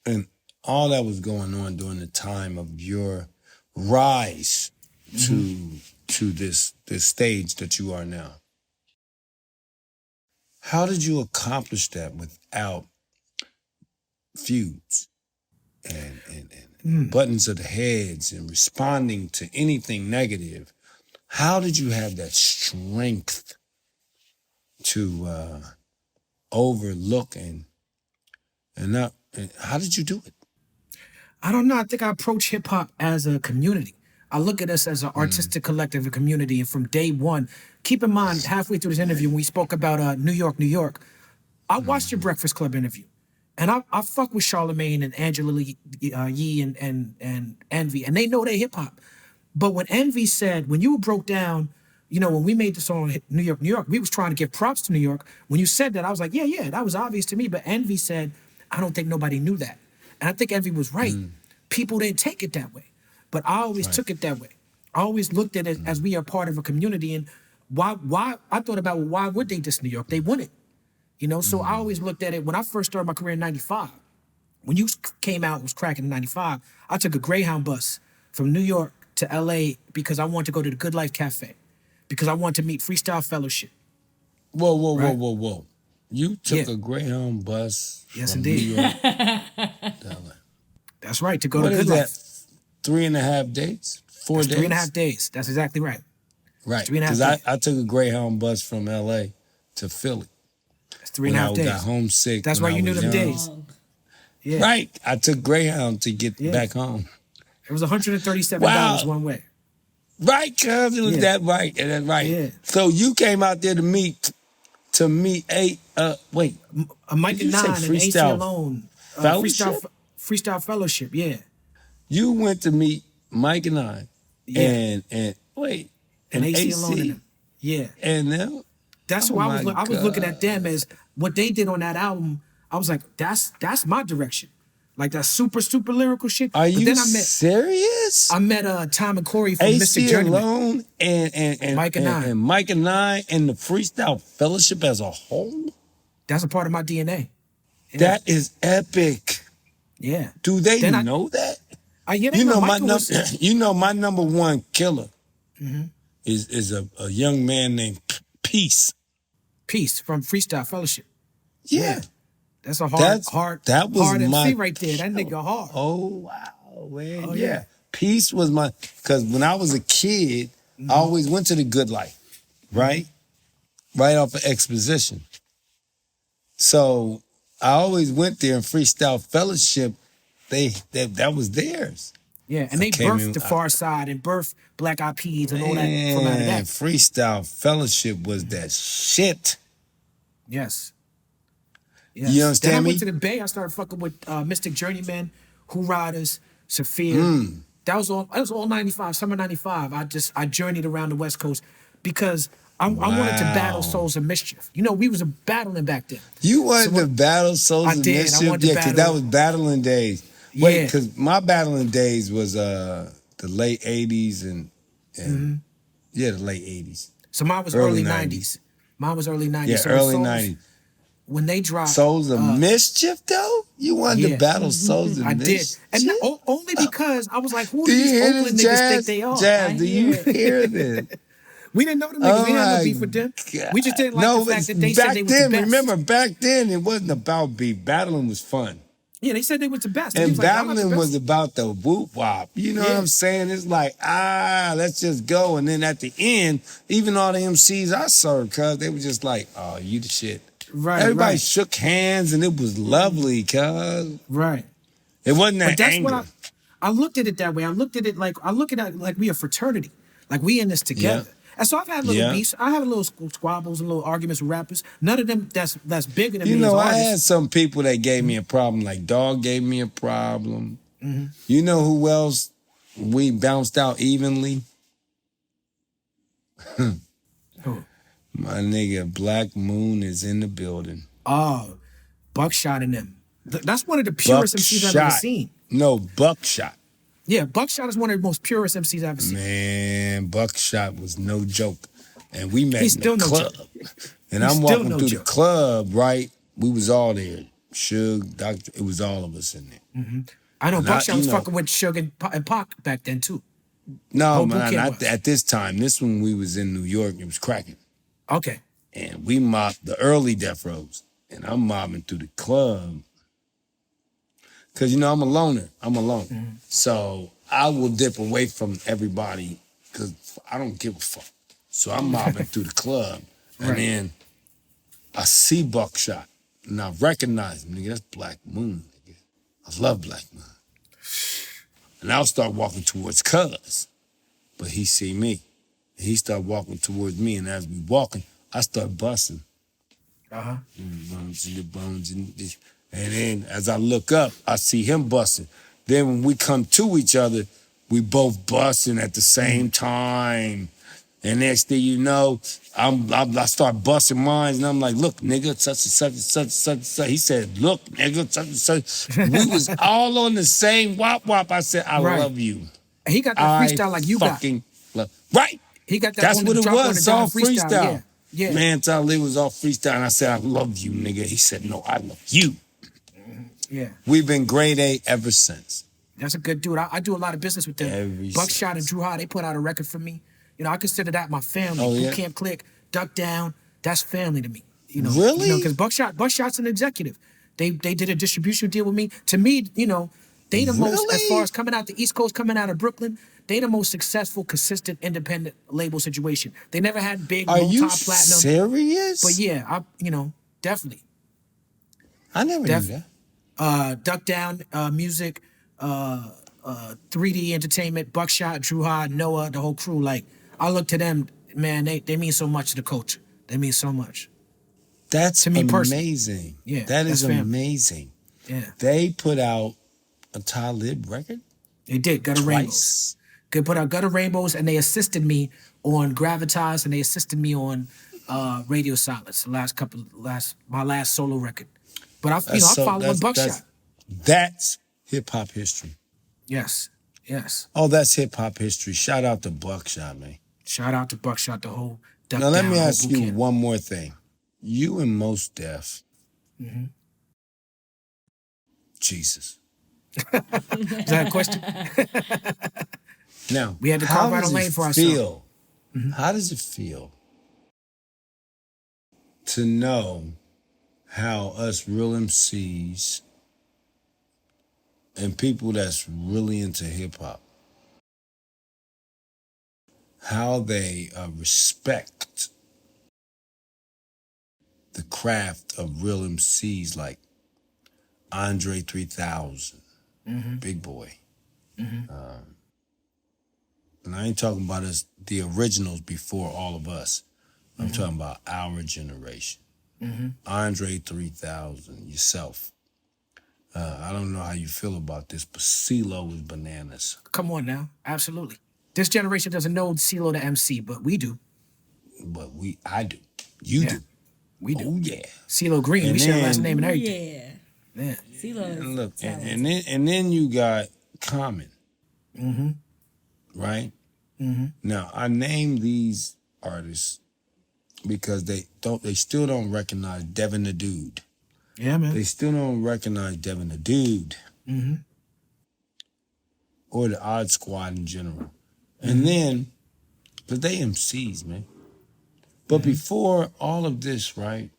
and all that was going on during the time of your rise to this stage that you are now. How did you accomplish that without feuds and buttons of the heads and responding to anything negative? How did you have that strength to overlook and not? And how did you do it? I don't know. I think I approach hip hop as a community. I look at us as an artistic collective, a community. And from day one, keep in mind, halfway through this interview, when we spoke about New York, I watched your Breakfast Club interview. And I fuck with Charlemagne and Angela Yee and Envy. And they know they hip hop. But when Envy said, when you broke down, you know, when we made the song New York, we was trying to give props to New York. When you said that, I was like, yeah, that was obvious to me. But Envy said, I don't think nobody knew that. And I think Envy was right. People didn't take it that way. But I always took it that way. I always looked at it as we are part of a community. And why I thought about, well, why would they diss New York? They wouldn't. You know, so I always looked at it when I first started my career in 95. When you came out, it was cracking in 95. I took a Greyhound bus from New York to LA because I wanted to go to the Good Life Cafe, because I wanted to meet Freestyle Fellowship. Whoa. You took a Greyhound bus Yes, from indeed. New York to LA. That's right, to go What to is Good that? Life. 3.5 days? 4 days? 3.5 days. That's exactly right. Right. 3.5 Because days. I took a Greyhound bus from LA to Philly. That's 3.5 I days. got homesick. That's when why I you knew was them young. days. Yeah. Right. I took Greyhound to get back home. It was $137 Wow. one way. Right, cuz it was that right. That's right. Yeah. So you came out there to meet wait. Mike Did you and say Nine and AC freestyle Alone. fellowship? Freestyle Fellowship, yeah. You went to meet Mike and I Yeah. and wait. And AC Alone in them. Yeah. And them? That's Oh who I my was looking God. at them as what they did on that album. I was like, that's my direction. Like that super, super lyrical shit. Are But you then serious? I met Tom and Corey from AC Mr. Journeyman. Alone and Mike and I. and Mike and I and the freestyle fellowship as a whole? That's a part of my DNA. Yeah. That is epic. Yeah. Do they Then know that? yeah, they You know Michael was, you know my number one killer Mm-hmm. is a young man named Peace. Peace from Freestyle Fellowship. Yeah. That's a That was hard my MC right there. That nigga hard. Oh wow, man. Oh, yeah. yeah. Peace was because when I was a kid, I always went to the Good Life, right? Right off of Exposition. So I always went there in Freestyle Fellowship. That was theirs. Yeah, and they birthed the Far Side and birthed Black Eyed Peas and all that from out of that. Freestyle Fellowship was that shit. Yes. You understand Then I me? went to the Bay. I started fucking with Mystic Journeyman, Who Riders, Sophia. That was all 95, summer 95. I journeyed around the West Coast because I wanted to battle Souls of Mischief. You know, we was battling back then. You wanted to battle Souls of did. I Mischief? wanted to Yeah, because that battle- was battling days. Wait, Yeah. because my battling days was the late 80s and the late 80s. So mine was Early early 90s. 90s. Mine was early 90s. Yeah, So early Souls, 90s. When they dropped... Souls of Mischief, though? You wanted to battle Souls of I Mischief? did. And only because I was like, who do Do you these hear Oakland this, niggas Jazz? think they are? Jazz, do you hear this? We didn't know them niggas. Oh we didn't have my no beef with them. God. We just didn't like the fact that they said back they was then, the best. remember, back then it wasn't about beef. Battling was fun. Yeah, they said they was the best. He And was like, I'm not the battling best. was about the whoop wop. You know what Yeah. I'm saying? It's like, let's just go. And then at the end, even all the MCs I served, cuz they were just like, oh, you the shit. Right, Everybody right. shook hands and it was lovely, cuz. Right. It wasn't that But that's anger. what I looked at it that way. I looked at it like we a fraternity. Like we in this together. Yeah. And so I've had little beefs. I have little squabbles and little arguments with rappers. None of them that's bigger than You me know, as I artists. had some people that gave me a problem, like Dogg gave me a problem. Mm-hmm. You know who else we bounced out evenly? Who? My nigga Black Moon is in the building. Oh, Buckshot in them. That's one of the purest MCs I've ever seen. No, Buckshot. Yeah, Buckshot is one of the most purest MCs I've ever seen. Man, Buckshot was no joke. And we met He's in still the no club. joke. And He's I'm still walking no through joke. the club, right? We was all there. Suge, Dr. It was all of us in there. I know And Buckshot was you know- fucking with Suge and Pac back then too. No, Whole man, bouquet not was. at this time. This one we was in New York. It was cracking. Okay. And we mobbed the early death rows. And I'm mobbing through the club. Cause you know, I'm a loner. So I will dip away from everybody because I don't give a fuck. So I'm mobbing through the club. And Right. then I see Buckshot. And I recognize him. Nigga, that's Black Moon. Nigga. I love Black Moon. And I'll start walking towards Cuz. But he see me. And he start walking towards me. And as we walking, I start busting. Uh-huh. Bones in the bones and this. And then as I look up, I see him busting. Then when we come to each other, we both busting at the same time. And next thing you know, I start busting mines, and I'm like, look, nigga, such and such and such and such and such. He said, look, nigga, such and such. We was all on the same wop wop. I said, I Right. love you. And he got that freestyle like you got. fucking love. Right. He got that That's on what the it drop on was. the All dime freestyle. Yeah. Yeah. Man, Talib was all freestyle. And I said, I love you, nigga. He said, no, I love you. Yeah. We've been grade A ever since. That's a good dude. I do a lot of business with them. Every Buckshot and Drew High, they put out a record for me. You know, I consider that my family. Oh, yeah? Boot Camp Click, Duck Down, that's family to me. You know, Really? Because Buckshot's an executive. They did a distribution deal with me. To me, you know, they the most, as Really? far as coming out the East Coast, coming out of Brooklyn, they the most successful, consistent, independent label situation. They never had big Are you multi-platinum. serious? But yeah, definitely. I never knew that. Duck Down Music, 3D Entertainment, Buckshot, Drew High, Noah, the whole crew. Like, I look to them, man, they mean so much to the culture. They mean so much. That's to me amazing. Yeah, that is that's family. amazing. Yeah. They put out a Talib record? They did, Gutter Rainbows. They put out Gutter Rainbows, and they assisted me on Gravitas, and they assisted me on Radio Silence, my last solo record. But I'm following Buckshot. That's hip hop history. Yes, yes. Oh, that's hip hop history. Shout out to Buckshot, man. Shout out to Buckshot, the whole Duck Now let Down, me ask you camp. one more thing. You and Mos Def. Mm-hmm. Jesus. Is that a question? Now, we had to carve out a lane for ourselves. Mm-hmm. How does it feel to know how us real MCs and people that's really into hip hop, how they respect the craft of real MCs like Andre 3000, Big Boy. And I ain't talking about the originals before all of us. I'm talking about our generation. Andre 3000, yourself. I don't know how you feel about this, but CeeLo is bananas. Come on now. Absolutely. This generation doesn't know CeeLo the MC, but we do. But I do. You do. We do. Oh, yeah. CeeLo Green. We share last name and everything. Yeah. CeeLo is look, and then you got Common. Right? Now, I name these artists because they still don't recognize Devin the Dude. Yeah, man. They still don't recognize Devin the Dude. Or the Odd Squad in general. And then, but they MCs, man. But before all of this, right,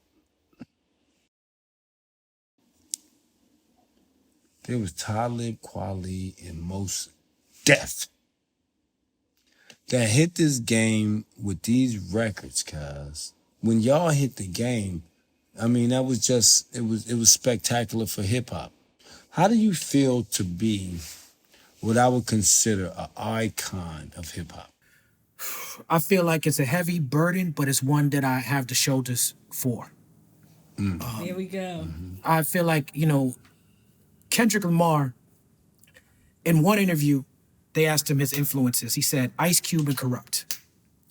there was Talib Kweli and Mos Def that hit this game with these records, cuz when y'all hit the game, I mean, that was just, it was spectacular for hip hop. How do you feel to be what I would consider an icon of hip hop? I feel like it's a heavy burden, but it's one that I have the shoulders for. There we go. I feel like, Kendrick Lamar, in one interview, they asked him his influences. He said Ice Cube and Kurupt.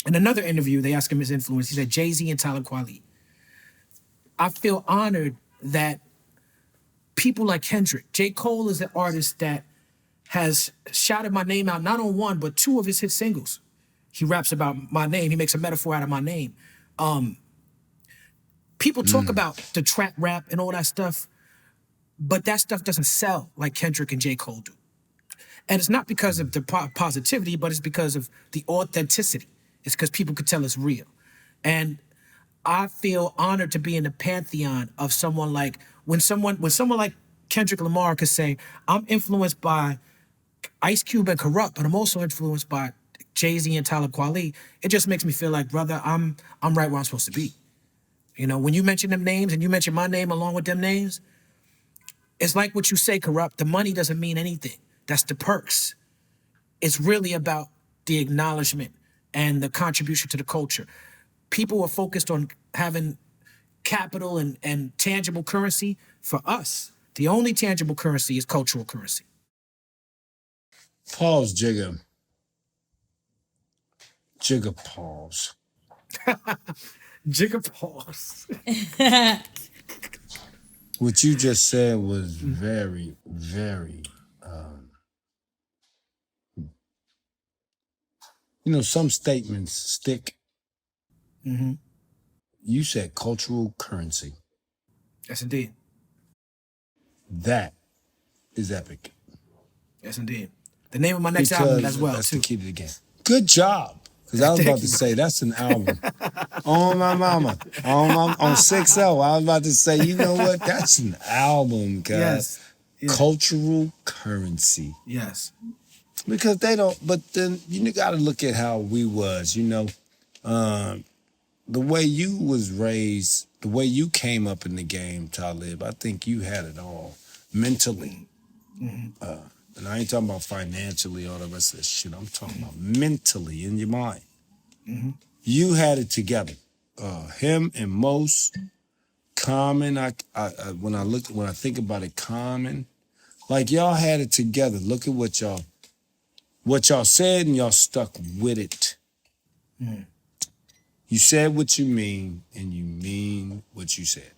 In another interview, they asked him his influence. He said Jay-Z and Talib Kweli. I feel honored that people like Kendrick, J. Cole is an artist that has shouted my name out, not on one, but two of his hit singles. He raps about my name. He makes a metaphor out of my name. People talk about the trap rap and all that stuff, but that stuff doesn't sell like Kendrick and J. Cole do. And it's not because of the positivity, but it's because of the authenticity. It's because people could tell it's real. And I feel honored to be in the pantheon of someone like, when someone like Kendrick Lamar could say, I'm influenced by Ice Cube and Kurupt, but I'm also influenced by Jay-Z and Talib Kweli. It just makes me feel like, brother, I'm right where I'm supposed to be. When you mention them names and you mention my name along with them names, it's like what you say, Kurupt. The money doesn't mean anything. That's the perks. It's really about the acknowledgement and the contribution to the culture. People are focused on having capital and tangible currency. For us, the only tangible currency is cultural currency. Pause, Jigga. Jigga, pause. Jigga, pause. What you just said was very, very, some statements stick. You said cultural currency. Yes, indeed. That is epic. Yes, indeed. The name of my next album as well, let's too. keep it again. Good job. Because I was about to say, that's an album. On my mama. On 6-0. I was about to say, you know what? That's an album, guys. Yes. Cultural currency. Yes. Because they don't, but then you got to look at how we was, the way you was raised, the way you came up in the game, Talib, I think you had it all mentally. And I ain't talking about financially, all the rest of this shit. I'm talking about mentally in your mind. You had it together. Him and Most, Common. When I think about it, Common, like y'all had it together. Look at what y'all said, and y'all stuck with it. You said what you mean, and you mean what you said.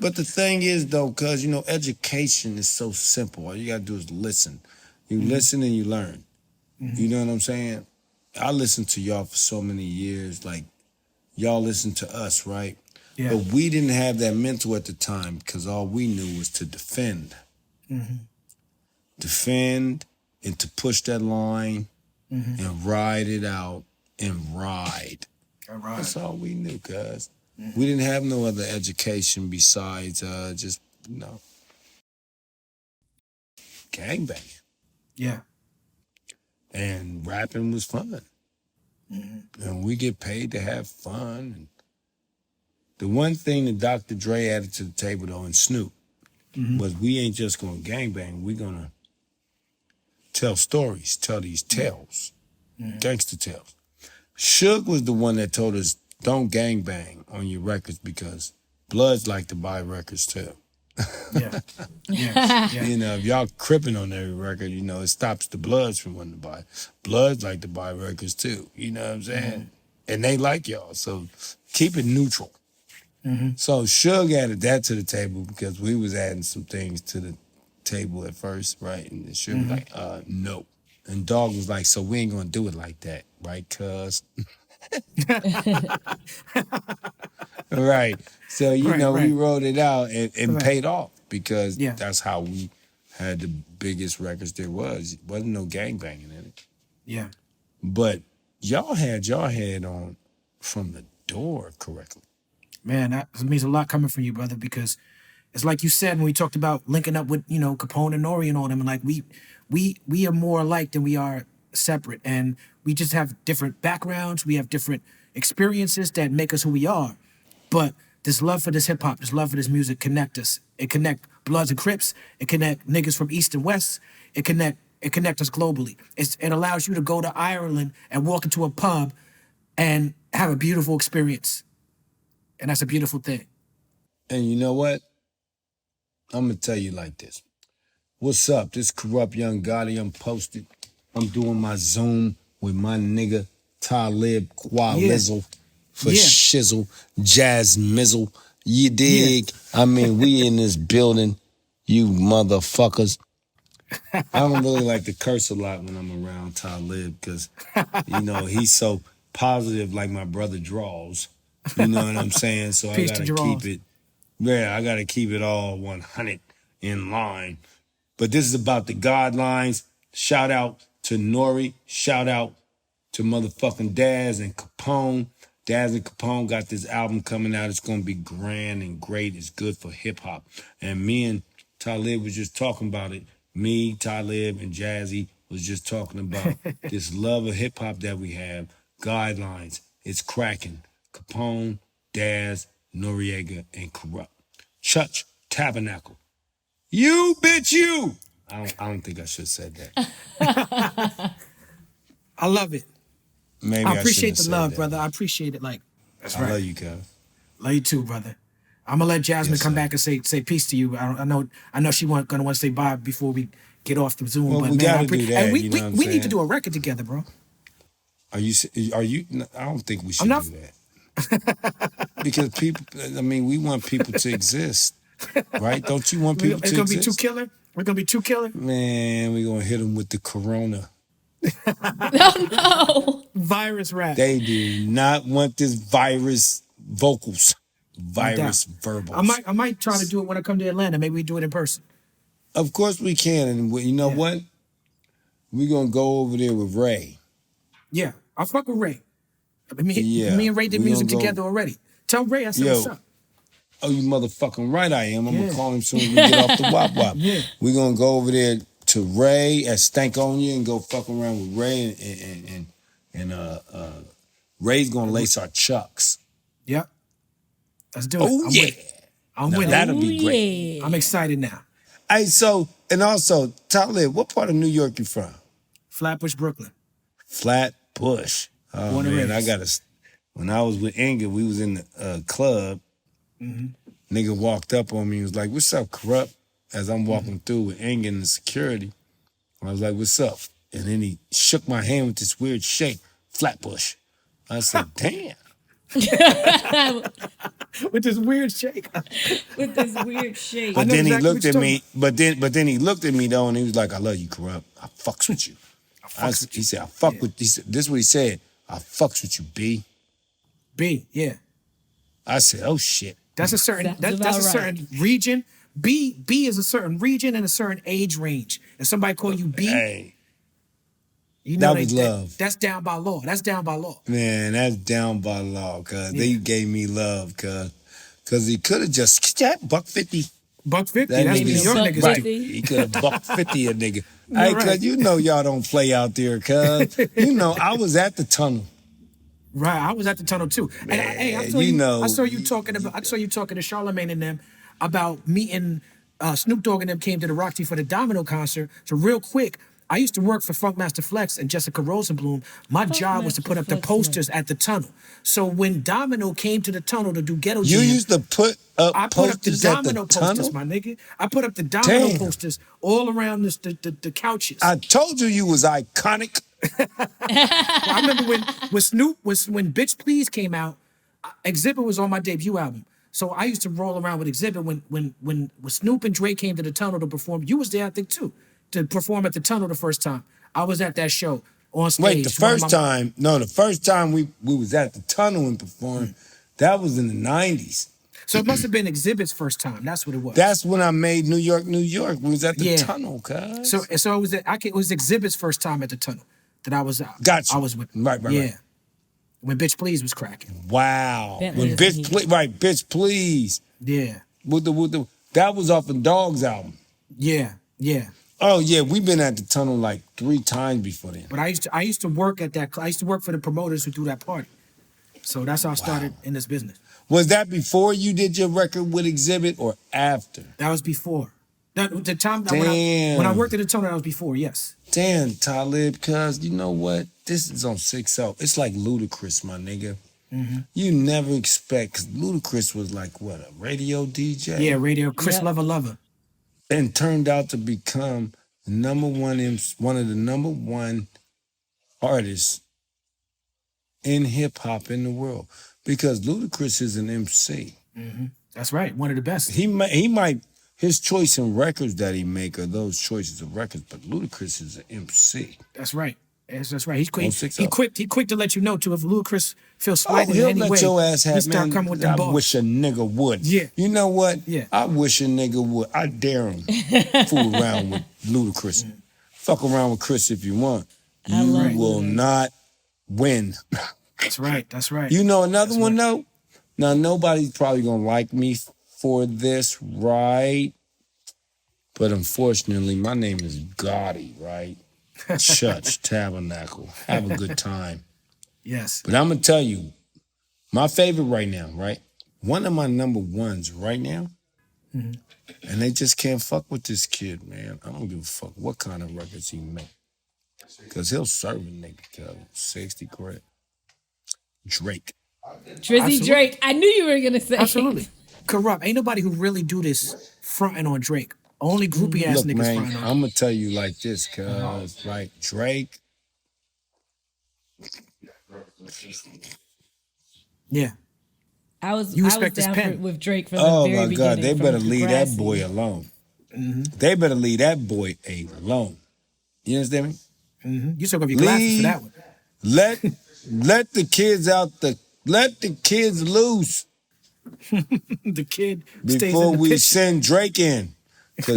But the thing is, though, because, education is so simple. All you got to do is listen. You listen and you learn. You know what I'm saying? I listened to y'all for so many years. Like, y'all listened to us, right? Yeah. But we didn't have that mental at the time because all we knew was to defend. Defend and to push that line and ride it out and ride. All right. That's all we knew, cuz. We didn't have no other education besides just, gangbanging. Yeah. And rapping was fun. And we get paid to have fun. And the one thing that Dr. Dre added to the table, though, and Snoop, was we ain't just going to gangbang. We're going to tell stories, tell these tales, gangster tales. Suge was the one that told us, don't gangbang on your records because Bloods like to buy records too. Yeah. Yeah. If y'all cripping on every record, it stops the Bloods from wanting to buy. Bloods like to buy records too. You know what I'm saying? And they like y'all, so keep it neutral. So Suge added that to the table because we was adding some things to the table at first, right? And Suge was like, no. And Dogg was like, so we ain't gonna do it like that, right, cuz? Right. So, we wrote it out and paid off because that's how we had the biggest records there was. It wasn't no gangbanging in it. Yeah. But y'all had your head on from the door correctly. Man, that means a lot coming from you, brother, because it's like you said when we talked about linking up with, Capone and Nori and all them, and like we are more alike than we are separate. And we just have different backgrounds, we have different experiences that make us who we are. But this love for this hip hop, this love for this music connect us. It connect Bloods and Crips, it connect niggas from East and West, it connect us globally. It allows you to go to Ireland and walk into a pub and have a beautiful experience. And that's a beautiful thing. And you know what? I'm going to tell you like this. What's up? This Kurupt Young Gotti. I'm posted. I'm doing my Zoom with my nigga Talib Kweli for shizzle, jazz mizzle. You dig? I mean, we in this building, you motherfuckers. I don't really like to curse a lot when I'm around Talib because, he's so positive like my brother Draws. You know what I'm saying? So I gotta keep it. Yeah, I gotta keep it all 100 in line. But this is about the guidelines. Shout out to Nori. Shout out to motherfucking Daz and Capone. Daz and Capone got this album coming out. It's gonna be grand and great. It's good for hip hop. And me and Talib was just talking about it. Me, Talib, and Jazzy was just talking about this love of hip hop that we have. Guidelines. It's cracking. Capone, Daz, Noriega, and Kurupt. Church Tabernacle. You bitch you. I don't think I should have said that. I love it. Maybe I appreciate the love, that. brother. I appreciate it. That's right. I love you, cuz. Love you too, brother. I'm gonna let Jasmine come back and say peace to you. I know she gonna want to say bye before we get off the Zoom. Well, but we man, gotta do that. And we need need to do a record together, bro. Are you? I don't think we should do that. Because people, we want people to exist, right? Don't you want people to exist? It's gonna be too killer. We're gonna be too killer. Man, we're gonna hit them with the corona. No. Virus rap. They do not want this virus vocals, virus verbals. I might try to do it when I come to Atlanta. Maybe we do it in person. Of course we can, and you know what? We're gonna go over there with Ray. Yeah, I fuck with Ray. Me and Ray did music together already. Tell Ray I said what's up. Oh, you motherfucking right I am. I'm gonna call him soon as we get off the wop wop. We're gonna go over there to Ray at Stankonia and go fuck around with Ray and Ray's gonna lace our chucks. Yeah. Let's do it. Oh, I'm yeah. with it. I'm Now, with that'll it. be great. Yeah. I'm excited now. Hey, so, and also, Talib, what part of New York you from? Flatbush, Brooklyn. Flatbush. Oh, Born and man, I raised. got to. When I was with Inga, we was in the club. Nigga walked up on me and was like, "What's up, Kurupt?" As I'm walking through with Inga and the security. I was like, "What's up?" And then he shook my hand with this weird shake. Flatbush. I said, "Damn." With this weird shake. With this weird shape. But know then exactly he what looked you're at talking me. But then he looked at me though, and he was like, "I love you, Kurupt. I fucks with you." He said, "I fuck with." He said, "This is what he said. I fucks with you, B." B, yeah. I said, "Oh shit." That's a certain Sounds that's a about right. certain region. B is a certain region and a certain age range. If somebody call you B, Hey, you know that was love. that's down by law. That's down by law. man, that's down by law, cuz they Yeah. gave me love, cuz he could have just $150. $150. That That's nigga New York $1 niggas right. too. He could have $150 a nigga. You're Hey, right. cuz you know y'all don't play out there, cuz. You know, I was at the tunnel. Right, I was at the tunnel too. And hey, I saw you you. know, I saw you talking about. I saw you talking to Charlamagne and them about meeting Snoop Dogg and them came to the Roxy for the Domino concert. So real quick, I used to work for Funkmaster Flex and Jessica Rosenblum. My job was to put up the Flex, posters at the tunnel. So when Domino came to the tunnel to do Ghetto you Jam, used to put up I put up the posters at the Domino posters, tunnel? my nigga. I put up the Domino Damn. posters all around the couches. I told you was iconic. I remember when Snoop when Bitch Please came out, Exhibit was on my debut album. So I used to roll around with Exhibit when Snoop and Dre came to the tunnel to perform. You was there, I think, too, to perform at the tunnel the first time. I was at that show on stage. Wait, the first time we was at the tunnel and performed, that was in the 90s. So it must have been Exhibit's first time. That's what it was. That's when I made New York, New York. We was at the Yeah. tunnel, cuz. So it was it was Exhibit's first time at the tunnel that I was out. Gotcha. I was with. Right. Yeah. When Bitch Please was cracking. Wow. Bentley When is bitch, right, bitch, please. Yeah. With the that was off of Dogg's album. Yeah. Yeah. Oh yeah, we've been at the tunnel like 3 times before then. But I used to work at that. I used to work for the promoters who do that party. So that's how I started in this business. Was that before you did your record with Exhibit or after? That was before. The time that Damn. when I worked at the tunnel, that was before. Yes. Damn, Talib, cuz you know what? This is on 6-0. It's like Ludacris, my nigga. You never expect, cause Ludacris was like what, a radio DJ? Yeah. Radio. Chris Yep. Lover. And turned out to become one of the number one artists in hip hop in the world. Because Ludacris is an MC. That's right. One of the best. He might his choice in records that he make are those choices of records, but Ludacris is an MC. That's right. That's right. He's quick. On He 6-0. quick to let you know too if Ludacris feels Oh, slighted in he'll any let way. your ass he have, start man. coming with them I balls. wish a nigga would. Yeah. You know what? Yeah. I wish a nigga would. I dare him. Fool around with Ludacris. Fuck around with Chris if you want. I love You will not win. That's right. That's right. You know another one though? Now nobody's probably gonna like me for this, right? But unfortunately, my name is Gotti, right? Church, tabernacle. Have a good time. Yes. But I'm gonna tell you, my favorite right now, right? One of my number ones right now, and they just can't fuck with this kid, man. I don't give a fuck what kind of records he make. Cause he'll serve a nigga, cuz 60 grand. Drake. Drizzy Absolutely. Drake. I knew you were gonna say. Absolutely. Kurupt. Ain't nobody who really do this fronting on Drake. Only groupie ass Look, niggas man, fronting on. I'm gonna tell you like this, cuz like Drake. Yeah. I was You I was respect his down pen. with Drake from Oh the very my beginning. God, they from better leave that Degrassi. boy alone. They better leave that boy alone. You understand me? You took off your glasses for that one. Let the kids let the kids loose The kid stays before in the we picture. send Drake in. Cause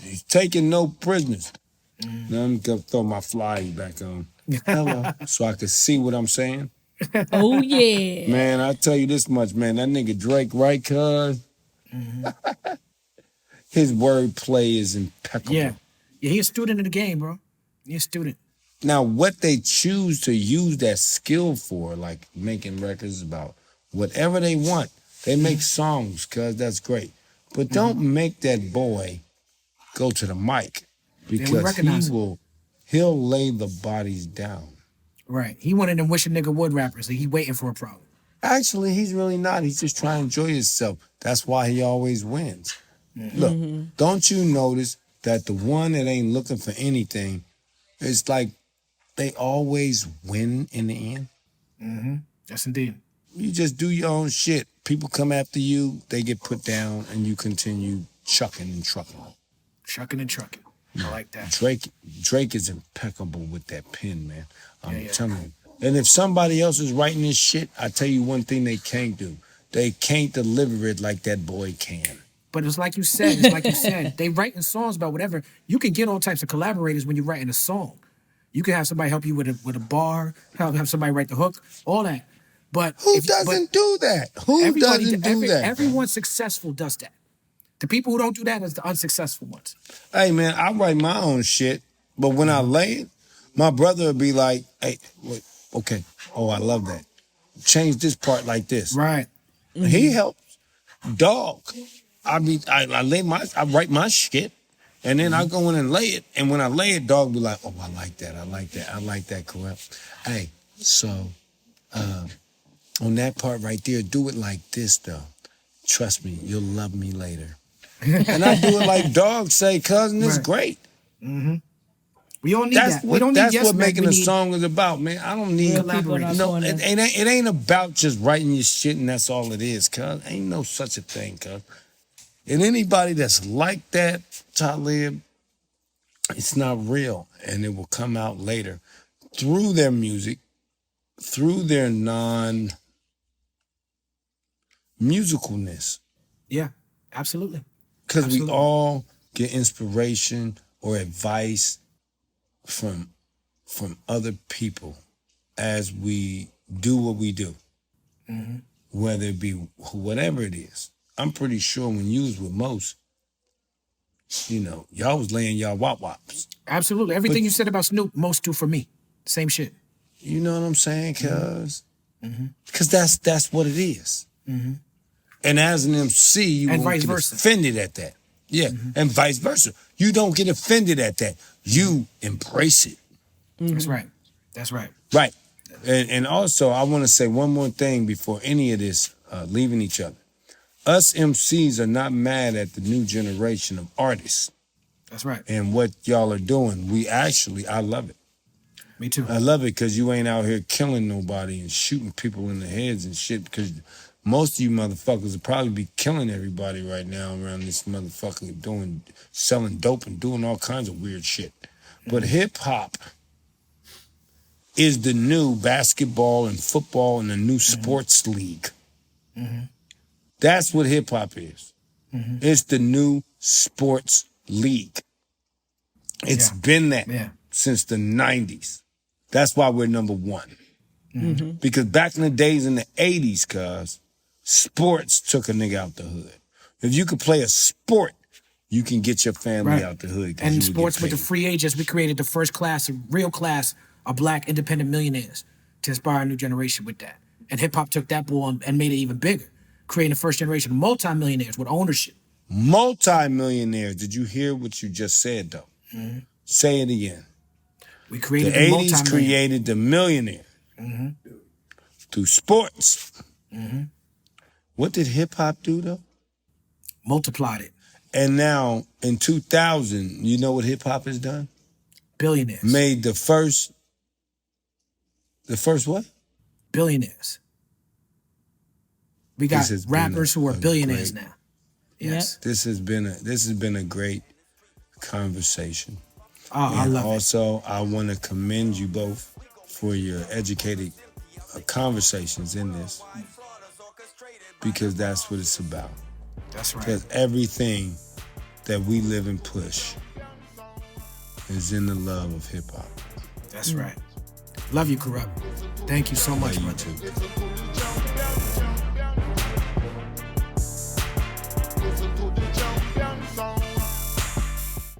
he's taking no prisoners. Now I'm gonna throw my fly back on. Hello. So I can see what I'm saying. Oh yeah. Man, I tell you this much, man. That nigga Drake, right, cuz? His wordplay is impeccable. Yeah. Yeah, he a student in the game, bro. He a student. Now, what they choose to use that skill for, like making records about whatever they want, They make songs, cuz that's great. But don't make that boy go to the mic because recognize it. he'll lay the bodies down. Right. He one of them wish a nigga would rappers. Like he waiting for a problem. Actually, he's really not. He's just trying to enjoy himself. That's why he always wins. Look, don't you notice that the one that ain't looking for anything, it's like they always win in the end? Yes, indeed. You just do your own shit. People come after you, they get put down, and you continue chucking and trucking. Trucking and trucking. I like that. Drake is impeccable with that pen, man. I'm telling you. And if somebody else is writing this shit, I tell you one thing they can't do. They can't deliver it like that boy can. But it's like you said, they writing songs about whatever. You can get all types of collaborators when you're writing a song. You can have somebody help you with a bar, have somebody write the hook, all that. But who doesn't do that? Who doesn't do that? Everyone successful does that. The people who don't do that is the unsuccessful ones. Hey, man, I write my own shit, but when I lay it, my brother would be like, hey, wait, okay, oh, I love that. Change this part like this. Right. He helps. Dog. I write my shit, and then I go in and lay it, and when I lay it, Dog be like, oh, I like that, Kurupt. Hey, so, on that part right there, do it like this, though. Trust me, you'll love me later. And I do it like Dog say, cousin, it's great. We all need that. We don't need That's what making a song is about, man. I don't need collaboration. No, it ain't about just writing your shit and that's all it is, cuz. Ain't no such a thing, cuz. And anybody that's like that, Talib, it's not real. And it will come out later through their music, through their non-musicalness. Yeah, absolutely. Because we all get inspiration or advice from other people as we do what we do. Whether it be whatever it is. I'm pretty sure when you was with Most, y'all was laying y'all wop-wops. Absolutely. Everything you said about Snoop, Most do for me. Same shit. You know what I'm saying? Because that's what it is. And as an MC, you won't get offended at that. Yeah, and vice versa. You don't get offended at that. You embrace it. That's right. That's right. Right. And also, I want to say one more thing before any of this leaving each other. Us MCs are not mad at the new generation of artists. That's right. And what y'all are doing. I love it. Me too. I love it because you ain't out here killing nobody and shooting people in the heads and shit, because most of you motherfuckers will probably be killing everybody right now around this motherfucker selling dope and doing all kinds of weird shit. But hip-hop is the new basketball and football and the new sports league. That's what hip-hop is. It's the new sports league. It's been that since the 90s. That's why we're number one. Because back in the days in the 80s, cuz, sports took a nigga out the hood. If you could play a sport, you can get your family out the hood. And sports with the free agents, we created the first class, a real class of black independent millionaires to inspire a new generation with that. And hip-hop took that bull and made it even bigger, creating the first generation of multimillionaires with ownership. Multi-millionaires. Did you hear what you just said, though? Say it again. We created the 80s created the millionaire through sports. What did hip-hop do, though? Multiplied it. And now, in 2000, you know what hip-hop has done? Billionaires. Made the first what? Billionaires. We got rappers who are billionaires now. Yes. This has been a great conversation. Oh, I love it. Also, I want to commend you both for your educated conversations in this, because that's what it's about. That's right. Because everything that we live and push is in the love of hip hop. That's right. Love you, Kurupt. Thank you so much, brother. You too.